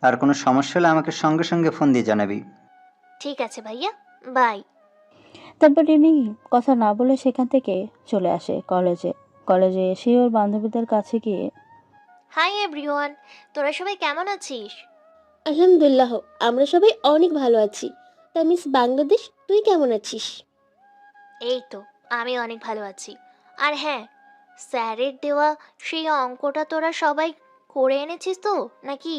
আর কোনো সমস্যা হলে আমাকে সঙ্গে সঙ্গে ফোন দিয়ে জানাবি। ঠিক আছে ভাইয়া, বাই। তারপর রিমি কথা না বলে সেখান থেকে চলে আসে কলেজে। কলেজে এসে ওর বান্ধবীদের কাছে গিয়ে হাই এভরিওয়ান, তোরা সবাই কেমন আছিস? আলহামদুলিল্লাহ, আমরা সবাই অনেক ভালো আছি। তা মিস বাংলাদেশ, তুই কেমন আছিস? এই তো, আমি অনেক ভালো আছি। আর হ্যাঁ, স্যারের দেওয়া সেই অঙ্কটা তোরা সবাই করে এনেছিস তো নাকি?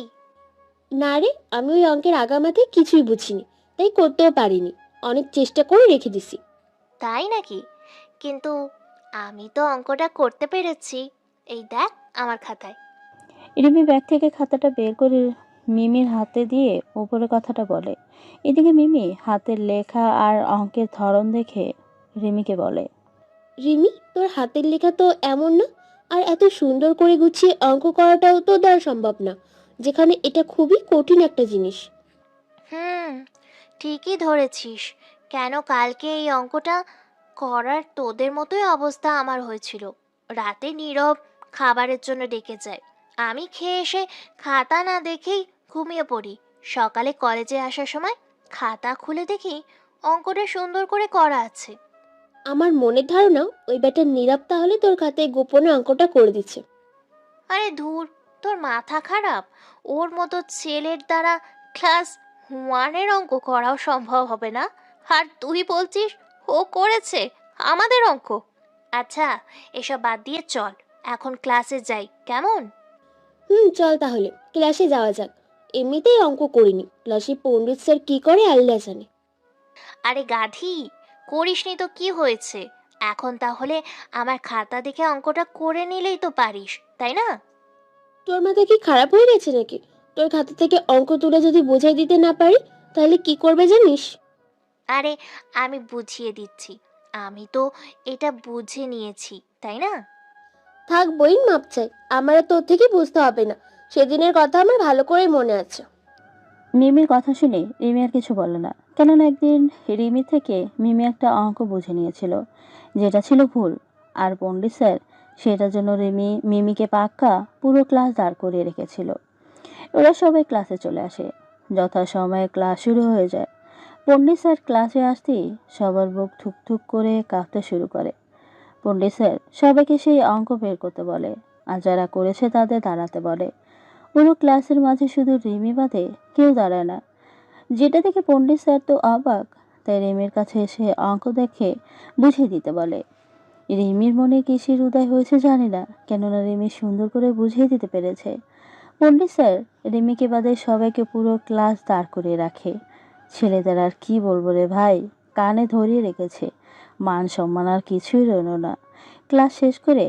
না রে, আমি ওই অঙ্কের আগামাতে কিছুই বুঝিনি, তাই করতেও পারিনি। অনেক চেষ্টা করে রেখে দিছি। তাই নাকি? কিন্তু আমি তো অঙ্কটা করতে পেরেছি। এই দেখ আমার খাতায়। রিমি ব্যাগ থেকে খাতাটা বের করে মিমির হাতে দিয়ে উপরে কথাটা বলে। এদিকে মিমি হাতের লেখা আর অঙ্কের ধরন দেখে রিমিকে বলে, রিমি, তোর হাতের লেখা তো এমন না, আর এত সুন্দর করে গুছিয়ে অঙ্ক করাটাও তো দেওয়া সম্ভব না, যেখানে এটা খুবই কঠিন একটা জিনিস। হুম, ঠিকই ধরেছিস। কেন, কালকে এই অঙ্কটা করার তোদের মতোই অবস্থা আমার হয়েছিল। রাতে নীরব খাবারের জন্য ডেকে যায়, আমি খেয়ে এসে খাতা না দেখেই ঘুমিয়ে পড়ি। সকালে কলেজে আসার সময় খাতা খুলে দেখি অঙ্কটা সুন্দর করে করা আছে। আমার মনের ধারণা ওই ব্যাটার নীরব তাহলে তোর খাতায় গোপনে অঙ্কটা করে দিচ্ছে। আরে ধুর, তোর মাথা খারাপ? ওর মতো ছেলের দ্বারা ক্লাস ওয়ানের অঙ্ক করাও সম্ভব হবে না, আর তুই বলছিস ও করেছে আমাদের অঙ্ক? আচ্ছা, এসব বাদ দিয়ে চল এখন ক্লাসে যাই, কেমন? চল তাহলে ক্লাসে যাওয়া যাক। এমনিতেই অঙ্ক করিনি, ক্লাসে পণ্ডিত স্যার কি করে আল্লাহ জানে। আরে গাধি, করিসনি তো কি হয়েছে? এখন তাহলে আমার খাতা দেখে অঙ্কটা করে নিলেই তো পারিস, তাই না? তোর মাথা কি খারাপ হয়ে গেছে নাকি? তোর খাতা থেকে অঙ্ক তুলে যদি বোঝাই দিতে না পারি, তাহলে কি করবে জানিস? আরে আমি বুঝিয়ে দিচ্ছি, আমি তো এটা বুঝে নিয়েছি, তাই না? থাক বইন, মাপ চাই। আমার আর তোর থেকে বুঝতে হবে না, সেদিনের কথা আমার ভালো করে মনে আছে। মিমির কথা শুনে রিমি আর কিছু বলে না, কেননা একদিন রিমি থেকে মিমি একটা অঙ্ক বুঝে নিয়েছিল যেটা ছিল ভুল। আর পণ্ডিত স্যার সেটার জন্য মিমিকে পাক্কা পুরো ক্লাস দাঁড় করিয়ে রেখেছিল। ওরা সবাই ক্লাসে চলে আসে। যথাসময়ে ক্লাস শুরু হয়ে যায়। পণ্ডিত স্যার ক্লাসে আসতেই সবার বুক থুকথুক করে কাঁপতে শুরু করে। পণ্ডিত স্যার সবাইকে সেই অঙ্ক বের করতে বলে, আর যারা করেছে তাদের দাঁড়াতে বলে। পুরো ক্লাসের মাঝে শুধু রিমি বাদে কেউ দাঁড়ায় না, যেটা দেখে পণ্ডিত স্যার তো অবাক। তাই রিমির কাছে এসে অঙ্ক দেখে বুঝিয়ে দিতে বলে। রিমির মনে কিসের উদয় হয়েছে জানি না, কেননা রিমি সুন্দর করে বুঝিয়ে দিতে পেরেছে। পণ্ডিত স্যার রিমিকে বাদে সবাইকে পুরো ক্লাস দাঁড় করিয়ে রাখে। ছেলেদের আর কি বলবো রে ভাই, কানে ধরিয়ে রেখেছে। মান সম্মান আর কিছুই রইল না। ক্লাস শেষ করে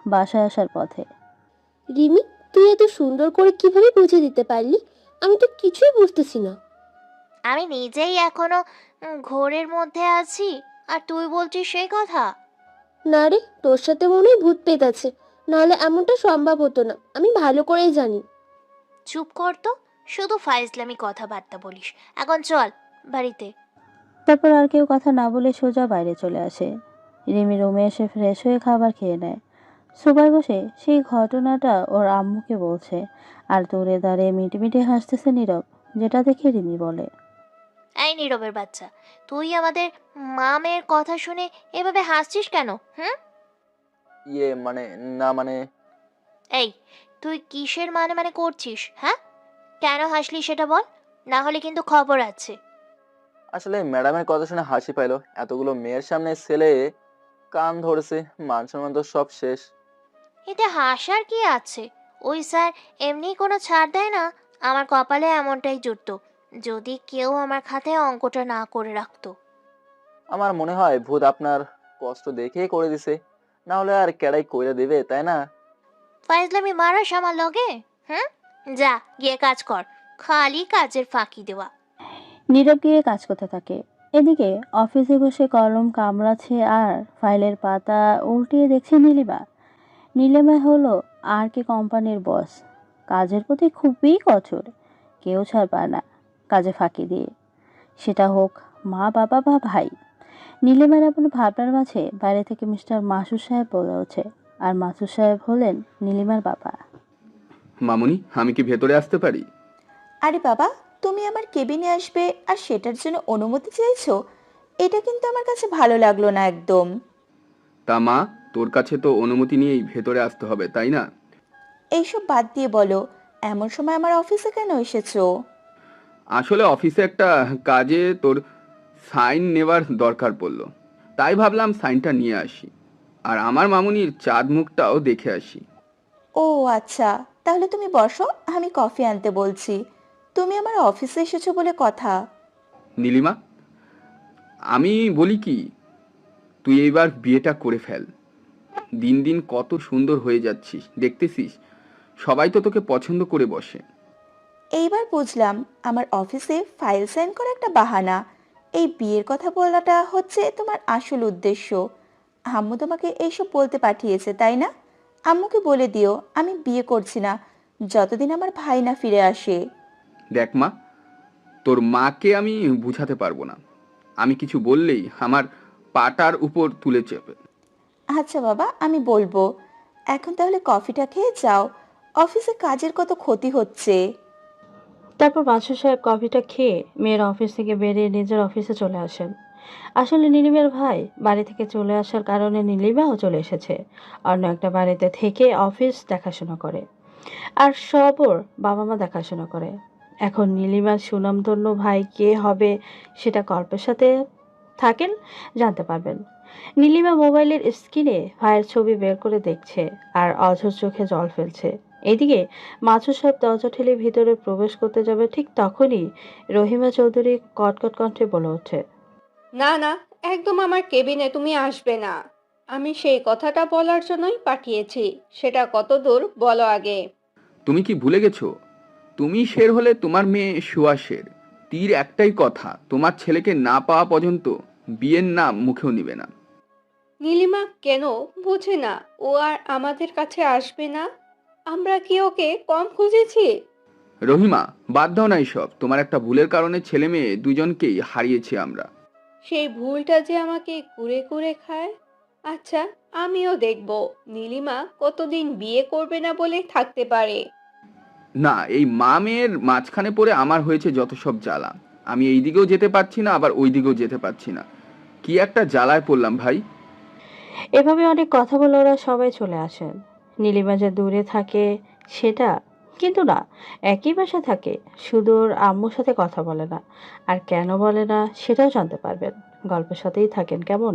বাসায় আসার পথে রিমি, তুই এত সুন্দর করে কিভাবে বুঝিয়ে দিতে পারলি? আমি তো কিছুই বুঝতেছি না। আমি নিজেই এখনো ঘোরের মধ্যে আছি, আর তুই বলছিস সেই কথা? না রে, তোর সাথে মনে হয় ভূত পেত আছে, নাহলে এমনটা সম্ভব হতো না, আমি ভালো করেই জানি। চুপ কর তো, শুধু ফাইজলামি কথাবার্তা বলিস। এখন চল বাড়িতে। তারপর আর কেউ কথা না বলে সোজা বাইরে চলে আসে। রিমি রুমে এসে ফ্রেশ হয়ে খাবার খেয়ে নেয়। সোফায় বসে সেই ঘটনাটা ওর আম্মুকে বলছে, আর দূরে দাঁড়িয়ে মিটিমিটি হাসতেছে নীরব, যেটা দেখে রিমি বলে, এই নীরবের বাচ্চা, তুই আমাদের মামের কথা শুনে এভাবে হাসছিস কেন? হুম? ইয়ে মানে, না মানে, এই, তুই কিসের মানে মানে করছিস? হ্যাঁ, কেন হাসলি সেটা বল, না হলে কিন্তু খবর আছে। আসলে ম্যাডামের কথা শুনে হাসি পাইলো। এতগুলো মেয়ের সামনে ছেলে কান ধরেছে, মান সম্মান তো সব শেষ। এতে হাসার কি আছে? ওই স্যার এমনি কোনো ছাড় দেয় না। আমার কপালে এমনটাই জুটতো যদি কেউ আমার খাতায় অঙ্কটা না করে রাখতো। আমার মনে হয় ভূত আপনার কষ্ট দেখেই করে দিছে, না হলে আর কেডাই কইরা দিবে, তাই না? ফাইজলামি মারাস আমার লগে? হুম, যা গিয়ে কাজ কর, খালি কাজের ফাঁকি দেওয়া। নীরব গিয়ে কাজ করতে থাকে। এদিকে অফিসে বসে কলম কামড়াচ্ছে আর ফাইলের পাতা উল্টিয়ে দেখছে নীলিমা। নীলিমা হলো আর কে কোম্পানির বস, কাজের প্রতি খুবই কঠোর, কেউ ছাড় পায় না কাজে ফাঁকি দিয়ে, সেটা হোক মা, বাবা বা ভাই। নীলিমার এমন ভাবনার মাঝে বাইরে থেকে মিস্টার মাসুদ সাহেব বলে ওঠে, আর মাসুদ সাহেব হলেন নীলিমার বাবা। মামুনি, আমি কি ভেতরে আসতে পারি? আরে বাবা, তুমি আমার কেবিনে আসবে আর সেটার জন্য অনুমতি চাইছো? এটা কিন্তু আমার কাছে ভালো লাগলো না একদম। তা মা, তোর কাছে তো অনুমতি নিয়েই ভেতরে আসতে হবে, তাই না? এইসব বাদ দিয়ে বলো, এমন সময় আমার অফিসে কেন এসেছো? আসলে অফিসে একটা কাজে তোর সাইন নেবার দরকার পড়লো, তাই ভাবলাম সাইনটা নিয়ে আসি, আর আমার মামুনির চাঁদ মুখটাও দেখে আসি। ও আচ্ছা, তাহলে তুমি বসো, আমি কফি আনতে বলছি। তুমি আমার অফিসে এসেছো বলে কথা। নীলিমা, আমি বলি কি, তুই এইবার বিয়েটা করে ফেল। দিন দিন কত সুন্দর হয়ে যাচ্ছিস দেখতেছিস, সবাই তো তোকে পছন্দ করে বসে। এইবার বুঝলাম আমার অফিসে ফাইল সাইন করা একটা বাহানা। এই বিয়ের কথা বলাটা হচ্ছে তোমার আসল উদ্দেশ্য। আম্মু তোমাকে এইসব বলতে পাঠিয়েছে, তাই না? আম্মুকে বলে দিও আমি বিয়ে করছি না, যতদিন আমার ভাই না ফিরে আসে। দেখ মা, তোর মাকে আমি বুঝাতে পারবো না, আমি কিছু বললেই আমার পাটার উপর তুলে চেপে। আচ্ছা বাবা, আমি বলবো। এখন তাহলে কফিটা খেয়ে যাও, অফিসে কাজের কত ক্ষতি হচ্ছে। তারপর মাসুদ সাহেব কফিটা খেয়ে মেয়ের অফিস থেকে বেরিয়ে নিজের অফিসে চলে আসেন। আসলে নীলিমার ভাই বাড়ি থেকে চলে আসার কারণে নীলিমাও চলে এসেছে অন্য একটা বাড়িতে থেকে অফিস দেখাশোনা করে, আর সবর বাবা মা দেখাশোনা করে। এখন নীলিমার সুনামধন্য ভাই কে হবে সেটা গল্পের সাথে থাকেন জানতে পারবেন। নীলিমা মোবাইলের স্ক্রিনে ভাইয়ের ছবি বের করে দেখছে আর অঝোর চোখে জল ফেলছে। এদিকে মাসুদ সাহেব দরজা ঠেলে ভিতরে প্রবেশ করতে যাবে, ঠিক তখনই রহিমা চৌধুরী কটকট কণ্ঠে বলে ওঠে, না না, একদম আমার কেবিনে তুমি আসবে না। আমি সেই কথাটা বলার জন্যই পাঠিয়েছি, সেটা কত দূর বলো আগে। তুমি কি ভুলে গেছো, তুমি শের হলে তোমার মেয়ে শুয়া শের। তীর একটাই কথা, তোমার ছেলেকে না পাওয়া পর্যন্ত বিয়ের নাম মুখেও নিবে না। নীলিমা কেন বুঝে না ও আর আমাদের কাছে আসবে না? আমরা কি ওকে কম খুঁজেছি? রহিমা, বাদ দাও না এইসব, তোমার একটা ভুলের কারণে ছেলে মেয়ে দুজনকেই হারিয়েছি আমরা। সেই ভুলটা যে আমাকে কুরে কুরে খায়। আচ্ছা, আমিও দেখব নীলিমা কতদিন বিয়ে করবে না বলে থাকতে পারে। না, এই মা মেয়ের মাঝখানে পড়ে আমার হয়েছে যত সব জ্বালা। আমি এই দিকেও যেতে পারছি না, আবার ওই দিকেও যেতে পারছি না। কি একটা জ্বালায় পড়লাম ভাই। এভাবে অনেক কথা বলে ওরা সবাই চলে আসেন। নীলিমা যে দূরে থাকে সেটা কিন্তু না, একই বাসা থাকে, শুধু ওর আম্মুর সাথে কথা বলে না। আর কেন বলে না সেটাও জানতে পারবেন, গল্পের সাথেই থাকেন কেমন।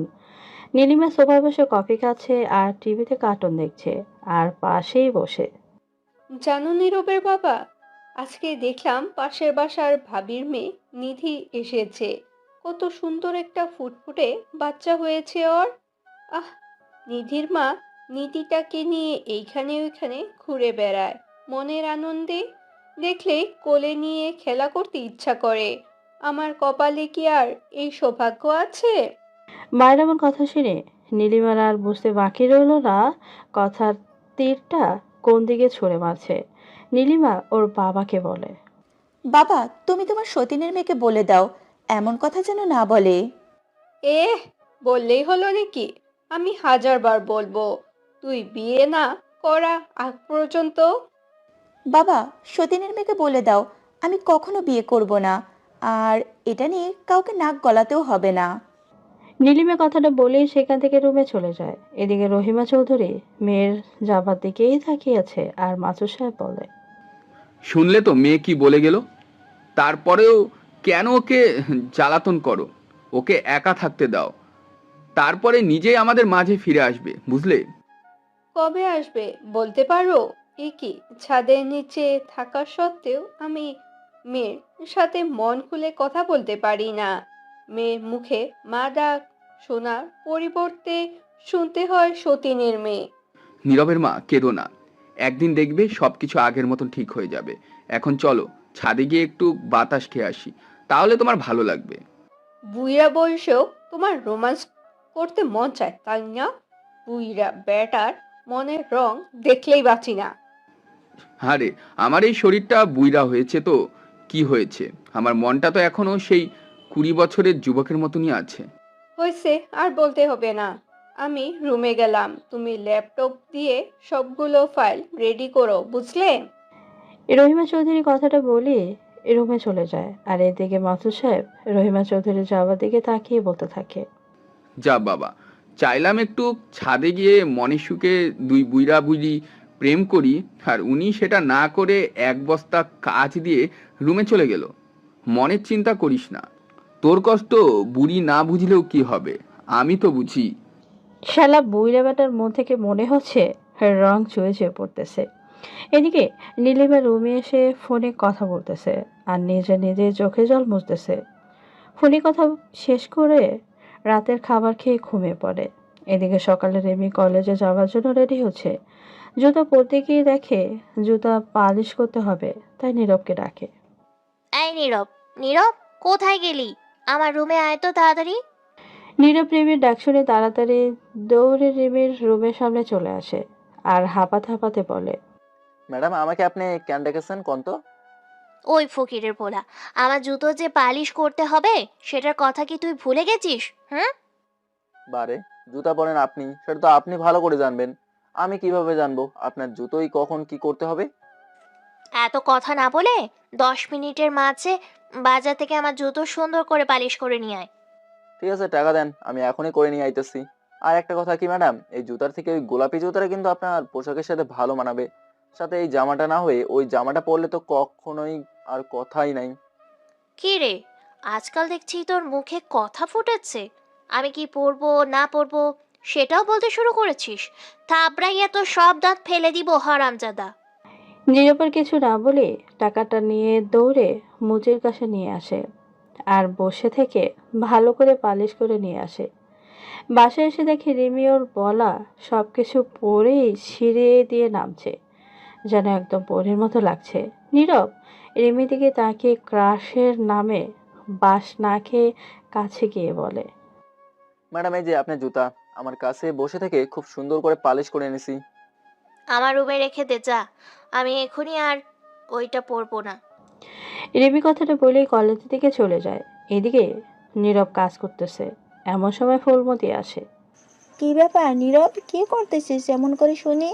নীলিমা সোফায় বসে কফি খাচ্ছে আর টিভিতে কার্টুন দেখছে, আর পাশেই বসে, জানো নীরবের বাবা, আজকে দেখলাম পাশের বাসার ভাবির মেয়ে নিধি এসেছে। কত সুন্দর একটা ফুটফুটে বাচ্চা হয়েছে ওর। আহ, নিধির মা নিধিটাকে নিয়ে এইখানে ওইখানে ঘুরে বেড়ায় মনের আনন্দে। দেখলে কোলে নিয়ে খেলা করতে ইচ্ছা করে। আমার কপালে কি আর এই সৌভাগ্য আছে? মায়ের এমন কথা শুনে নীলিমার আর বুঝতে বাকি রইল না কথার তীরটা কোন দিকে ছুঁড়ে মারছে। নীলিমা ওর বাবাকে বলে, বাবা, তুমি তোমার সতীনের মেয়েকে বলে দাও এমন কথা যেন না বলে। এ বললেই হলো নাকি? আমি 1000বার বলবো, তুই বিয়ে না করা আগ পর্যন্ত। বাবা, সতীনের মেয়েকে বলে দাও আমি কখনো বিয়ে করব না, আর এটা নিয়ে কাউকে নাক গলাতেও হবে না। নীলিমা কথাটা বলেই সেখান থেকে রুমে চলে যায়। এদিকে রহিমা চৌধুরী মেয়ের যাবার দিকেই তাকিয়ে আছে আর মাসুদ সাহেব বলে, শুনলে তো মেয়ে কি বলে গেল? তারপরেও কেন ওকে জ্বালাতন করো? ওকে একা থাকতে দাও, তারপরে নিজেই আমাদের মাঝে ফিরে আসবে, বুঝলে? কবে আসবে বলতে পারো? এ কি, ছাদের নিচে থাকা সত্ত্বেও আমি মেয়ের সাথে মন খুলে কথা বলতে পারি না? মেয়ের মুখে মা ডাক শোনার পরিবর্তে শুনতে হয় সতীনের মেয়ে। নীরবের মা, কেঁদো না। একদিন দেখবে সবকিছু আগের মতন ঠিক হয়ে যাবে। এখন চলো ছাদে গিয়ে একটু বাতাস খেয়ে আসি, তাহলে তোমার ভালো লাগবে। বুইড়া বয়সেও তোমার রোমান্স করতে মন চায় তাই না? বুইড়া বেটার মনের রং দেখলেই বাঁচি না। আরে, আমার এই শরীরটা বুইড়া হয়েছে তো কি হয়েছে? আমার মনটা তো এখনো সেই 20 বছরের যুবকের মতনই আছে। হয়েছে, আর বলতে হবে না। আমি রুমে গেলাম, তুমি ল্যাপটপ দিয়ে সবগুলো ফাইল রেডি করো, বুঝলে? রহিমা চৌধুরী কথাটা বলে রুমে চলে যায়। আর এদিকে মাসুদ সাহেব রহিমা চৌধুরী যাওয়ার দিকে তাকিয়ে বলতে থাকে, যা বাবা, চাইলাম একটু ছাদে গিয়ে মনে সুখে দুই বুইড়া বুড়ি প্রেম করি, আর উনি সেটা না করে এক বস্তা কাজ দিয়ে রুমে চলে গেল। মনের চিন্তা করিস না, তোর কষ্ট বুড়ি না বুঝলেও কি হবে, আমি তো বুঝি। শালা বুইড়া বেটার মন থেকে মনে হচ্ছে রং চুয়ে চুয়ে পড়তেছে। এদিকে নীলিমা রুমে এসে ফোনে কথা বলতেছে আর নিজে নিজে চোখে জল মুছতেছে। ফোনে কথা শেষ করে রাতের খাবার খেয়ে ঘুমিয়ে পড়ে। এদিকে সকালে রেমি কলেজে যাওয়ার জন্য রেডি হচ্ছে। জুতা পরতে গিয়ে দেখে জুতা পালিশ করতে হবে, তাই নীরবকে ডাকে। এই নীরব, নীরব, কোথায় গেলি? আমার রুমে আয় তো তাড়াতাড়ি। নীরব রিমির ডাক শুনে তাড়াতাড়ি দৌড়ে রিমির রুমের সামনে চলে আসে আর হাঁপাতে হাঁপাতে বলে, ম্যাডাম, আমাকে আপনি কেন ডেকেছেন কোন তো? ওই ফকিরের পোলা, আমার জুতো যে পালিশ করতে হবে সেটার কথা কি তুই ভুলে গেছিস? হুম? বারে, জুতা পরেন আপনি, সেটা তো আপনি ভালো করে জানবেন। আমি কিভাবে জানবো আপনার জুতোই কখন কি করতে হবে? এত কথা না বলে 10 মিনিটের মাঝে বাজার থেকে আমার জুতো সুন্দর করে পালিশ করে নিয়ে আয়। ঠিক আছে, টাকা দেন, আমি এখনই করে নিয়ে আইতেছি। আর একটা কথা কি ম্যাডাম, এই জুতার থেকে ওই গোলাপি জুতাটা কিন্তু আপনার পোশাকের সাথে ভালো মানাবে। সাথে এই জামাটা না হয়ে ওই জামাটা পরলে তো কখনোই আর কথাই নাই। কি রে, আজকাল দেখছি তোর মুখে কথা ফুটেছে। আমি কি পরবো না পরবো সেটাও বলতে শুরু করেছিস? থাবড়াইয়া তো সব দাঁত ফেলে দিব হারামজাদা। নীরবের কিছু না বলে টাকাটা নিয়ে দৌড়ে মুচির কাছে নিয়ে আসে আর বসে থেকে ভালো করে পালিশ করে নিয়ে আসে। বাসায় এসে দেখে রিমি ওর বলা সব কিছু পরেই ছিঁড়ে দিয়ে নামছে, যেন একদম পরীর মতো লাগছে। নীরব রিমির দিকে তাকিয়ে ক্রাশের নামে বাস না খেয়ে কাছে গিয়ে বলে, ম্যাডাম, এই যে আপনার জুতা, আমার কাছে বসে থেকে খুব সুন্দর করে পালিশ করে এনেছি। আমার রুমে রেখে দে যা, আমি এখনই আর ওইটা পরবো না। রিমি কথাটা বলেই কলেজের দিকে চলে যায়। এদিকে নীরব কাজ করতেছে, এমন সময় ফুলমতি আসে। কি ব্যাপার নীরব, কি করতেছিস এমন করে শুনি?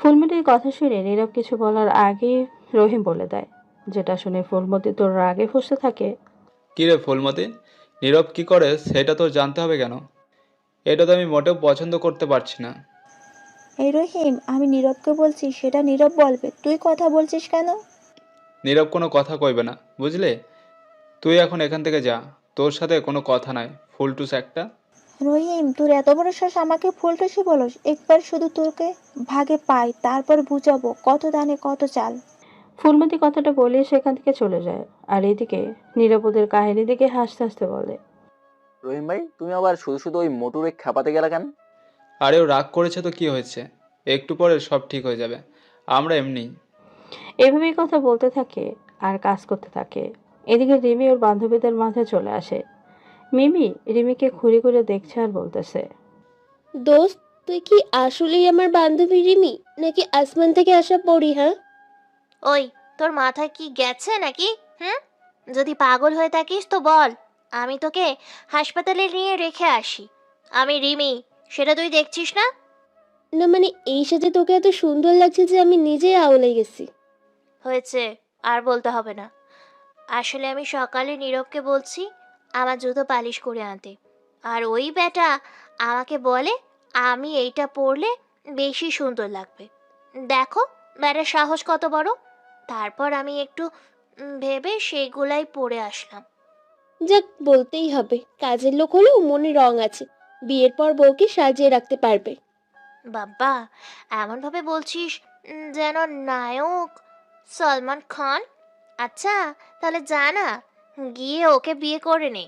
ফুলমতির কথা শুনে নীরব কিছু বলার আগে রহিম বলে দেয়, যেটা শুনে ফুলমতি তোর রাগে ফুঁসতে থাকে। কী রে ফুলমতি, নীরব কি করে সেটা তো জানতে হবে কেন? এটা তো আমি মোটেও পছন্দ করতে পারছি না। এই রহিম, আমি নীরবকে বলছি, সেটা নীরব বলবে, তুই কথা বলছিস কেন? নীরব কোনো কথা কইবে না, বুঝলে? তুই এখন এখান থেকে যা, তোর সাথে কোনো কথা নাই, ফুলটুস একটা। রহিম, তোর এত বড় সাহস আমাকে ফুলটুসি বলস? একবার শুধু তোকে ভাগে পাই, তারপর বুঝাবো কত দানে কত চাল। ফুলমতি কথাটা বলে সেখান থেকে চলে যায়। আর এদিকে নীরবদের কাহিনী দেখে হাসতে হাসতে বলে, রহিম ভাই, তুমি আবার শুধু শুধু ওই মোটরে খেপাতে গেলা কেন? আরে ও রাগ করেছে তো কি হয়েছে, একটু পরে সব ঠিক হয়ে যাবে, আমরা এমনি। এভাবেই কথা বলতে থাকে আর কাজ করতে থাকে। এদিকে রিমি ওর বান্ধবীদের মাঝে চলে আসে। মিমি রিমিকে ঘুরে ঘুরে দেখছে আর বলতেছে, দোস্ত, তুই কি আসলেই আমার বান্ধবী রিমি, নাকি আসমান থেকে আসা পড়ি? হ্যাঁ, ওই, তোর মাথায় কি গেছে নাকি? হুম, যদি পাগল হয়ে থাকিস তো বল, আমি তোকে হাসপাতালে নিয়ে রেখে আসি। আমি রিমি, সেটা তুই দেখছিস না? না মানে এই সাথে তোকে এত সুন্দর লাগছে যে আমি নিজেই আউলে গেছি। হয়েছে, আর বলতে হবে না। আসলে আমি সকালে নীরবকে বলছি আমার জুতো পালিশ করে আনতে, আর ওই ব্যাটা আমাকে বলে আমি এইটা পরলে বেশি সুন্দর লাগবে। দেখো ব্যাটার সাহস কত বড়। তারপর আমি একটু ভেবে সেইগুলাই পরে আসলাম। যাক, বলতেই হবে, কাজের লোক হলেও মনে রং আছে, বিয়ের পর বউকে সাজিয়ে রাখতে পারবে। বাবা, এমনভাবে বলছিস যেন নায়ক সলমান খান। আচ্ছা, তাহলে জানা গিয়ে ওকে বিয়ে করে নে।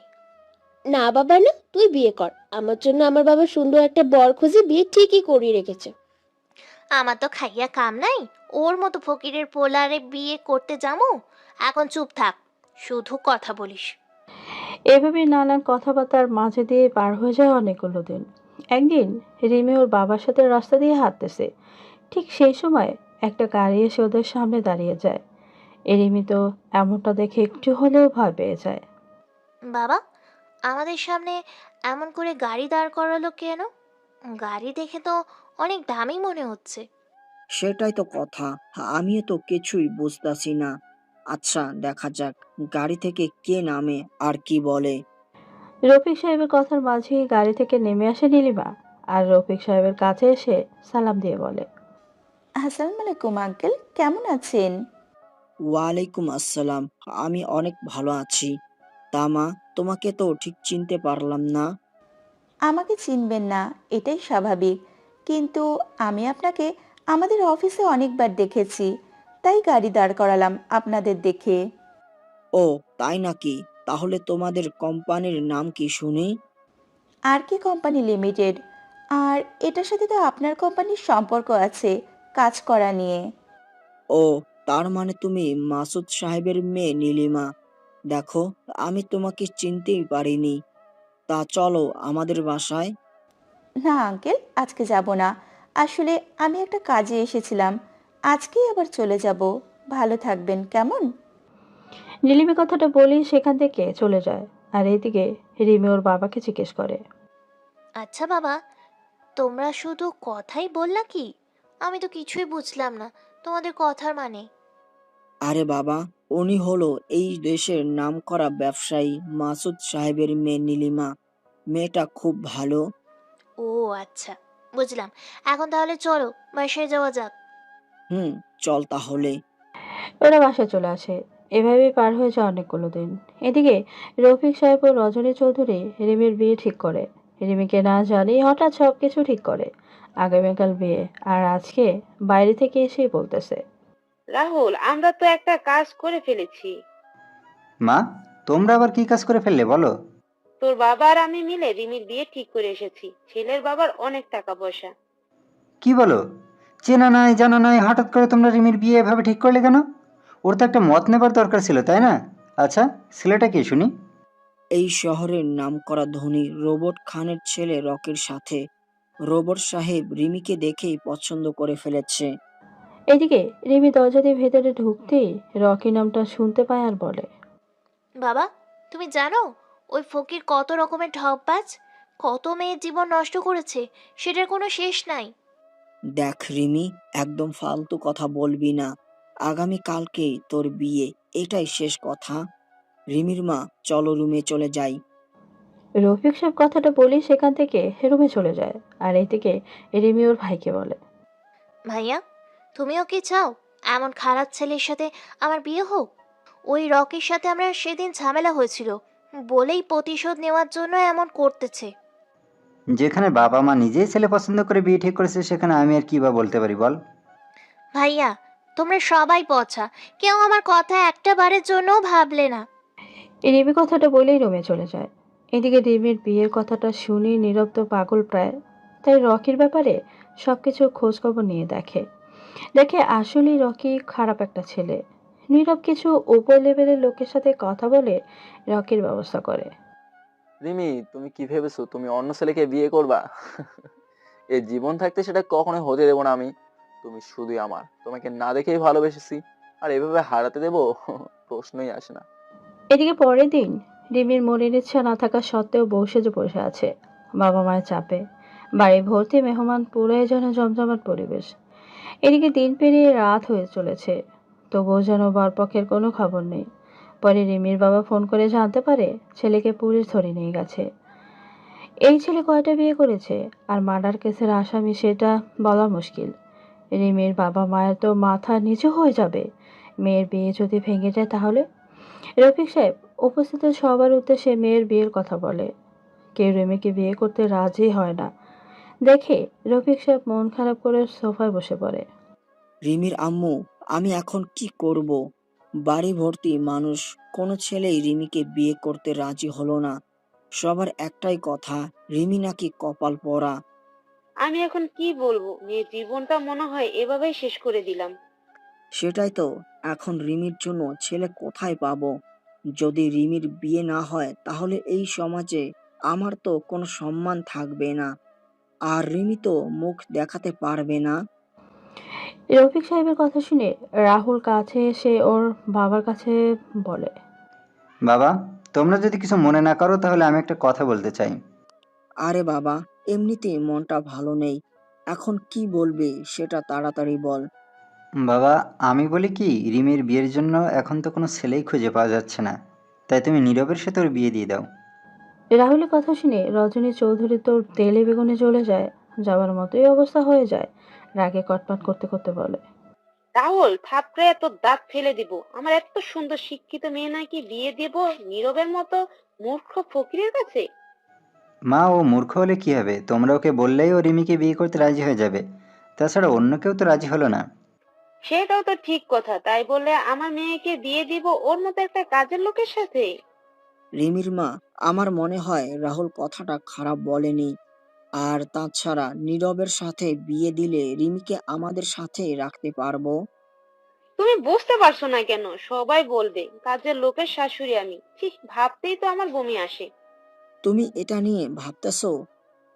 না বাবা না, তুই বিয়ে কর, আমার জন্য আমার বাবা সুন্দর একটা বর খুঁজে বিয়ে ঠিকই করিয়ে রেখেছে। আমার তো খাইয়া কাম নাই, ওর মতো ফকিরের পোলারে বিয়ে করতে যামু? এখন চুপ থাক, শুধু কথা বলিস। এভাবে নানান কথাবার্তার মাঝে দিয়ে পার হয়ে যায় অনেকগুলো দিন। একদিন রিমি ওর বাবার সাথে রাস্তা দিয়ে হাঁটতেছে। ঠিক সেই সময় একটা গাড়ি এসে ওদের সামনে দাঁড়িয়ে যায়। রিমি তো এমনটা দেখে একটু হলেও ভয় পেয়ে যায়। বাবা, আমাদের সামনে এমন করে গাড়ি দাঁড় করালো কেন? গাড়ি দেখে তো অনেক দামি মনে হচ্ছে। সেটাই তো কথা, আমিও তো কিছুই বুঝতাছি না। আচ্ছা, দেখা যাক গাড়ি থেকে কে নামে আর কি বলে। রফিক সাহেবের কথার মাঝেই গাড়ি থেকে নেমে আসে নীলিমা, আর রফিক সাহেবের কাছে এসে সালাম দিয়ে বলে, আসসালামু আলাইকুম আঙ্কেল, কেমন আছেন? ওয়ালাইকুম আসসালাম। আমি অনেক ভালো আছি। তা মা, তোমাকে তো ঠিক চিনতে পারলাম না। আমাকে চিনবেন না, এটাই স্বাভাবিক, কিন্তু আমি আপনাকে আমাদের অফিসে অনেকবার দেখেছি, তাই গাড়ি দাঁড় করালাম আপনাদের দেখে। ও, তাই নাকি? তাহলে তোমাদের কোম্পানির নাম কি শুনি? আর কি কোম্পানি লিমিটেড। আর এটার সাথে তো আপনার কোম্পানির সম্পর্ক আছে, কাজ করা নিয়ে। ও, তার মানে তুমি মাসুদ সাহেবের মেয়ে নীলিমা। দেখো, আমি তোমাকে চিনতেই পারিনি। তা চলো আমাদের বাসায়। না আঙ্কেল, আজকে যাব না, আসলে আমি একটা কাজে এসেছিলাম, আজকেই আবার চলে যাব। ভালো থাকবেন কেমন? নীলিমা কথাটা বলেই সেখান থেকে চলে যায়। আর এইদিকে রিমি ওর বাবাকে জিজ্ঞেস করে, আচ্ছা বাবা, তোমরা শুধু কথাই বললা কি? আমি তো কিছুই বুঝলাম না তোমাদের কথার মানে। আরে বাবা, উনি হলো এই দেশের নামকরা ব্যবসায়ী মাসুদ সাহেবের মেয়ে নীলিমা। মেয়েটা খুব ভালো। ও আচ্ছা, বুঝলাম। এখন তাহলে চলো বাসায় যাওয়া যাক। হুম, চল তাহলে। ওরা বাসায় চলে আসে। এভাবেই পার হয়ে যায় অনেকগুলো দিন। এদিকে রফিক সাহেব ও রজনী চৌধুরী রিমির বিয়ে ঠিক করে। রিমিকে না জানিয়ে হঠাৎ সবকিছু ঠিক করে। আগামীকাল বিয়ে, আর আজকে বাইরে থেকে এসেই বলতেছে, রাহুল, আমরা তো একটা কাজ করে ফেলেছি। মা, তোমরা আবার কি কাজ করে ফেললে বলো? তোর বাবা আর আমি মিলে রিমির বিয়ে ঠিক করে এসেছি। ছেলের বাবার অনেক টাকা পয়সা। কি বলো? চেনা নাই জানা নাই হঠাৎ করে তোমরা রিমির বিয়ে এভাবে ঠিক করলে কেন? ওর তো একটা মত নেবার দরকার ছিল, তাই না? আচ্ছা, ছেলেটা কি শুনি? এই শহরের নামকরা ধনী রোবট খানের ছেলে রকির সাথে। রোবট সাহেব রিমিকে দেখেই পছন্দ করে ফেলেছে। এদিকে রিমি দরজা দিয়ে ভেতরে ঢুকতেই রকি নামটা শুনতে পায় আর বলে, বাবা, তুমি জানো ওই ফকির কত রকমের ঢপবাজ, কত মেয়ের জীবন নষ্ট করেছে, সেটার কোনো শেষ নাই। দেখ রিমি, একদম ফালতু কথা বলবি না। আগামী কালকেই তোর বিয়ে, এটাই শেষ কথা। রিমির মা, চলো রুমে চলে যাই। রফিক সাহেব কথাটা বলেই সেখান থেকে রুমে চলে যায়। আর এদিকে রিমি ওর ভাইকে বলে, ভাইয়া, তুমিও কি চাও এমন খারাপ ছেলের সাথে আমার বিয়ে হোক? ওই রকির সাথে আমরা সেদিন ঝামেলা হয়েছিল বলেই প্রতিশোধ নেওয়ার জন্য এমন করতেছে। যেখানে বাবা মা নিজেই ছেলে পছন্দ করে বিয়ে ঠিক করেছে, সেখানে আমি আর কি বা বলতে পারি বল? ভাইয়া, তোমরা সবাই পচা, কেউ আমার কথা একটা বারের জন্যও ভাবলে না। রিমি কথাটা বলেই রুমে চলে যায়। এদিকে রিমির বিয়ের কথাটা শুনে নীরব তো পাগল প্রায়। তাই রকির ব্যাপারে সবকিছু খোঁজ খবর নিয়ে দেখে। দেখে আসলেই রকি খারাপ একটা ছেলে। নীরব কিছু উপর লেভেলের লোকের সাথে কথা বলে রকির ব্যবস্থা করে। রিমি, তুমি কি ভেবেছো তুমি অন্য ছেলেকে বিয়ে করবা? এই জীবন থাকতে সেটা কখনোই হতে দেবো না আমি। তুমি শুধুই আমার, তোমাকে না দেখেই ভালোবেসেছি, আর এভাবে হারাতে দেবো প্রশ্নই আসে না। এদিকে পরের দিন রিমির মনের ইচ্ছা না থাকা সত্ত্বেও বউ সেজে বসে আছে বাবা মায়ের চাপে। বাড়ি ভর্তি মেহমান, পুরাই যেন জমজমাট পরিবেশ। এদিকে দিন পেরিয়ে রাত হয়ে চলেছে, তবুও যেন বরপক্ষের কোনো খবর নেই। পরে রিমির বাবা ফোন করে জানতে পারে ছেলেকে পুলিশ ধরে নিয়ে গেছে। এই ছেলে কয়টা বিয়ে করেছে আর মার্ডার কেসের আসামি সেটা বলা মুশকিল। রিমির বাবা মায়ের তো মাথা নিচু হয়ে যাবে। মেয়ের বিয়ে যদি ভেঙে যায় তাহলে? রফিক সাহেব উপস্থিত সবার উদ্দেশ্যে মেয়ের বিয়ের কথা বলে। কেউ রিমিকে বিয়ে করতে রাজি হয় না দেখে রফিক সাহেব মন খারাপ করে সোফায় বসে পড়ে। রিমির আম্মু, আমি এখন কি করব? বাড়ি ভর্তি মানুষ, কোনো ছেলেই রিমিকে বিয়ে করতে রাজি হলো না। সবার একটাই কথা, রিমি নাকি কপাল পোড়া। আমি এখন কি বলবো? মেয়ের জীবনটা মনে হয় এভাবেই শেষ করে দিলাম। সেটাই তো, এখন রিমির জন্য ছেলে কোথায় পাবো? যদি রিমির বিয়ে না হয় তাহলে এই সমাজে আমার তো কোনো সম্মান থাকবে না, আর রিমি তো মুখ দেখাতে পারবে না। রফিক সাহেবের কথা শুনে রাহুল কাছে এসে ওর বাবার কাছে বলে, বাবা, তোমরা যদি কিছু মনে না করো তাহলে আমি একটা কথা বলতে চাই। আরে বাবা, এমনিতেই মনটা ভালো নেই, এখন কি বলবে সেটা তাড়াতাড়ি বল। বাবা, আমি বলি কি, রিমির বিয়ের জন্য এখন তো কোনো ছেলেই খুঁজে পাওয়া যাচ্ছে না, তাই তুমি নীরবের সাথে ওর বিয়ে দিয়ে দাও। রাহুলের কথা শুনে রজনী চৌধুরী তো তেলে বেগুনে জ্বলে যায়, যাওয়ার মতোই অবস্থা হয়ে যায়। রাগে কটপাট করতে করতে বলে, রাহুল, থাপড়ে এত দাঁত ফেলে দিব? আমার এত সুন্দর শিক্ষিত মেয়ে নাকি বিয়ে দেব নীরবের মতো মূর্খ ফকিরের কাছে? মা, ও মূর্খ হলে কি হবে? তোমরা ওকে বললেই ও রিমিকে বিয়ে করতে রাজি হয়ে যাবে। তাছাড়া অন্য কেউ তো রাজি হলো না। সেটাও তো ঠিক কথা, তাই বলে আমার মেয়েকে বিয়ে দিব ওর মতো একটা কাজের লোকের সাথে? রিমির মা, আমার মনে হয় রাহুল কথাটা খারাপ বলেনি। আর তাছাড়া নীরবের সাথে বিয়ে দিলে রিমিকে আমাদের সাথে রাখতে পারবো। তুমি বুঝতে পারছো না কেন? সবাই বলবে কাজের লোকের শাশুড়ি আমি। ছি, ভাবতেই তো আমার বমি আসে। তুমি এটা নিয়ে ভাবতেছো?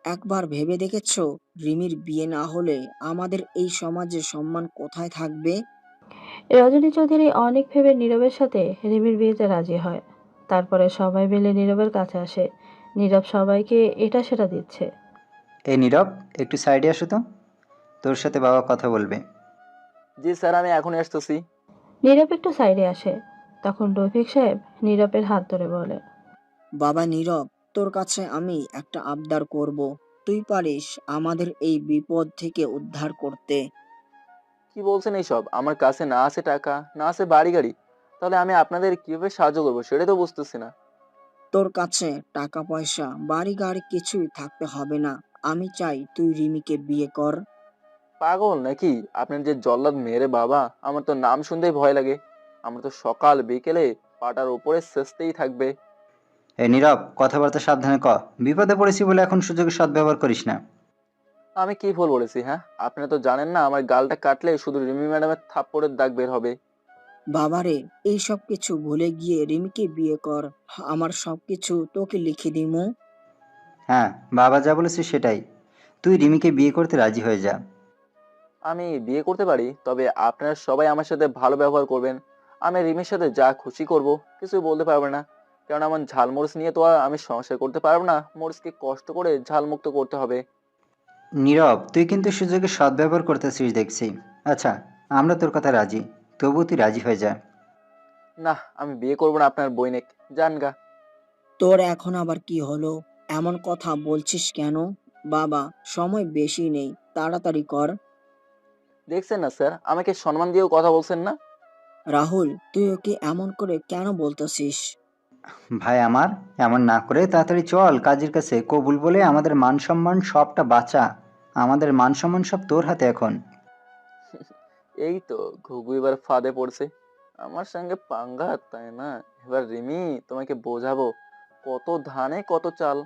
একবার ভেবে দেখেছো রিমির বিয়ে না হলে আমাদের এই সমাজে সম্মান কোথায় থাকবে? রজনী চৌধুরী অনেক ভেবে নীরবের সাথে রিমির বিয়েতে রাজি হয়। তারপরে সবাই মিলে নীরবের কাছে আসে। নীরব সবাইকে এটা সেটা দিচ্ছে। এই নীরব, একটু সাইডে আসো তো, তোর সাথে বাবা কথা বলবে। জি স্যার, আমি এখনই আসতেছি। নীরব একটু সাইডে আসে। তখন রফিক সাহেব নীরবের হাত ধরে বলে, বাবা নীরব, তোর কাছে আমি একটা আবদার করব। তুই পারিস আমাদের এই বিপদ থেকে উদ্ধার করতে। কি বলছেন এইসব? আমার কাছে না আছে টাকা, না আছে বাড়ি গাড়ি, তাহলে আমি আপনাদের কিভাবে সাহায্য করবো সেটাই তো বুঝতেছি না। তোর কাছে টাকা পয়সা বাড়ি গাড়ি কিছুই থাকতে হবে না। আমি চাই তুই রিমিকে বিয়ে কর। পাগল নাকি? আপনার যে জল্লাদ মেরে বাবা, আমার তো নাম শুনতেই ভয় লাগে। আমরা তো সকাল বিকেলে পাটার উপরে সেচতেই থাকবে। এই নীরব, কথাবার্তা সাবধানে ক। বিপদে পড়েছি বলে এখন সুযোগের সদ্ব্যবহার করিস না। আমি কি ভুল বলেছি? হ্যাঁ, আপনারা তো জানেন না আমার গালটা কাটলে শুধু রিমি ম্যাডামের থাপ্পড়ের দাগ বের হবে। বাবারে, এই সব কিছু ভুলে গিয়ে রিমিকে বিয়ে কর। আমার সবকিছু তোকে লিখে দিমু। হ্যাঁ, বাবা যা বলেছে সেটাই। তুই রিমিকে বিয়ে করতে রাজি হয়ে যা। আমি বিয়ে করতে পারি, তবে আপনারা সবাই আমার সাথে ভালো ব্যবহার করবেন। আমি রিমির সাথে যা খুশি করব, কিছু বলতে পারবে না, কারণ আমার ঝালমরিচ নিয়ে তো আর আমি সংসার করতে পারবো না। মরিচকে কষ্ট করে ঝালমুক্ত করতে হবে। নীরব, তুই কিন্তু সুযোগের সদ্ব্যবহার করতেছিস দেখছি। আচ্ছা, আমরা তোর কথা রাজি, তবু তুই রাজি হয়ে যা। না, আমি বিয়ে করবো না আপনার বইনেক। জান গা। তোর এখন আবার কি হলো? এমন কথা বলছিস কেন? বাবা, সময় বেশি নেই, তাড়াতাড়ি কর। দেখছেন না স্যার, আমাকে সম্মান দিয়েও কথা বলছেন না। রাহুল, তুই ওকে এমন করে কেন বলতেছিস? ভাই আমার, এমন না করে তাড়াতাড়ি চল কাজের কাছে। কবুল বলে আমাদের মান সম্মান সবটা বাঁচা। আমাদের মান সম্মান সব তোর হাতে এখন। এই তো ঘুঘু এবার ফাঁদে পড়ছে। আমার সঙ্গে পাঙ্গা, তাই না? এবার রিমি, তোমাকে বোঝাবো কত ধানে কত চাল।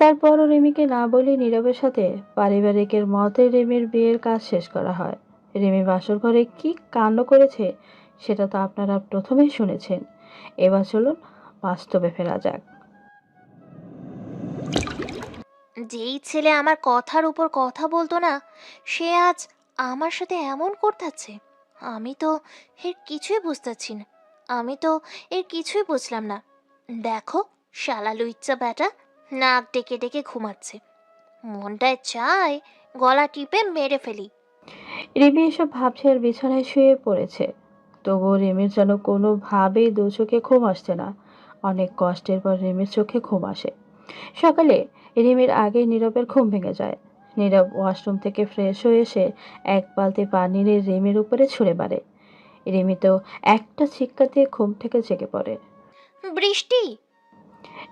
তারপরও রিমিকে না বলে নীরবের সাথে পারিবারিকের মতে রিমির বিয়ের কাজ শেষ করা হয়। রিমি বাসর ঘরে কি কাণ্ড করেছে সেটা তো আপনারা প্রথমেই শুনেছেন। এবার চলুন বাস্তবে ফেরা যাক। যেই ছেলে আমার কথার উপর কথা বলতো না, সে আজ আমার সাথে এমন করতেছে। আমি তো এর কিছুই বুঝতেছি না, আমি তো এর কিছুই বুঝলাম না। দেখো, শালা লুইচ্চা ব্যাটা নাক ডেকে ডেকে ঘুমাচ্ছে। মনটায় চায় গলা টিপে মেরে ফেলি। রিমি এসব ভাবছে আর বিছানায় শুয়ে পড়েছে। তবুও রিমির যেন কোনোভাবেই দু চোখে ঘুম আসছে না। অনেক কষ্টের পর রিমির চোখে ঘুম আসে। সকালে রিমির আগেই নীরবের ঘুম ভেঙে যায়। নীরব ওয়াশরুম থেকে ফ্রেশ হয়ে এসে এক বালতি পানি নিয়ে রিমির উপরে ছুঁড়ে মারে। রিমি তো একটা চিৎকার দিয়ে ঘুম থেকে জেগে পড়ে। বৃষ্টি!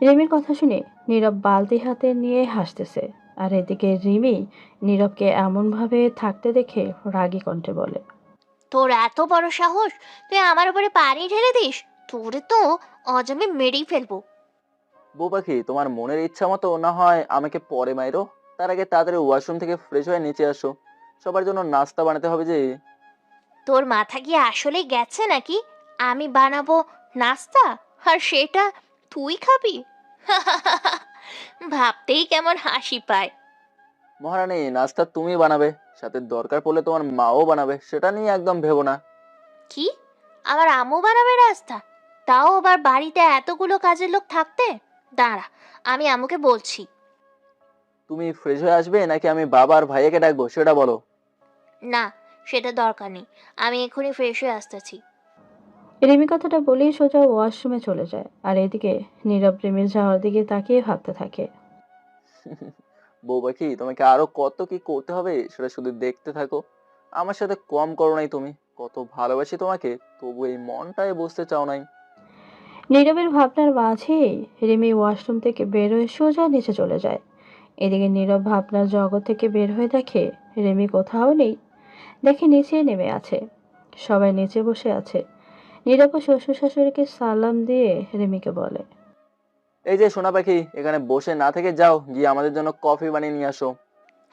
রিমির কথা শুনে নীরব বালতি হাতে নিয়ে হাসতেছে। আর এদিকে রিমি নীরবকে এমনভাবে থাকতে দেখে রাগী কণ্ঠে বলে, তোর এত বড় সাহস, তুই আমার উপরে পানি ঢেলে দিস? তোরে তো আজ আমি মেরেই ফেলবো। বউ পাখি, তোমার মনের ইচ্ছা মতো না হয় আমাকে পরে মাইরো, তার আগে তাড়াতাড়ি ওয়াশরুম থেকে ফ্রেশ হয়ে নিচে আসো, সবার জন্য নাস্তা বানাতে হবে যে। তোর মাথা কি আসলেই গেছে নাকি? আমি বানাবো নাস্তা আর সেটা তুই খাবি? ভাবতেই কেমন হাসি পায়। মহারানী, নাস্তা তুমি বানাবে, সাথে দরকার পড়লে তোমার মাও বানাবে, সেটা নিয়ে একদম ভেবো না। কি? আমার আম্মু বানাবে রাস্তা? তাও আবার বাড়িতে এতগুলো কাজের লোক থাকতে? দাঁড়া, আমি আম্মুকে বলছি। তুমি ফ্রেশ হয়ে আসবে নাকি আমি বাবা আর ভাইয়াকে ডাকবো, সেটা বলো। না, সেটা দরকার নেই, আমি এক্ষুনি ফ্রেশ হয়ে আসতেছি। রিমি কথাটা বলেই সোজা ওয়াশরুমে চলে যায়। আর এদিকে নীরব রিমির যাওয়ার দিকে তাকিয়ে ভাবতে থাকে। বউ পাখি, তোমাকে আরো কত কি করতে হবে সেটা শুধু দেখতে থাকো। আমার সাথে কম করো নাই তুমি, কত ভালোবাসি তোমাকে, তবু এই মনটায় বুঝতে চাও নাই। নীরবের ভাবনার মাঝেই রিমি ওয়াশরুম থেকে বের হয়ে সোজা নিচে চলে যায়। এদিকে নীরব ভাবনার জগৎ থেকে বের হয়ে দেখে রিমি কোথাও নেই। দেখে নিচে নেমে আছে, সবাই নিচে বসে আছে। নীরব ও শ্বশুর শাশুড়িকে সালাম দিয়ে রিমিকে বলে, এই যে সোনা পাখি, এখানে বসে না থেকে যাও, গিয়ে আমাদের জন্য কফি বানিয়ে নিয়ে আসো।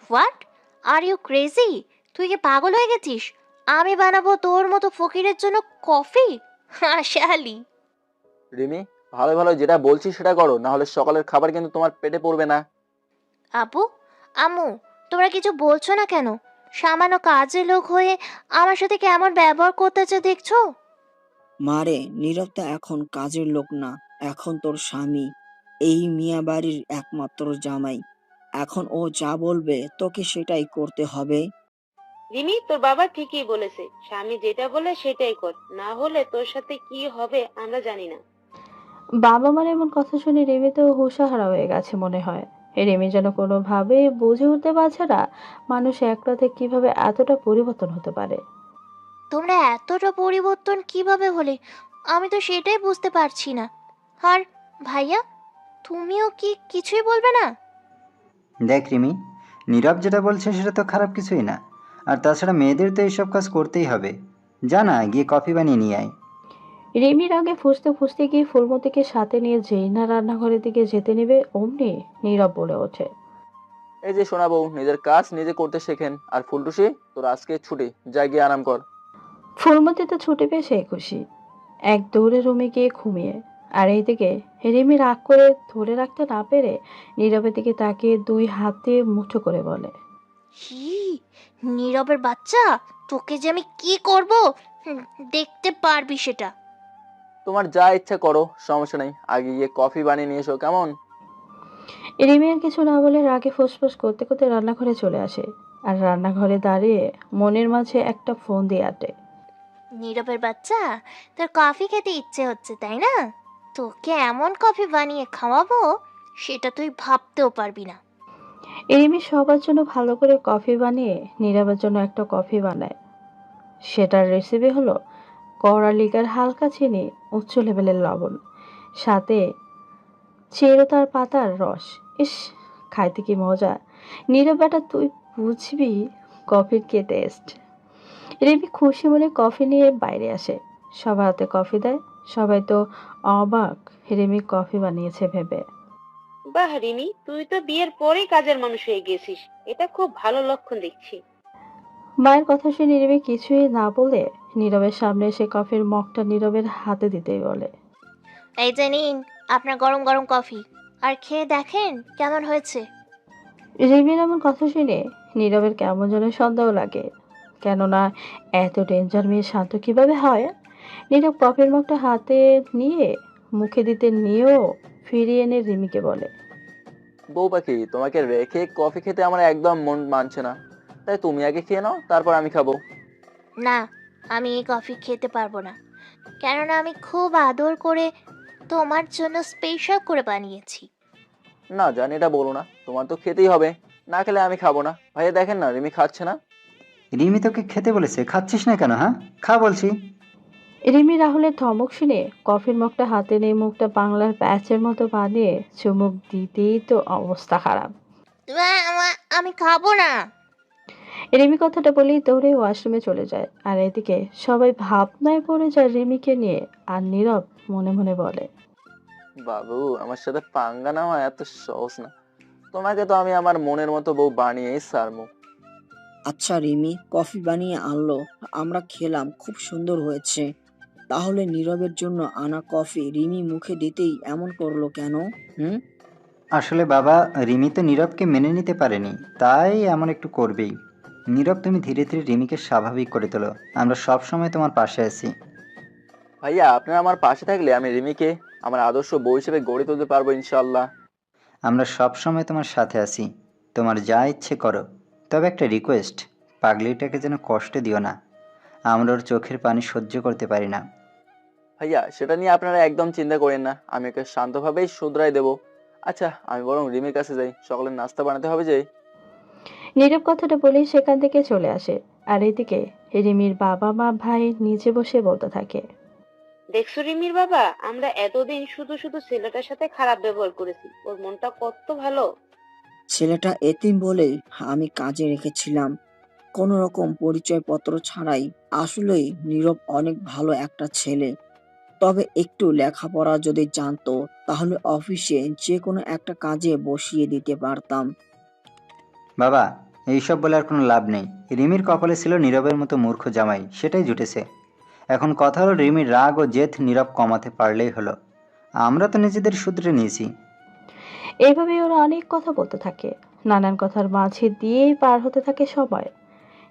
হোয়াট? Are you crazy? তুই কি পাগল হয়ে গেছিস? আমি বানাবো তোর মতো ফকিরের জন্য কফি? হাসালি। রিমি, ভালো ভালো যেটা বলছি সেটা করো, না হলে সকালের খাবার কিন্তু তোমার পেটে পড়বে না। আপু, আম্মু, তোমরা কিছু বলছো না কেন? সামান্য কাজের লোক হয়ে আমার সাথে কেমন ব্যবহার করতেছে দেখছো? মারে, নীরব তো এখন কাজের লোক না, এখন তোর স্বামী, এই মিয়া বাড়ির একমাত্র জামাই। এখন ও যা বলবে তোকে সেটাই করতে হবে। রিমি, তোর বাবা ঠিকই বলেছে, স্বামী যেটা বলে সেটাই কর, না হলে তোর সাথে কি হবে আমরা জানি না। বাবা মার এমন কথা শুনে রিমি তো হুঁশাহারা হয়ে গেছে মনে হয়। রিমি যেন কোনোভাবে বুঝে উঠতে পারছে না মানুষ এক রাতে কিভাবে এতটা পরিবর্তন হতে পারে। তোমরা এতটা পরিবর্তন কিভাবে হলে, আমি তো সেটাই বুঝতে পারছি না। আর ভাইয়া, তুমিও কি কিছুই বলবে না? দেখ রিমি, নীরব যেটা বলছে সেটা তো খারাপ কিছুই না। আর তাছাড়া মেয়েদের তো এইসব কাজ করতেই হবে। যা না, গিয়ে কফি বানিয়ে নিয়ে আয়। রিমির আগে ফুসতে ফুসতে গিয়ে ফুলমতিকে সাথে নিয়ে যেই না রান্নাঘরের দিকে যেতে নেবে অমনি নীরব বলে ওঠে, এই যে সোনা বউ, নিজের কাজ নিজে করতে শেখেন। আর ফুলটুসি, তোর আজকে ছুটি, যা গিয়ে আরাম কর। ফুলমতি তো ছুটি পেয়ে সেই খুশি, এক দৌড়ে রুমে গিয়ে ঘুমিয়ে। আর এইদিকে রিমি রাগ করে ধরে রাখতে না পেরে নীরবের দিকে তাকিয়ে দুই হাত দিয়ে মুঠো করে বলে, হি, নীরবের বাচ্চা, তোকে যে আমি কি করব, হুম, দেখতে পারবি সেটা। তোমার যা ইচ্ছা করো, সমস্যা নেই, আগে গিয়ে কফি বানিয়ে নিয়ে এসো, কেমন? রিমি আর কিছু না বলে রাগে ফোঁস করতে করতে রান্নাঘরে চলে আসে। আর রান্নাঘরে দাঁড়িয়ে মনের মাঝে একটা ফোন দিয়ে আটে। নীরবের বাচ্চা, তোর কফি খেতে ইচ্ছে হচ্ছে তাই না? তোকে এমন কফি বানিয়ে খাওয়াবো, সেটা তুই ভাবতেও পারবি না। রিমি সবার জন্য ভালো করে কফি বানিয়ে নীরবের জন্য একটা কফি বানায়। সেটার রেসিপি হলো কড়া লিকার, হালকা চিনি, উচ্চ লেভেলের লবণ, সাথে চেরোতার পাতার রস। ইস, খাইতে কি মজা! নীরব বেটা, তুই বুঝবি কফির কে টেস্ট। রিমি খুশি মনে কফি নিয়ে বাইরে আসে। সবার হাতে কফি দেয়। সবাই তো অবাক রিমি কফি বানিয়েছে ভেবে। বাহ রিমি, তুই তো বিয়ের পরেই কাজের মানুষ হয়ে গেছিস, এটা খুব ভালো লক্ষণ দেখছি। মায়ের কথা শুনে রিমি কিছুই না বলে নীরবের সামনে এসে কফির মগটা নীরবের হাতে দিতেই বলে, এই যে নিন আপনার গরম গরম কফি, আর খেয়ে দেখেন কেমন হয়েছে। রিমির এমন কথা শুনে নীরবের কেমন যেন সন্দেহ লাগে, কেননা এত ডেঞ্জার মেয়ে শান্ত কিভাবে হয়। নীরব কফির মগটা হাতে নিয়ে মুখে দিতে নিয়েও ফিরিয়ে এনে রিমিকে বলে, বউ পাখি, তোমাকে রেখে কফি খেতে আমার একদম মন মানছে না, তাই তুমি আগে খেয়ে নাও, তারপর আমি খাবো। না, আমি এই কফি খেতে পারবো না, কেননা আমি খুব আদর করে তোমার জন্য স্পেশাল করে বানিয়েছি। না জানি, এটা বলো না, তোমার তো খেতেই হবে, না খেলে আমি খাবো না। ভাইয়া দেখেন না, রিমি খাচ্ছে না। রিমি তোকে খেতে বলেছে, খাচ্ছিস না কেন? হ্যাঁ, খা বলছি। রিমি রাহুলের ধমক শুনে কফির মগটা হাতে নিয়ে মুখটা বাংলার প্যাচের মতো বানিয়ে চুমুক দিতেই তো অবস্থা খারাপ। আমি খাবো না। রিমি কথাটা বলেই দৌড়ে ওয়াশরুমে চলে যায়, আর এদিকে সবাই ভাবনায় পড়ে যায় রিমিকে নিয়ে। আর নীরব মনে মনে বলে, বাবু, আমার সাথে পাঙ্গা নেওয়া এত সহজ না, তোমাকে তো আমি আমার মনের মতো বউ বানিয়েই ছাড়বো। আচ্ছা রিমি কফি বানিয়ে আনলো, আমরা খেলাম, খুব সুন্দর হয়েছে। তাহলে নীরবের জন্য আনা কফি রিমি মুখে দিতেই এমন করলো কেন? হুম? আসলে বাবা, রিমি তো নীরবকে মেনে নিতে পারেনি, তাই এমন একটু করবেই। নীরব, তুমি ধীরে ধীরে রিমিকে স্বাভাবিক করে তোলো, আমরা সব সময় তোমার পাশে আছি। ভাইয়া, আপনারা আমার পাশে থাকলে আমি রিমিকে আমার আদর্শ বউ হিসেবে গড়ে তুলতে পারবো ইনশাল্লাহ। আমরা সব সময় তোমার সাথে আছি, তোমার যা ইচ্ছে করো। তবে একটা রিকোয়েস্ট, পাগলিটাকে যেন কষ্ট দিও না, আমরা ওর চোখের পানি সহ্য করতে পারি না। ভাইয়া, সেটা নিয়ে আপনারা একদম চিন্তা করেন না, আমি ওকে শান্তভাবেই শুধরাই দেবো। আচ্ছা, আমি বরং রিমির কাছে যাই, সকালের নাস্তা বানাতে হবে যে। নীরব কথাটা বলেই সেখান থেকে চলে আসে। আর এদিকে রিমির বাবা মা ভাই নিচে বসে বলতে থাকে, দেখছো রিমির বাবা, আমরা এতদিন শুধু শুধু ছেলেটার সাথে খারাপ ব্যবহার করেছি, ওর মনটা কত ভালো। ছেলেটা এতিম বলে আমি কাজে রেখেছিলাম, কোনো রকম পরিচয়পত্র ছাড়াই। আসলেই নীরব অনেক ভালো একটা ছেলে। তবে একটু লেখাপড়া যদি জানতো তাহলে অফিসে যে কোনো একটা কাজে বসিয়ে দিতে পারতাম। বাবা, এইসব বলে আর কোনো লাভ নেই। রিমির কপালে ছিল নীরবের মতো মূর্খ জামাই, সেটাই জুটেছে। এখন কথা হলো, রিমির রাগ ও জেদ নীরব কমাতে পারলেই হলো। আমরা তো নিজেদের সূত্রে নিয়েছি। এইভাবে ওরা অনেক কথা বলতে থাকে, নানান কথার মাঝে দিয়েই পার হতে থাকে সময়।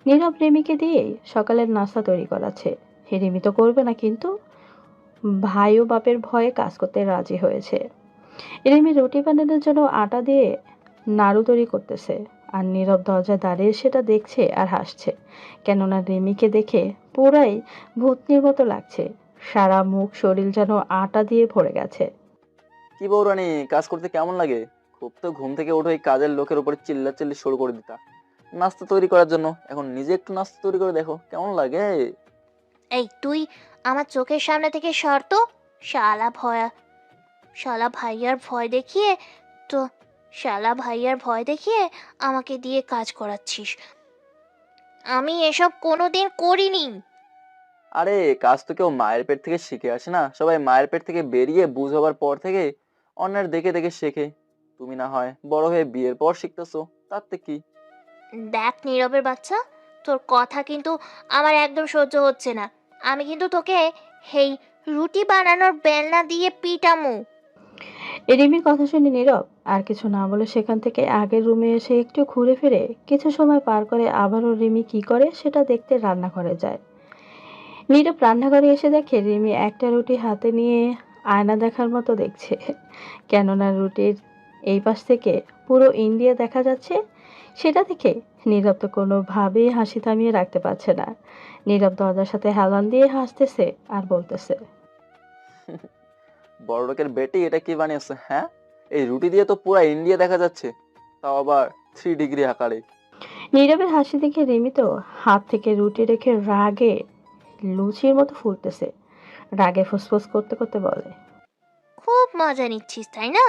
নীরব রিমিকে দিয়েই সকালের নাস্তা তৈরি করাচ্ছে। রিমি তো করবে না, কিন্তু ভাই ও বাপের ভয়ে কাজ করতে রাজি হয়েছে। রিমি রুটি বানানোর জন্য আটা দিয়ে নাড়ু তৈরি করতেছে, আর নীরব দরজায় দাঁড়িয়ে সেটা দেখছে আর হাসছে, কেননা রিমিকে দেখে পুরাই ভূতনির মতো লাগছে। সারা মুখ শরীর যেন আটা দিয়ে ভরে গেছে। কি বৌরানি, কাজ করতে কেমন লাগে? খুব তো ঘুম থেকে উঠে এই কাজের লোকের উপরে চিল্লাচিল্লি শুরু করে দিতা নাস্তা তৈরি করার জন্য, এখন নিজে একটু নাস্তা তৈরি করে দেখো কেমন লাগে। এই তুই আমার চোখের সামনে থেকে সর তো। শালা ভয়া শালা ভাইয়ার ভয় দেখিয়ে তো শালা ভাইয়ার ভয় দেখিয়ে আমাকে দিয়ে কাজ করাচ্ছিস। আমি এসব কোনোদিন করিনি। আরে, কাজ তো কেউ মায়ের পেট থেকে শিখে আসে না, সবাই মায়ের পেট থেকে বেরিয়ে বুঝ হবার পর থেকে অন্যের দেখে দেখে শেখে। তুমি না হয় বড় হয়ে বিয়ের পর শিখতেছো, তাতে কি। দেখ নীরবের বাচ্চা, তোর কথা কিন্তু আমার একদম সহ্য হচ্ছে না। আমি কিন্তু তোকে এই রুটি বানানোর বেলনা দিয়ে পিটামু। রিমির কথা শুনে নীরব আর কিছু না বলে সেখান থেকে আগের রুমে এসে একটু ঘুরে ফিরে কিছু সময় পার করে আবারও রিমি কি করে সেটা দেখতে রান্নাঘরে যায়। নীরব রান্নাঘরে এসে দেখে রিমি একটা রুটি হাতে নিয়ে আয়না দেখার মতো দেখছে, কেননা রুটির এই পাশ থেকে পুরো ইন্ডিয়া দেখা যাচ্ছে। সেটা দেখে নীরব তো কোনোভাবেই হাসি থামিয়ে রাখতে পারছে না। নীরব দরজার সাথে হেলান দিয়ে হাসতেছে আর বলতেছে, বড় লোকের বেটি, এটা কি বানিয়েছে? হ্যাঁ, এই রুটি দিয়ে তো পুরো ইন্ডিয়া দেখা যাচ্ছে, তাও আবার 3 ডিগ্রি আকারে। নীরবের হাসি দেখে রিমি তো হাত থেকে রুটি রেখে রাগে লুচির মতো ফুলতেছে। রাগে ফুসফুস করতে করতে বলে, খুব মজা নিচ্ছিস তাই না?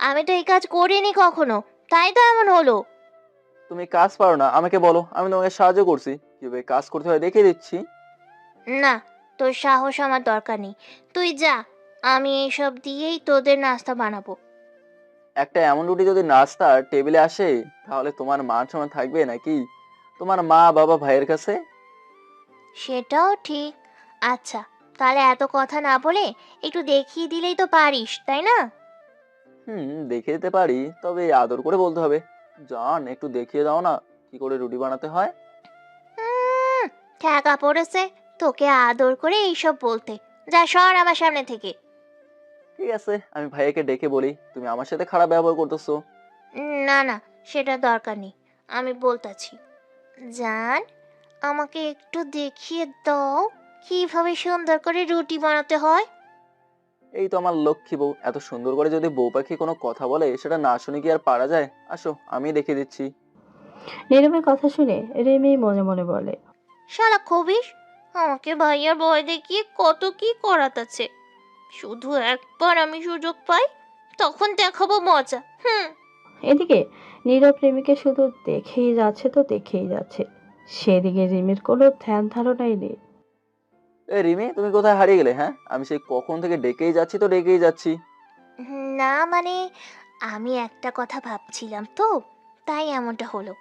আমি তো এই কাজ করিনি কখনো, তাই তো এমন হলো। তুমি কাজ পারো না, আমাকে বলো, আমি তোমাকে সাহায্য করছি, কিভাবে কাজ করতে হয় দেখিয়ে দিচ্ছি। না, তোর সাহস আমার দরকার নেই। তুই যা, আমি এইসব দিয়েই তোদের নাস্তা বানাবো। একটা এমন রুটি যদি নাস্তার টেবিলে আসে, তাহলে তোমার মান সম্মান থাকবে নাকি তোমার মা বাবা ভাইয়ের কাছে? সেটাও ঠিক। আচ্ছা, তাহলে এত কথা না বলে একটু দেখিয়ে দিলেই তো পারিস, তাই না? হুম, দেখে দিতে পারি, তবে আদর করে বলতে হবে। জান, একটু দেখিয়ে দাও না কি করে রুটি বানাতে হয়। ঠেকা পড়েছে তোকে আদর করে এইসব বলতে। যা সর আমার সামনে থেকে। ঠিক আছে, আমি ভাইয়াকে ডেকে বলি তুমি আমার সাথে খারাপ ব্যবহার করতেছো। না না, সেটা দরকার নেই, আমি বলতাছি। জান, আমাকে একটু দেখিয়ে দাও কিভাবে সুন্দর করে রুটি বানাতে হয়। এই তো আমার লক্ষ্মী বউ, এত সুন্দর করে যদি বউ পাখি কোনো কথা বলে সেটা না শুনে কি আর পারা যায়। আসো, আমি দেখিয়ে দিচ্ছি। নীরবের কথা শুনে রিমি মনে মনে বলে, শালা খবিস, আমাকে ভাইয়ার ভয় দেখিয়ে কত কি করাতাছে। শুধু একবার আমি সুযোগ পাই তখন দেখাবো মজা। এদিকে নীরব রিমিকে শুধু দেখেই যাচ্ছে তো দেখেই যাচ্ছে, সেদিকে রিমির কোনো ধ্যান ধারণাই নেই। এ রিমি, তুমি কোথায় হারিয়ে গেলে? হ্যাঁ, আমি সেই কখন থেকে ডেকেই যাচ্ছি তো ডেকেই যাচ্ছি। না মানে, আমি একটা কথা ভাবছিলাম তো, তাই এমনটা হলো।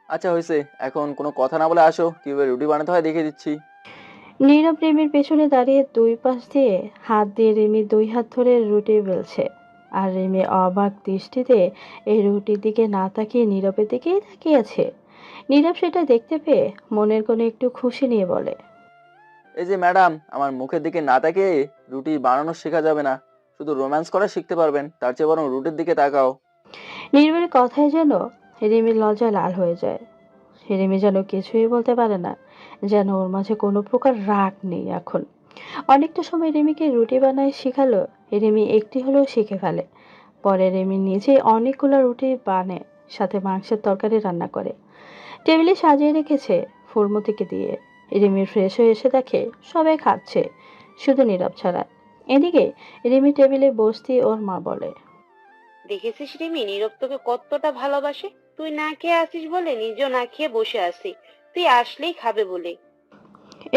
আচ্ছা হয়েছে, এখন কোনো কথা না বলে আসো, কিভাবে রুটি বানাতে হয় দেখিয়ে দিচ্ছি। নীরব রিমির পেছনে দাঁড়িয়ে দুই পাশ দিয়ে হাত দিয়ে রিমি দুই হাত ধরে রুটি বেলছে, আর রিমি অবাক দৃষ্টিতে এই রুটির দিকে না তাকিয়ে নীরবের দিকেই তাকিয়েছে। নীরব সেটা দেখতে পেয়ে মনের কোনো একটু খুশি নিয়ে বলে, এই যে ম্যাডাম, আমার মুখের দিকে না তাকিয়ে রুটি বানানো শেখা যাবে না, শুধু রোম্যান্স করা শিখতে পারবেন, তার চেয়ে বরং রুটির দিকে তাকাও। নীরবের কথায় যেন রিমির লজ্জায় লাল হয়ে যায়। রিমি যেন কিছুই বলতে পারে না, যেন ওর মাঝে কোনো প্রকার রাগ নেই এখন। অনেকটা সময় রিমিকে রুটি বানায় শিখালো, রিমি একটি হলেও শিখে ফেলে। পরে রিমি নিজে অনেকগুলো রুটি বানায়, সাথে মাংসের তরকারি রান্না করে টেবিলে সাজিয়ে রেখেছে ফুলমতিকে দিয়ে। রিমি ফ্রেশ হয়ে এসে দেখে সবাই খাচ্ছে, শুধু নীরব ছাড়া। এদিকে রিমি টেবিলে বসতেই ওর মা বলে, দেখেছিস রিমি, নীরব তোকে কতটা ভালোবাসে। তুই না খেয়ে আসিস বলে নিজেও না খেয়ে বসে আছি, তুই আসলেই খাবে বলে।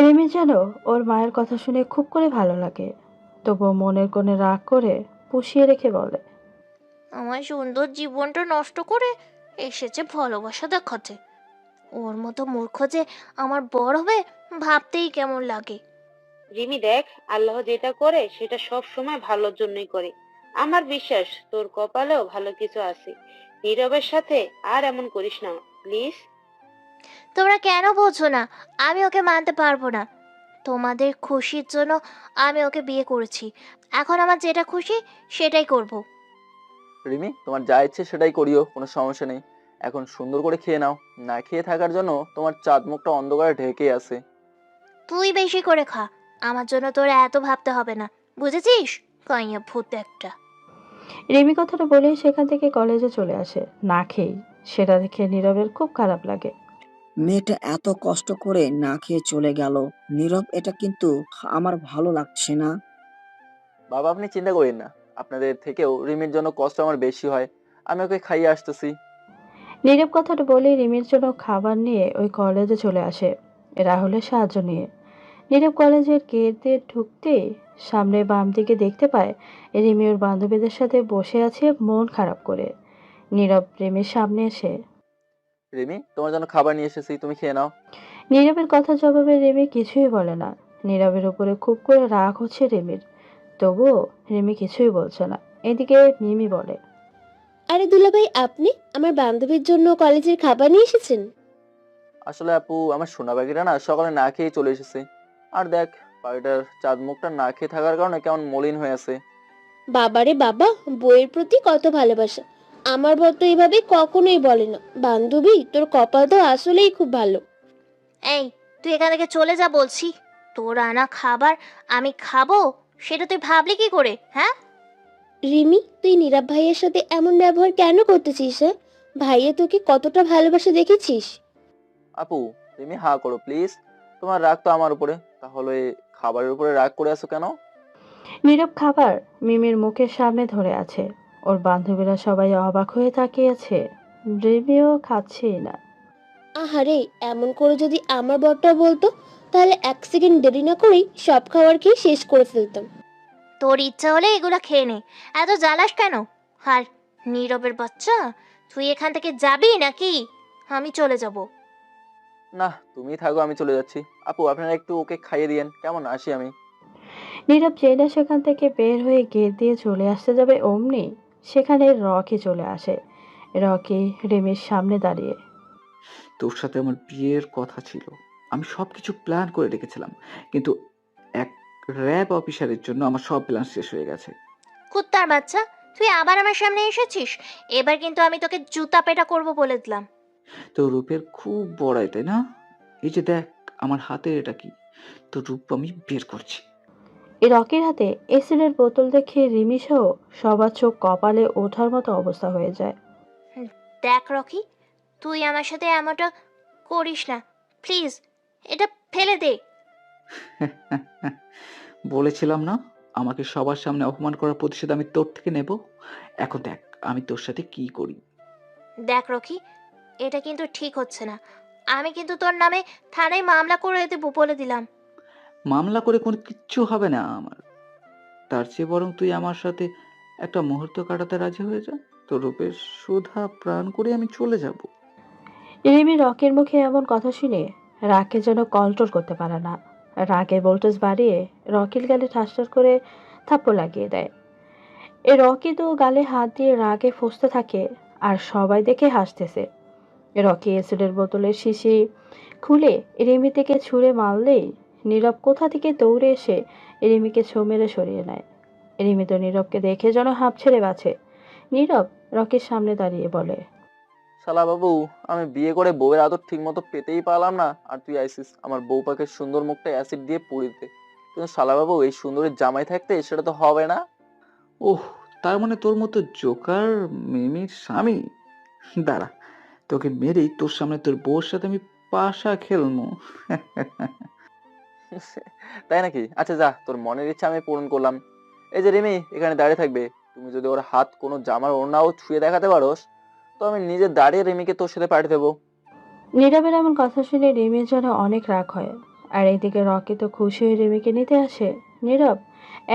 রিমি যেন ওর মায়ের কথা শুনে খুব করে ভালো লাগে, তবুও মনের কোণে রাগ করে পুষিয়ে রেখে বলে, আমার সুন্দর জীবনটা নষ্ট করে এসেছে ভালোবাসা দেখাতে। ওর মতো মূর্খ যে আমার বড় হবে ভাবতেই কেমন লাগে। রিমি দেখ, আল্লাহ যেটা করে সেটা সব সময় ভালোর জন্যই করে। আমার বিশ্বাস তোর কপালেও ভালো কিছু আছে। নীরবের সাথে আর এমন করিস না প্লিজ। তোমরা কেন বোঝো না? আমি ওকে মানতে পারবো না। তোমাদের খুশির জন্য আমি ওকে বিয়ে করেছি। এখন আমার যেটা খুশি সেটাই করব। রিমি, তোমার যা ইচ্ছে সেটাই করিও, কোনো সমস্যা নেই। এখন সুন্দর করে খেয়ে নাও, না খেয়ে থাকার জন্য তোমার চাঁদ মুখটা অন্ধকারে ঢেকে আছে। তুই বেশি করে খা, আমার জন্য তোর এত ভাবতে হবে না, বুঝেছিস? কাইয়া ভূত একটা। রিমি কথাটা বলেই সেখান থেকে কলেজে চলে আসে না খেয়েই। সেটা দেখে নীরবের খুব খারাপ লাগে। মেয়েটা এত কষ্ট করে না খেয়ে চলে গেল। নীরব, এটা কিন্তু আমার ভালো লাগছে না। বাবা, আপনি চিন্তা করেন না, আপনাদের থেকেও রিমির জন্য কষ্ট আমার বেশি হয়। আমি ওকে খাইয়ে আসতেছি। নীরব কথাটা বলেই রিমির জন্য খাবার নিয়ে ওই কলেজে চলে আসে রাহুলের সাহায্য নিয়ে। নীরব কলেজের গেট দিয়ে ঢুকতেই সামনে বাম দিকে দেখতে পায় রিমি ওর বান্ধবীদের সাথে বসে আছে মন খারাপ করে। নীরব রিমির সামনে এসে, রিমি, তোমার জন্য খাবার নিয়ে এসেছি, তুমি খেয়ে নাও। নীরবের কথা জবাবে রিমি কিছুই বলে না। নীরবের উপরে খুব করে রাগ হচ্ছে রিমির, তবুও রিমি কিছুই বলছে না। এদিকে মিমি বলে, আরে দুলাভাই, আপনি আমার বান্ধবীর জন্য কলেজের খাবার নিয়ে এসেছেন? আসলে আপু, আমার সোনা পাখিটা না সকালে না খেয়ে চলে এসেছে। আর দেখ, পাখিটার চাঁদ মুখটা না খেয়ে থাকার কারণে কেমন মলিন হয়ে আছে। বাবারে বাবা, বইয়ের প্রতি কত ভালোবাসা! আমার বর তো এভাবে কখনোই বলে না। বান্ধবী, তোর কপাল তো আসলেই খুব ভালো। এই, তুই এখান থেকে চলে যা বলছি। তোর আনা খাবার আমি খাবো সেটা তুই ভাবলি কি করে? হ্যাঁ, রিমি, তুই নীরব ভাইয়ের সাথে এমন ব্যবহার কেন করতেছিস? হ্যাঁ, ভাইয়া তোকে কতটা ভালোবাসে দেখেছিস? আপু, তুমি হা করো প্লিজ। তোমার রাগ তো আমার উপরে, তাহলে খাবারের উপরে রাগ করে আছো কেন? নীরব খাবার মিমির মুখের সামনে ধরে আছে। ওর বান্ধবীরা সবাই অবাক হয়ে তাকিয়েছে, রিমিও খাচ্ছেই না। আহারে, এমন করে যদি আমার বরটা বলতো, তাহলে এক সেকেন্ড দেরি না করেই সব খাবার খেয়ে শেষ করে ফেলতাম। তোর ইচ্ছা হলে এগুলো খেয়ে নে, এত জ্বালাস কেন? আর নীরবের বাচ্চা, তুই এখান থেকে যাবি নাকি আমি চলে যাব? না, তুমি থাকো, আমি চলে যাচ্ছি। আপু, আপনারা একটু ওকে খাইয়ে দিয়েন, কেমন? আসি আমি। নীরব জেনা সেখান থেকে বের হয়ে গেট দিয়ে চলে আসতে যাবে অমনি সেখানে রকি চলে আসে। রকি রিমির সামনে দাঁড়িয়ে। তোর সাথে আমার বিয়ের কথা ছিল, আমি সব কিছু প্ল্যান করে রেখেছিলাম, কিন্তু এক র্যাব অফিসারের জন্য আমার সব প্ল্যান শেষ হয়ে গেছে। কুত্তার বাচ্চা, তুই আবার আমার সামনে এসেছিস। এবার কিন্তু আমি তোকে জুতা পেটা করব বলে দিলাম। তোর রূপের খুব বড়াই, তাই না? এই যে দেখ আমার হাতে, এটা কি? তোর রূপ আমি বের করছি। এই রকির হাতে এসিডের বোতল দেখে রিমি সহ সবার চোখ কপালে ওঠার মতো অবস্থা হয়ে যায়। দেখ রকি, তুই আমার সাথে এমনটা করিস না প্লিজ, এটা ফেলে দে। বলেছিলাম না, আমাকে সবার সামনে অপমান করার প্রতিশোধ আমি তোর থেকে নেব। এখন দেখ আমি তোর সাথে কি করি। দেখ রকি, এটা কিন্তু ঠিক হচ্ছে না। আমি কিন্তু তোর নামে থানায় মামলা করে দেবো বলে দিলাম। মামলা করে কোনো কিচ্ছু হবে না আমার। তার চেয়ে বরং তুই আমার সাথে একটা মুহূর্ত কাটাতে রাজি হয়ে যা। তোর রূপের সুধা প্রাণ করে আমি চলে যাব। রিমি রকির মুখে এমন কথা শুনে রাগকে যেন কন্ট্রোল করতে পারে না। রাগে ভোল্টেজ বাড়িয়ে রকির গালে ঠাসঠাস করে থাপ্পড় লাগিয়ে দেয়। এ রকি তো গালে হাত দিয়ে রাগে ফুঁসতে থাকে, আর সবাই দেখে হাসতেছে। রকি এসিডের বোতলের শিশি খুলে রিমি থেকে ছুঁড়ে মারলেই নীরব কোথা থেকে দৌড়ে এসে রিমিকে ছো মেরে সরিয়ে নেয়। রিমি তো নীরবকে দেখে যেন হাঁপ ছেড়ে বাঁচে। নীরব রকির সামনে দাঁড়িয়ে বলে, শালা বাবু, আমি বিয়ে করে বউয়ের আদর ঠিক মতো পেতেই পারলাম না, আর তুই আইসিস আমার বউ পাকের সুন্দর মুখটা অ্যাসিড দিয়ে পুড়ে দিতে। কিন্তু শালা বাবু, এই সুন্দরীর জামাই থাকতে সেটা তো হবে না। ওহ, তার মানে তোর মতো জোকার মিমির স্বামী? দাঁড়া, তোকে মেরেই তোর সামনে তোর বউর সাথে আমি পাশা খেলবো। তাই নাকি? আচ্ছা যা, তোর মনের ইচ্ছা আমি পূরণ করলাম। এই যে রিমি, এখানে দাঁড়িয়ে থাকবে। তুমি যদি ওর হাত কোনো জামার ওড়নাও ছুঁয়ে দেখাতে পারোস, তো আমি নিজে দাঁড়িয়ে রিমিকে তোর সাথে পাঠিয়ে দেবো। নীরবের এমন কথা শুনে রিমির যেন অনেক রাগ হয়। আর এইদিকে রকি তো খুশি হয়ে রিমিকে নিতে আসে। নীরব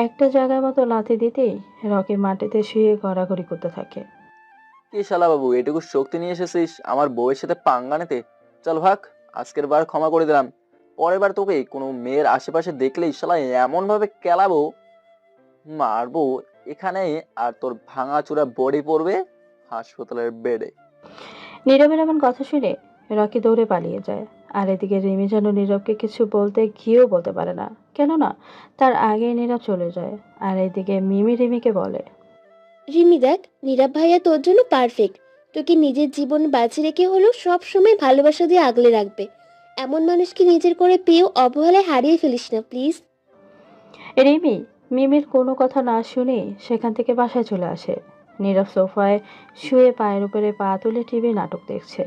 একটা জায়গার মতো লাথি দিতেই রকি মাটিতে শুয়ে গড়াগড়ি করতে থাকে। কি শালা বাবু, এটুকু শক্তি নিয়ে এসেছিস আমার বউয়ের সাথে পাঙ্গা নিতে? চল ভাগ, আজকের বার ক্ষমা করে দিলাম। পরের বার তোকে কোনো মেয়ের আশেপাশে দেখলেই শালা এমন ভাবে কেলাবো, মারবো এখানে, আর তোর ভাঙাচোরা বডি পড়বে হাসপাতালের বেডে। নীরবের এমন কথা শুনে রকি দৌড়ে পালিয়ে যায়। আর এদিকে রিমি যেন নীরবকে কিছু বলতে গিয়েও বলতে পারে না, কেননা তার আগে নীরব চলে যায়। আর এদিকে মিমি রিমিকে বলে, রিমি দেখ, নীরব ভাইয়া তোর জন্য পারফেক্ট। তোকে নিজের জীবন বাঁচিয়ে রেখে হলেও সব সময় ভালোবাসা দিয়ে আগলে রাখবে। এমন মানুষকে নিজের করে পেয়েও অবহেলায় হারিয়ে ফেলিস না প্লিজ। রিমি মিমির কোনো কথা না শুনে সেখান থেকে বাসায় চলে আসে। নীরব সোফায় শুয়ে পায়ের উপরে পা তুলে টিভি নাটক দেখছে।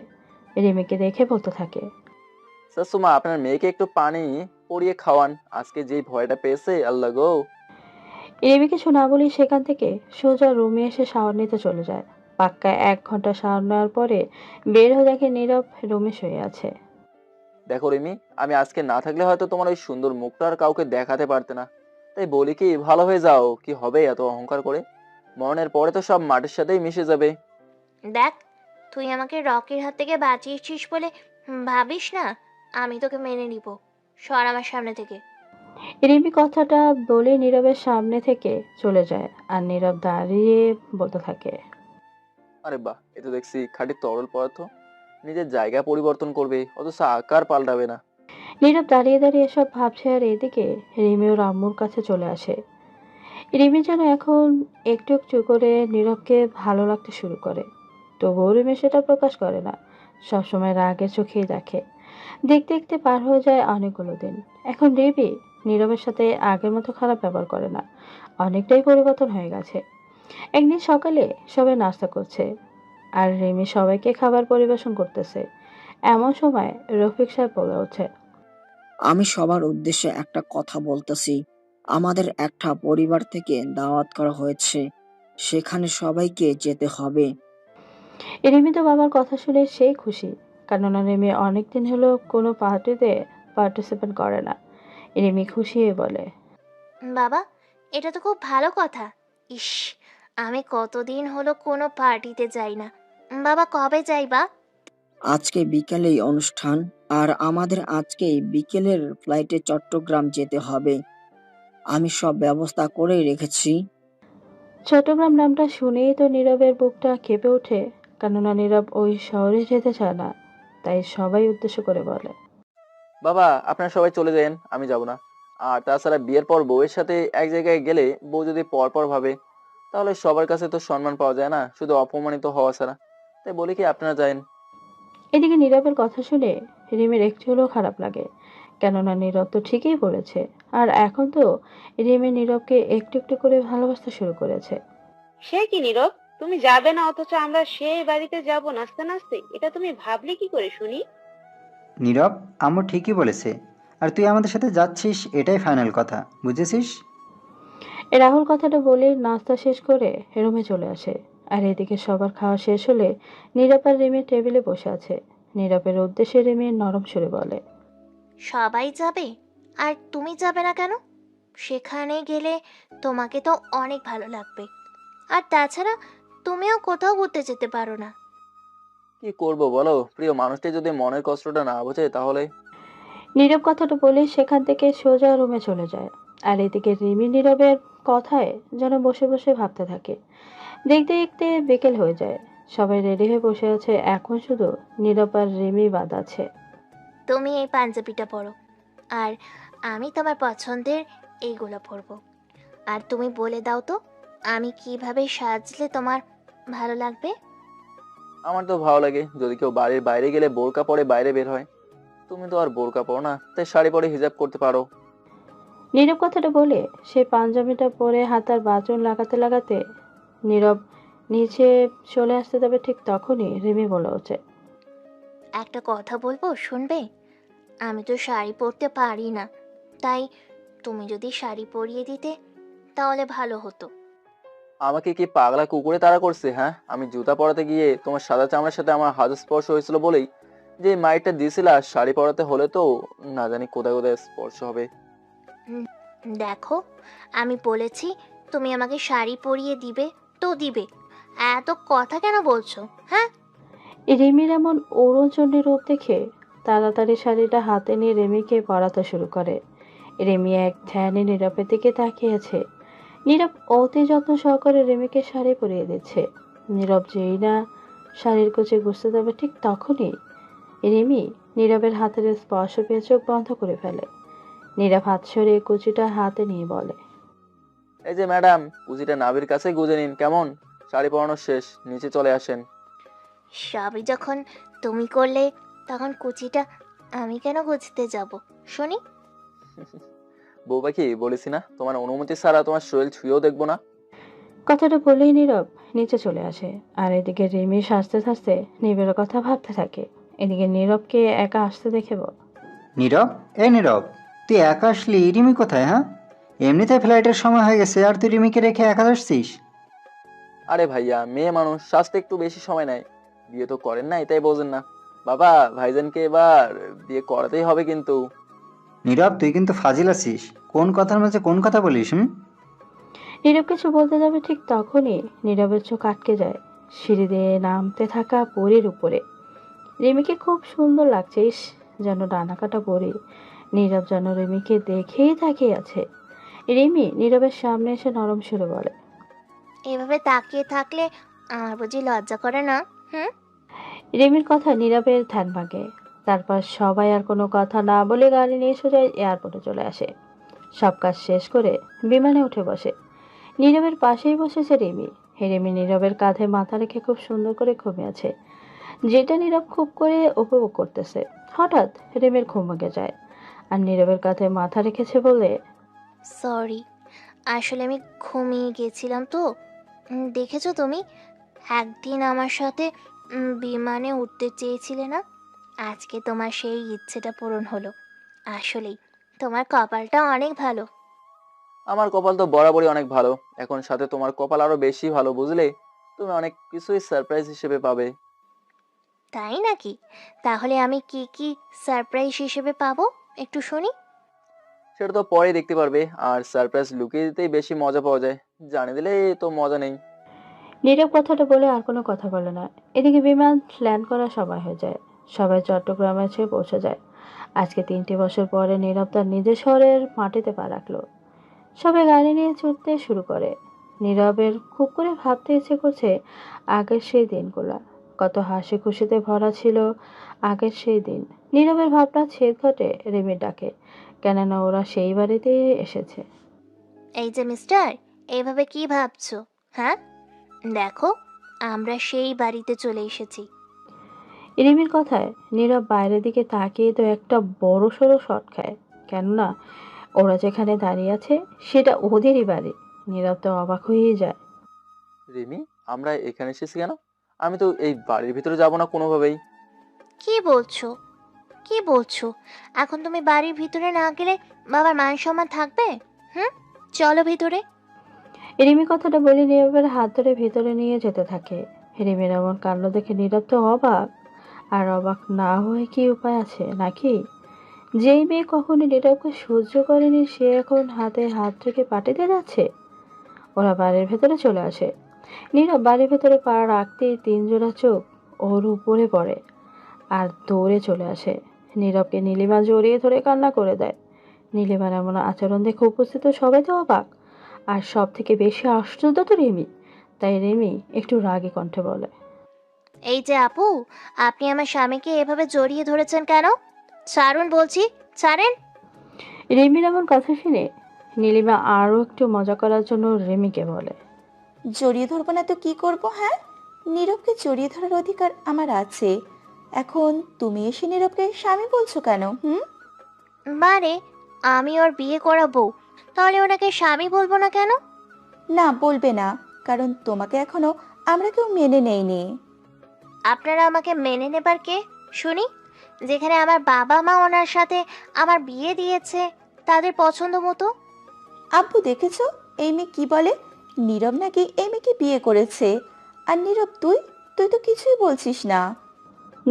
রিমিকে দেখে বলতে থাকে, শাশুমা, আপনার মেয়েকে একটু পানি পরিয়ে খাওয়ান, আজকে যেই ভয়টা পেয়েছে, আল্লাহ গো। রিমিকে শোনা বলি সেখান থেকে সোজা রুমে এসে শাওয়ার নিতে চলে যায়। পাক্কা 1 ঘন্টা শাওয়ার নেওয়ার পরে বের হয়ে দেখে নীরব রুমে শুয়ে আছে। দেখো রিমি, আমি আজকে না থাকলে হয়তো তোমার ওই সুন্দর মুখটা আর কাউকে দেখাতে পারতে না। তাই বলি কি, ভালো হয়ে যাও। কি হবে এত অহংকার করে? মরণের পরে তো সব মাটির সাথেই মিশে যাবে। দেখ, তুই আমাকে রকির হাত থেকে বাঁচিয়েছিস বলে ভাবিস না আমি তোকে মেনে নিব। সর আমার সামনে থেকে। রিমি কথাটা বলে নীরবের সামনে থেকে চলে যায়। আর নীরব দাঁড়িয়ে বলতে থাকে, আরে বাহ, এ তো দেখছি খাঁটি তরল পদার্থ। নিজের জায়গা পরিবর্তন করবে অথচ আকার পাল্টাবে না। নীরব দাঁড়িয়ে দাঁড়িয়ে এসব ভাবছে। আর এদিকে রিমি ওর আম্মুর কাছে চলে আসে। রিমি যেন এখন একটু একটু করে নীরবকে ভালো লাগতে শুরু করে। তবুও রিমি সেটা প্রকাশ করে না, সবসময় রাগের চোখেই দেখে। দেখতে দেখতে পার হয়ে যায় অনেকগুলো দিন। এখন রিমি নীরবের সাথে আগের মতো খারাপ ব্যবহার করে না, অনেকটাই পরিবর্তন হয়ে গেছে। একদিন সকালে সবাই নাস্তা করছে আর রিমি সবাইকে খাবার পরিবেশন করতেছে। এমন সময় রফিক সাহেব বলে ওঠে, আমি সবার উদ্দেশ্যে একটা কথা বলতেছি। আমাদের একটা পরিবার থেকে দাওয়াত করা হয়েছে, সেখানে সবাইকে যেতে হবে। রিমি তো বাবার কথা শুনে সেই খুশি, কেননা রিমি অনেকদিন হলো কোনো পার্টিতে পার্টিসিপেট করে না। রিমি খুশি হয়ে বলে, বাবা, এটা তো খুব ভালো কথা। ইস, আমি কতদিন হলো কোনো পার্টিতে যাই না। বাবা, কবে যাইবা? আজকে বিকেলেই অনুষ্ঠান, আর আমাদের আজকেই বিকেলের ফ্লাইটে চট্টগ্রাম যেতে হবে। আমি সব ব্যবস্থা করেই রেখেছি। চট্টগ্রাম নামটা শুনেই তো নীরবের বুকটা কেঁপে ওঠে, কেননা নীরব ওই শহরে যেতে চায় না, তাই সবাই উদ্দেশ্য করে বলে। বাবা, আপনারা সবাই চলে যান, আমি যাব না। আর তাছাড়া বিয়ের পর বউয়ের সাথে এক জায়গায় গেলে বউ যদি পরপর ভাবে, তাহলে সবার কাছে তো সম্মান পাওয়া যায় না, শুধু অপমানিত হওয়া ছাড়া। তাই বলি কি আপনারা যান। এদিকে নীরবের কথা শুনে রিমির একটু হলেও খারাপ লাগে, কেননা নীরব তো ঠিকই বলেছে। আর এখন তো রিমি নীরবকে একটু একটু করে ভালোবাসতে শুরু করেছে। সে কি নীরব, তুমি যাবে না অথচ আমরা সেই বাড়িতে যাব নাচতে নাচতে? এটা তুমি ভাবলে কি করে শুনি? নীরব, আম্মু ঠিকই বলেছে। আর তুই আমাদের সাথে যাচ্ছিস, এটাই ফাইনাল কথা, বুঝেছিস? রাহুল কথাটা বলে নাস্তা শেষ করে রুমে চলে আসে। আর এদিকে সবার খাওয়া শেষ হলে নীরব আর রিমি টেবিলে বসে আছে। নীরবের উদ্দেশ্যে রিমি নরম সুরে বলে, সবাই যাবে আর তুমি যাবে না কেন? সেখানে গেলে তোমাকে তো অনেক ভালো লাগবে। আর তাছাড়া তুমিও কোথাও ঘুরতে যেতে পারো না। কি করব বলো, প্রিয় মানুষটি যদি মনের কষ্টটা না বোঝে তাহলে। নীরব কথাটা বলে সেখান থেকে সোজা রুমে চলে যায়। আর এদিকে রিমি নীরবের কথায় যেন বসে বসে ভাবতে থাকে। দেখতে দেখতে বিকেল হয়ে যায়, সবাই রেডি হয়ে বসে আছে, এখন শুধু নীরব আর রিমি বাদ আছে। তুমি এই পাঞ্জাবিটা পরো আর আমি তোমার পছন্দের এইগুলো পরবো। আর তুমি বলে দাও তো আমি কিভাবে সাজলে তোমার ভালো লাগবে? আমার তো ভালো লাগে যদি কেউ বাড়ির বাইরে গেলে বোরকা পরে বাইরে বের হয়। তুমি তো আর বোরকা পরো না, তাই শাড়ি পরে হিজাব করতে পারো। নীরব কথাটা বলে সে পাঞ্জাবিটা পরে হাতার বাজন লাগাতে লাগাতে নীরব নিচে চলে আসতে যাবে, ঠিক তখনই রিমি বলে ওঠে, একটা কথা বলবো, শুনবে? আমি তো শাড়ি পরতে পারি না, তাই তুমি যদি শাড়ি পরিয়ে দিতে তাহলে ভালো হতো। আমাকে কি পাগলা কুকুরে তাড়া করছে? হ্যাঁ, আমি জুতা পরাতে গিয়ে তোমার সাদা চামড়ার সাথে আমার হাত স্পর্শ হয়েছিল বলেই যে মাইরটা দিয়েছিল, শাড়ি পরাতে হলে তো না জানি কোথায় কোথায় স্পর্শ হবে। হুম, দেখো, আমি বলেছি তুমি আমাকে শাড়ি পরিয়ে দিবে তো দিবে। এত কথা কেন বলছো? হ্যাঁ, রিমির এমন ওড়নচণ্ডী রূপ দেখে তাড়াতাড়ি শাড়িটা হাতে নিয়ে রিমিকে পরাতে শুরু করে। রিমি এক ধ্যানে নীরবের দিকে তাকিয়েছে। নীরব অতি যত্ন সহকারে রিমিকে শাড়ি পরিয়ে দিচ্ছে। নীরব যেই না শাড়ির কুচি বুঝতে যাবে, ঠিক তখনই রিমি নীরবের হাতের স্পর্শ পেয়ে চোখ বন্ধ করে ফেলে। নীরব হাত সরিয়ে কুচিটা হাতে নিয়ে বলে, এই যে ম্যাডাম, কুচিটা নাভির কাছে গুজে নিন, কেমন? শাড়ি পরানো শেষ, নিচে চলে আসেন। সবই যখন তুমি করলে তখন কুচিটা আমি কেন গুছতে যাব শুনি? বউ পাখি, বলেছি না তোমার অনুমতি ছাড়া তোমার শরীর ছুঁয়েও দেখবো না। কথাটা বলেই নীরব নিচে চলে আসে। আর এদিকে রিমি সাজতে সাজতে নীরবের কথা ভাবতে থাকে। এদিকে নীরবকে একা আসতে দেখে বল, নীরব, এই নীরব, তুই একা আসলি? রিমি কোথায়? হ্যাঁ, এমনিতে ফ্লাইটের সময় হয়ে গেছে আর তুই রিমিকে রেখে একা আসছিস? আরে ভাইয়া, মেয়ে মানুষ, সাজতে একটু বেশি সময় নেয়। বিয়ে তো করেন নাই, তাই বোঝেন না। বাবা, ভাইজানকে এবার বিয়ে করাতেই হবে কিন্তু। নীরব, তুই কিন্তু ফাজিল আছিস। কোন কথার মাঝে কোন কথা বলিস? নীরব কিছু বলতে যাবে, ঠিক তখনই নীরবের চোখ আটকে যায় সিঁড়ি দিয়ে নামতে থাকা পরীর উপরে। রিমিকে খুব সুন্দর লাগছে, ইস, যেন ডানা কাটা পরী। নীরব যেন রিমিকে দেখেই তাকিয়ে আছে। রিমি নীরবের সামনে এসে নরম সুরে বলে, এভাবে তাকিয়ে থাকলে আমার বুঝি লজ্জা করে না? হুম। রিমির কথা নীরবের ধ্যান ভাঙে। তারপর সবাই আর কোনো কথা না বলে গাড়ি নিয়ে সোজা এয়ারপোর্টে চলে আসে। সব কাজ শেষ করে বিমানে উঠে বসে। নীরবের পাশেই বসেছে রিমি। রিমি নীরবের কাঁধে মাথা রেখে খুব সুন্দর করে ঘুমিয়ে আছে, যেটা নীরব খুব করে উপভোগ করতেছে। হঠাৎ রিমির ঘুম ভেঙে যায়। আর নীরবের কাঁধে মাথা রেখেছে বলে, সরি, আসলে আমি ঘুমিয়ে গেছিলাম তো। দেখেছো তুমি একদিন আমার সাথে বিমানে উঠতে চেয়েছিলে না? আজকে তোমার সেই ইচ্ছেটা পূরণ হলো। আসলেই তোমার কপালটা অনেক ভালো। আমার কপাল তো বরাবরই অনেক ভালো, এখন সাথে তোমার কপাল আরো বেশি ভালো, বুঝলে? তুমি অনেক কিছুই সারপ্রাইজ হিসেবে পাবে। তাই নাকি? তাহলে আমি কি কি সারপ্রাইজ হিসেবে পাবো একটু শুনি। সেটা তো পরেই দেখতে পারবে। আর সারপ্রাইজ লুকিয়ে দিতেই বেশি মজা পাওয়া যায়, জানিয়ে দিলে তো মজা নেই। নীরব কথাটা বলে আর কোনো কথা বলে না। এদিকে বিমান ল্যান্ড করার সময় হয়ে যায়। সবাই চট্টগ্রামে এসে পৌঁছে যায়। আজকে 3টে বছর পরে নীরব তার নিজের শহরের মাটিতে পা রাখলো। সবাই গাড়ি নিয়ে ছুটতে শুরু করে। নীরবের খুব করে ভাবতে ইচ্ছে করছে আগের সেই দিনগুলো, কত হাসি খুশিতে ভরা ছিল আগের সেই দিন। নীরবের ভাবনা ছেদ ঘটে রিমির ডাকে, কেননা ওরা সেই বাড়িতে এসেছে। এই যে মিস্টার, এইভাবে কি ভাবছো? হ্যাঁ, দেখো, আমরা সেই বাড়িতে চলে এসেছি। রিমির কথায় নীরব বাইরের দিকে তাকিয়ে তো একটা বড় সড়ো শট খায়, কেননা ওরা যেখানে দাঁড়িয়ে আছে সেটা ওদেরই বাড়ি। নীরব তো অবাক হয়েই যায়। রিমি, আমরা এখানে এসেছি কেন? আমি তো এই বাড়ির ভিতরে যাব না কোনোভাবেই। কি বলছো? কি বলছো? এখন তুমি বাড়ির ভিতরে না গেলে বাবার মান সম্মান থাকবে? হুম, চলো ভিতরে। রিমি কথাটা বলে নীরবের হাত ধরে ভিতরে নিয়ে যেতে থাকে। রিমির এমন কাণ্ড দেখে নীরব তো অবাক, আর অবাক না হয়ে কি উপায় আছে নাকি? যেই মেয়ে কখনো নীরবকে সহ্য করেনি সে এখন হাতে হাত রেখে পাঠিয়ে যাচ্ছে। ওরা বাড়ির ভেতরে চলে আসে। নীরব বাড়ির ভেতরে পা রাখতেই 3 জোড়া চোখ ওর উপরে পড়ে আর দৌড়ে চলে আসে। নীরবকে নীলিমা জড়িয়ে ধরে কান্না করে দেয়। নীলিমার এমন আচরণ দেখে উপস্থিত সবাই তো অবাক, আর সব থেকে বেশি আশ্চর্য তো রিমি। তাই রিমি একটু রাগী কণ্ঠে বলে, এই যে আপু, আপনি আমার স্বামীকে এভাবে জড়িয়ে ধরেছেন কেন? ছাড়ুন বলছি, ছাড়েন। রিমির এমন কথা শুনে নীলিমা আরও একটু মজা করার জন্য রিমিকে বলে, জড়িয়ে ধরবো না তো কি করব? হ্যাঁ, নীরবকে জড়িয়ে ধরার অধিকার আমার আছে। এখন তুমি এসে নীরবকে স্বামী বলছো কেন? মানে, আমি ওর বিয়ে করাবো, তাহলে ওনাকে স্বামী বলবো না কেন? না, বলবে না, কারণ তোমাকে এখনো আমরা কেউ মেনে নেইনি। আপনারা আমাকে মেনে নেবার কে শুনি? যেখানে আমার বাবা মা ওনার সাথে আমার বিয়ে দিয়েছে তাদের পছন্দ মতো। আব্বু দেখেছো এই মেয়ে কি বলে? নীরব নাকি এই মেয়েকে বিয়ে করেছে। আর নীরব, তুই তুই তো কিছুই বলছিস না।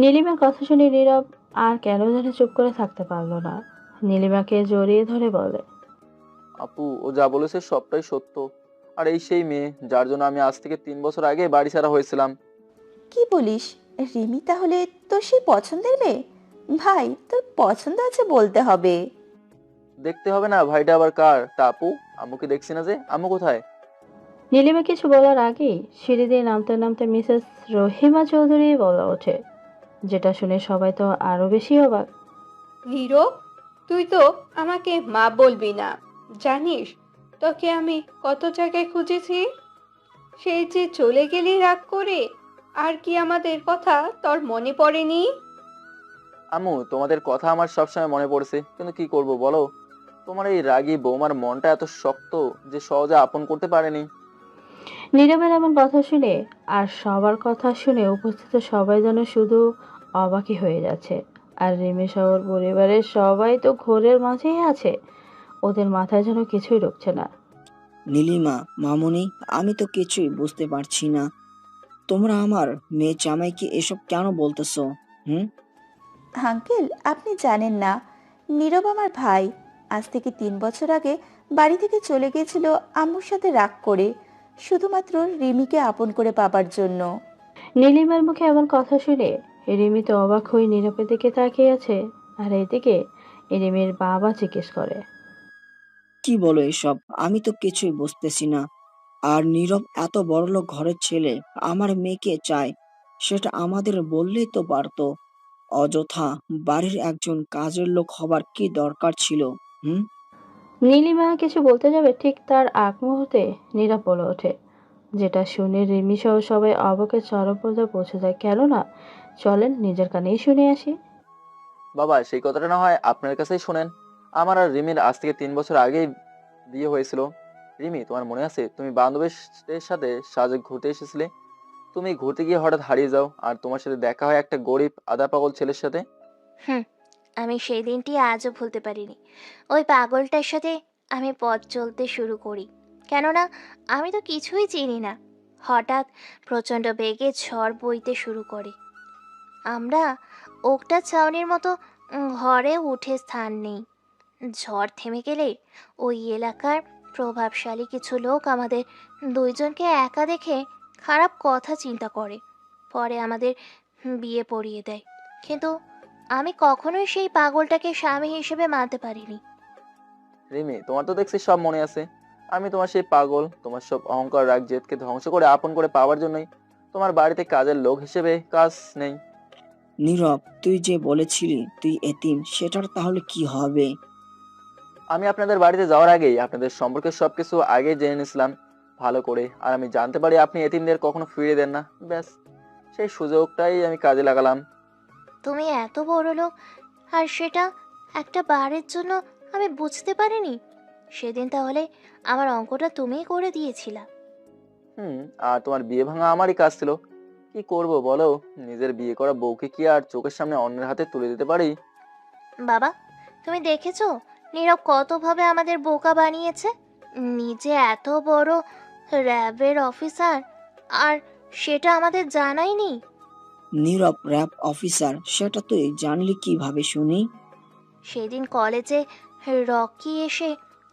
নীলিমার কথা শুনে নীরব আর কেন যেন চুপ করে থাকতে পারলো না। নীলিমাকে জড়িয়ে ধরে বলে, আপু, ও যা বলেছে সবটাই সত্য। আর এই সেই মেয়ে যার জন্য আমি আজ থেকে 3 বছর আগে বাড়ি ছাড়া হয়েছিলাম। কি বলিস? রিমি তাহলে তোর সেই পছন্দের মেয়ে? ভাই, তোর পছন্দ আছে বলতে হবে। দেখতে হবে না ভাইটা আবার কার? তা আপু, আম্মুকে দেখছি না যে, আম্মু কোথায়? নীলিমা কিছু বলার আগেই সিঁড়ি দিয়ে নামতে নামতে মিসেস রহিমা চৌধুরী বলা ওঠে, যেটা শুনে সবাই তো আরো বেশি অবাক। নীরব, তুই তো আমাকে মা বলবি না, জানিস তোকে আমি কত জায়গায় খুঁজেছি। সেই যে চলে গেলি রাগ করে, আর কি আমাদের কথা তোর মনে পড়েনি? আম্মু, তোমাদের কথা আমার সবসময় মনে পড়ছে, কিন্তু কি করব বলো? তোমার এই রাগী বৌমার মনটা এত শক্ত যে সহজে আপন করতে পারেনি। নীরবের এমন কথা শুনে আর সবার কথা শুনে উপস্থিত সবাই যেন শুধু অবাকই হয়ে যাচ্ছে। আর রিমি শহর পরিবারের সবাই তো ঘোরের মাঝেই আছে, ওদের মাথায় যেন কিছুই ঢুকছে না। নীলিমা, মামুনি, আমি তো কিছুই বুঝতে পারছি না। তোমরা আমার মেয়ে জামাইকে এসব কেন বলতেছো? হুম? আঙ্কেল, আপনি জানেন না, নীরব আমার ভাই। আজ থেকে 3 বছর আগে বাড়ি থেকে চলে গিয়েছিল আম্মুর সাথে রাগ করে, শুধুমাত্র রিমিকে আপন করে পাবার জন্য। নীলিমার মুখে এমন কথা শুনে রিমি তো অবাক হয়ে নীরবের দিকে তাকিয়ে আছে। আর এইদিকে রিমির বাবা জিজ্ঞেস করে, কি বলো এসব? আমি তো কিছুই বুঝতেছি না। আর নীরব এত বড়লোক ঘরের ছেলে, আমার মেয়েকে চায়, সেটা আমাদের বললেই তো পারতো। অযথা বাড়ির একজন কাজের লোক হবার কি দরকার ছিল? হুম? নীলিমা কিছু বলতে যাবে ঠিক তার আগ মুহূর্তে নীরব বলে ওঠে, যেটা শুনে রিমি সহ সবাই অবাকের চরম পর্যায়ে পৌঁছে যায়। কেননা চলেন নিজের কানেই শুনে আসি। বাবা, সেই কথাটা না হয় আপনার কাছেই শোনেন। আমার আর রিমির আজ থেকে 3 বছর আগেই বিয়ে হয়েছিল। রিমি, তোমার মনে আছে তুমি বান্ধবীদের সাথে সাজে ঘুরতে এসেছিলে? তুমি ঘুরতে গিয়ে হঠাৎ হারিয়ে যাও, আর তোমার সাথে দেখা হয় একটা গরিব আধা পাগল ছেলের সাথে। হুম, আমি সেই দিনটি আজও ভুলতে পারিনি। ওই পাগলটার সাথে আমি পথ চলতে শুরু করি, কেননা আমি তো কিছুই চিনি না। হঠাৎ প্রচণ্ড বেগে ঝড় বইতে শুরু করে। আমরা ওকটা ছাউনির মতো ঘরে উঠে স্থান নেই। ঝড় থেমে গেলে ওই এলাকার প্রভাবশালী কিছু লোক আমাদের দুইজনকে একা দেখে খারাপ কথা চিন্তা করে, পরে আমাদের বিয়ে পড়িয়ে দেয়। কিন্তু আমি কখনোই সেই পাগলটাকে স্বামী হিসেবে মানতে পারিনি। রিমি, তোমার তো দেখছি সব মনে আছে। আমি তোমার সেই পাগল, তোমার সব অহংকার রাগ জেদকে ধ্বংস করে আপন করে পাওয়ার জন্যই তোমার বাড়িতে কাজের লোক হিসেবে কাজ নেই। নীরব, তুই যে বলেছিলি তুই এতিম, সেটার তাহলে কি হবে? আমি আপনাদের বাড়িতে যাওয়ার আগেই আপনাদের সম্পর্কে সবকিছু আগে জেনে নিয়েছিলাম ভালো করে, আর আমি জানতে পারি আপনি এতিমদের কখনো ফিরিয়ে দেন না। ব্যাস, সেই সুযোগটাই আমি কাজে লাগালাম। তুমি এত বড় লোক, আর সেটা একটা বারের জন্য আমি বুঝতে পারিনি। সেদিন তাহলে আমার অঙ্কটা তুমিই করে দিয়েছিলা। আর তোমার বিয়ে ভাঙা আমারই কাজ ছিল। কি করব বলো, নিজের বিয়ে করা বউকে কি আর চোখের সামনে অন্যের হাতে তুলে দিতে পারি? বাবা, তুমি দেখেছো নীরব কতভাবে আমাদের বোকা বানিয়েছে? নিজে এত বড় র্যাবের অফিসার, আর সেটা আমাদের জানাইনি। নীরব র্যাব অফিসার, সেটা তুই জানলি কিভাবে শুনি? সেদিন কলেজে রকি এসে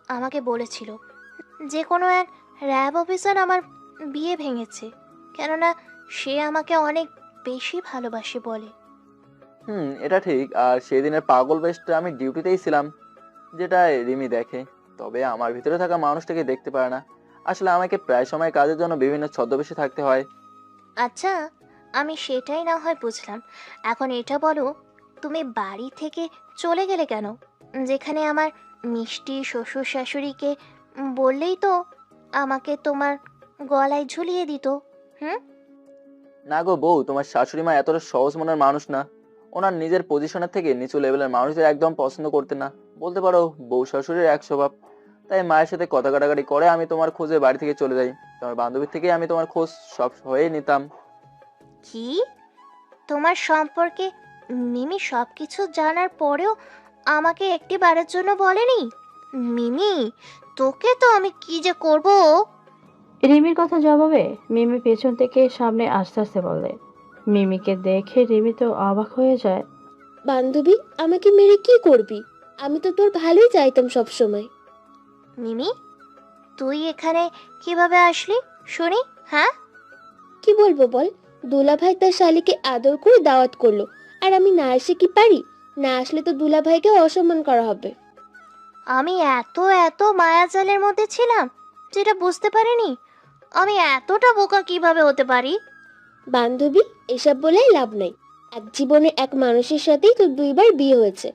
আমাকে বলেছিল যে কোনো এক র্যাব অফিসার আমার বিয়ে ভেঙেছে, কেননা সে আমাকে অনেক বেশি ভালোবাসে বলে। এটা ঠিক। আর সেই দিনের পাগল বেশটা আমি ডিউটিতেই ছিলাম, যেটা রিমি দেখে, তবে আমার ভিতরে থাকা মানুষটাকে দেখতে পারে না। আসলে আমাকে প্রায় সময় কাজের জন্য বিভিন্ন ছদ্মবেশে থাকতে হয়। আচ্ছা, আমি সেটাই না হয় বুঝলাম। এখন এটা বলো, তুমি বাড়ি থেকে চলে গেলে কেন? যেখানে আমার মিষ্টি শ্বশুর শাশুড়িকে বললেই তো আমাকে তোমার গলায় ঝুলিয়ে দিত। না গো বউ, তোমার শাশুড়ি মা এতটা সহজ মনের মানুষ না। ওনার নিজের পজিশনের থেকে নিচু লেভেলের মানুষদের একদম পছন্দ করতে না। বলতে পারো বউ শাশুড়ির এক স্বভাব। তাই মায়ের সাথে কথা কাটাকাটি করে আমি তোমার খোঁজে বাড়ি থেকে চলে যাই। তোমার বান্ধবীর থেকে আমি তোমার খোঁজ সব হয়েই নিতাম। কি? তোমার সম্পর্কে মিমি সব কিছু জানার পরেও আমাকে একটি বারের জন্য বলেনি? মিমি, তোকে তো আমি কি যে করব! রিমির কথা জবাবে মিমি পেছন থেকে সামনে আস্তে আস্তে বলে। মিমিকে দেখে রিমি তো অবাক হয়ে যায়। বান্ধবী, আমাকে মেরে কি করবি? আমি তো তোর ভালোই চাইতাম সব সময়। মিমি, তুই এখানে কিভাবে আসলি শুনি? হ্যাঁ, কি বলবো বল? দুলাভাই তার শালিকে আদর করে দাওয়াত করলো, আর আমি না এসে কি পারি? না আসলে তো দুলাভাইকে অসম্মান করা হবে। আমি এত এত মায়াজালের মধ্যে ছিলাম যেটা বুঝতে পারিনি। আমি এতটা বোকা কিভাবে হতে পারি? বান্ধবী, এসব বলেই লাভ নাই। এক জীবনে এক মানুষের সাথেই তোর 2বার বিয়ে হয়েছে।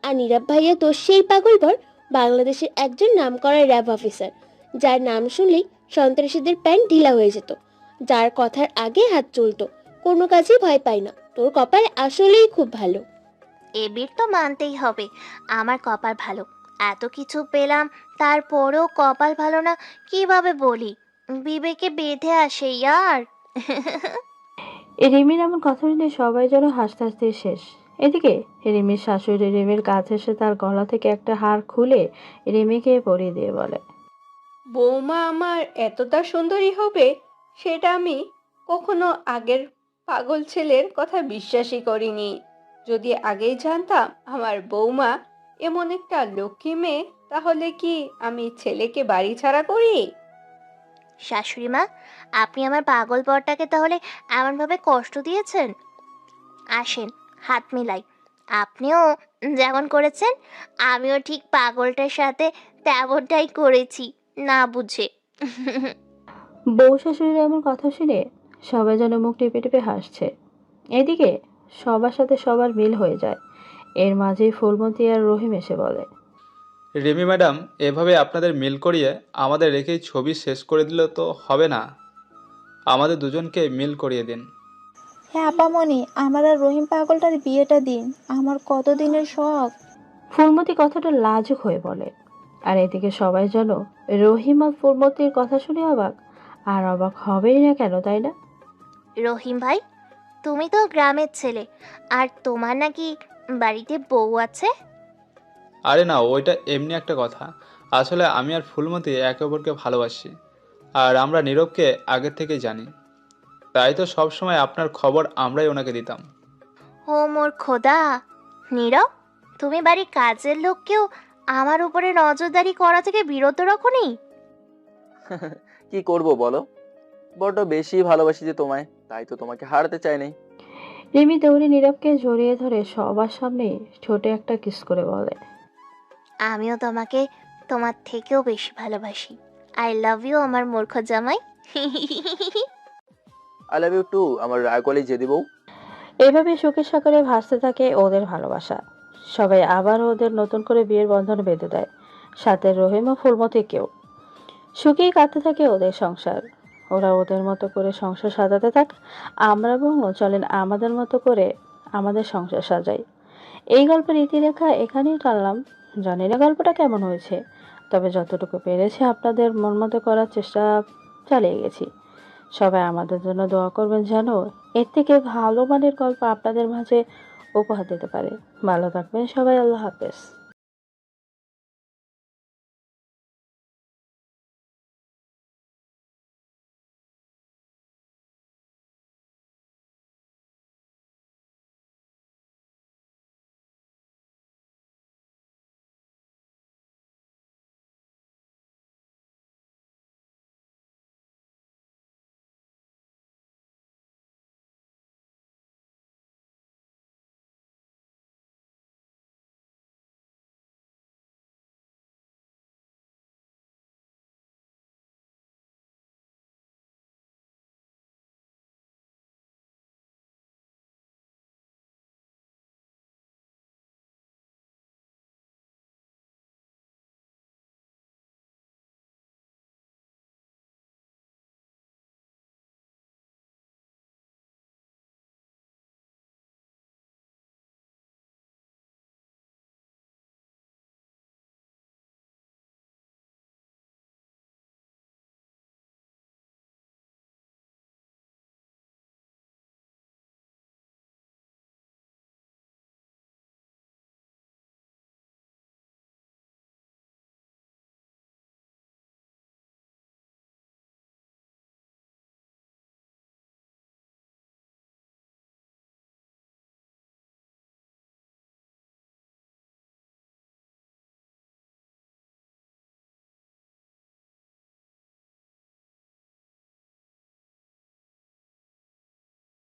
আর নীরব ভাইয়া তোর সেই পাগল বর, বাংলাদেশের একজন নামকরা র্যাব অফিসার, যার নাম শুনলেই সন্ত্রাসীদের প্যান্ট ঢিলা হয়ে যেত, যার কথার আগে হাত চলতো, কোনো কাজেই ভয় পায় না। তোর কপাল আসলেই খুব ভালো। এবির তো মানতেই হবে আমার কপাল ভালো। এত কিছু পেলাম, তারপরেও কপাল ভালো না কিভাবে বলি? বিবেকে বেঁধে আসে ইয়ার। রিমির এমন কথা শুনে সবাই যেন হাসতে হাসতে শেষ। এদিকে রিমির শাশুড়ি রিমির কাছে এসে তার গলা থেকে একটা হার খুলে রিমিকে পরিয়ে দিয়ে বলে, বৌমা আমার এতটা সুন্দরী হবে সেটা আমি কখনো আগের পাগল ছেলের কথা বিশ্বাসই করিনি। যদি আগেই জানতাম আমার বৌমা এমন একটা লক্ষ্মী মেয়ে, তাহলে কি আমি ছেলেকে বাড়ি ছাড়া করি? শাশুড়ি মা, আপনি আমার পাগল বরটাকে তাহলে এমনভাবে কষ্ট দিয়েছেন? আসেন, হাত মিলাই। আপনিও যেমন করেছেন আমিও ঠিক পাগলটার সাথে তেমনটাই করেছি, না বুঝে। বউ শাশুড়ির এমন কথা শুনে সবাই যেন মুখ টিপে টিপে হাসছে। এদিকে সবার সাথে সবার মিল হয়ে যায়। এর মাঝেই ফুলমতি আর রহিম এসে বলে, রিমি ম্যাডাম, এভাবে আপনাদের মিল করিয়ে আমাদের রেখেই ছবি শেষ করে দিলে তো হবে না। আমাদের দুজনকে মিল করিয়ে দিন। হ্যাঁ আপামনি, আমার আর রহিম পাগলটার বিয়েটা দিন, আমার কতদিনের শখ। ফুলমতি কথাটা লাজুক হয়ে বলে। আর এদিকে সবাই যেন রহিম আর ফুলমতির কথা শুনে অবাক। আর অবাক হবেই না কেন, তাই না? রহিম ভাই, তুমি তো গ্রামের ছেলে, আর তোমার নাকি বাড়িতে বউ আছে? আরে না, ওইটা এমনি একটা কথা। আসলে আমি আর ফুলমতি একে অপরকে ভালোবাসি, আর আমরা নীরবকে আগের থেকেই জানি। তাই তো সবসময় আপনার খবর আমরাই ওনাকে দিতাম। ও মোর খোদা! নীরব, তুমি বাড়ির কাজের লোককেও আমার উপরে নজরদারি করা থেকে বিরত রাখোনি? কি করব বলো, বড্ড বেশি ভালোবাসি যে তোমায়, তাই তো তোমাকে হারাতে চাইনি। রিমি দৌড়ে নীরবকে জড়িয়ে ধরে সবার সামনে ছোট একটা কিস করে বলে, আমিও তোমাকে তোমার থেকেও বেশি ভালোবাসি। আই লাভ ইউ আমার মূর্খ জামাই। আই লাভ ইউ টু আমার রাগওয়ালি জেদি বউ। এভাবে সুখের সাগরে ভাসতে থাকে ওদের ভালোবাসা। সবাই আবার ওদের নতুন করে বিয়ের বন্ধনে বেঁধে দেয়, সাথে রহিম ও ফুলমতিকেও। সুখেই কাটতে থাকে ওদের সংসার। ওরা ওদের মতো করে সংসার সাজাতে থাক, আমরা বরং চলেন আমাদের মতো করে আমাদের সংসার সাজাই। এই গল্পের ইতিরেখা এখানেই টানলাম। জানি না গল্পটা কেমন হয়েছে, তবে যতটুকু পেরেছি আপনাদের মন মতো করার চেষ্টা চালিয়ে গেছি। সবাই আমাদের জন্য দোয়া করবেন যেন এর থেকে ভালো মানের গল্প আপনাদের মাঝে উপহার দিতে পারে। ভালো থাকবেন সবাই, আল্লাহ হাফেজ।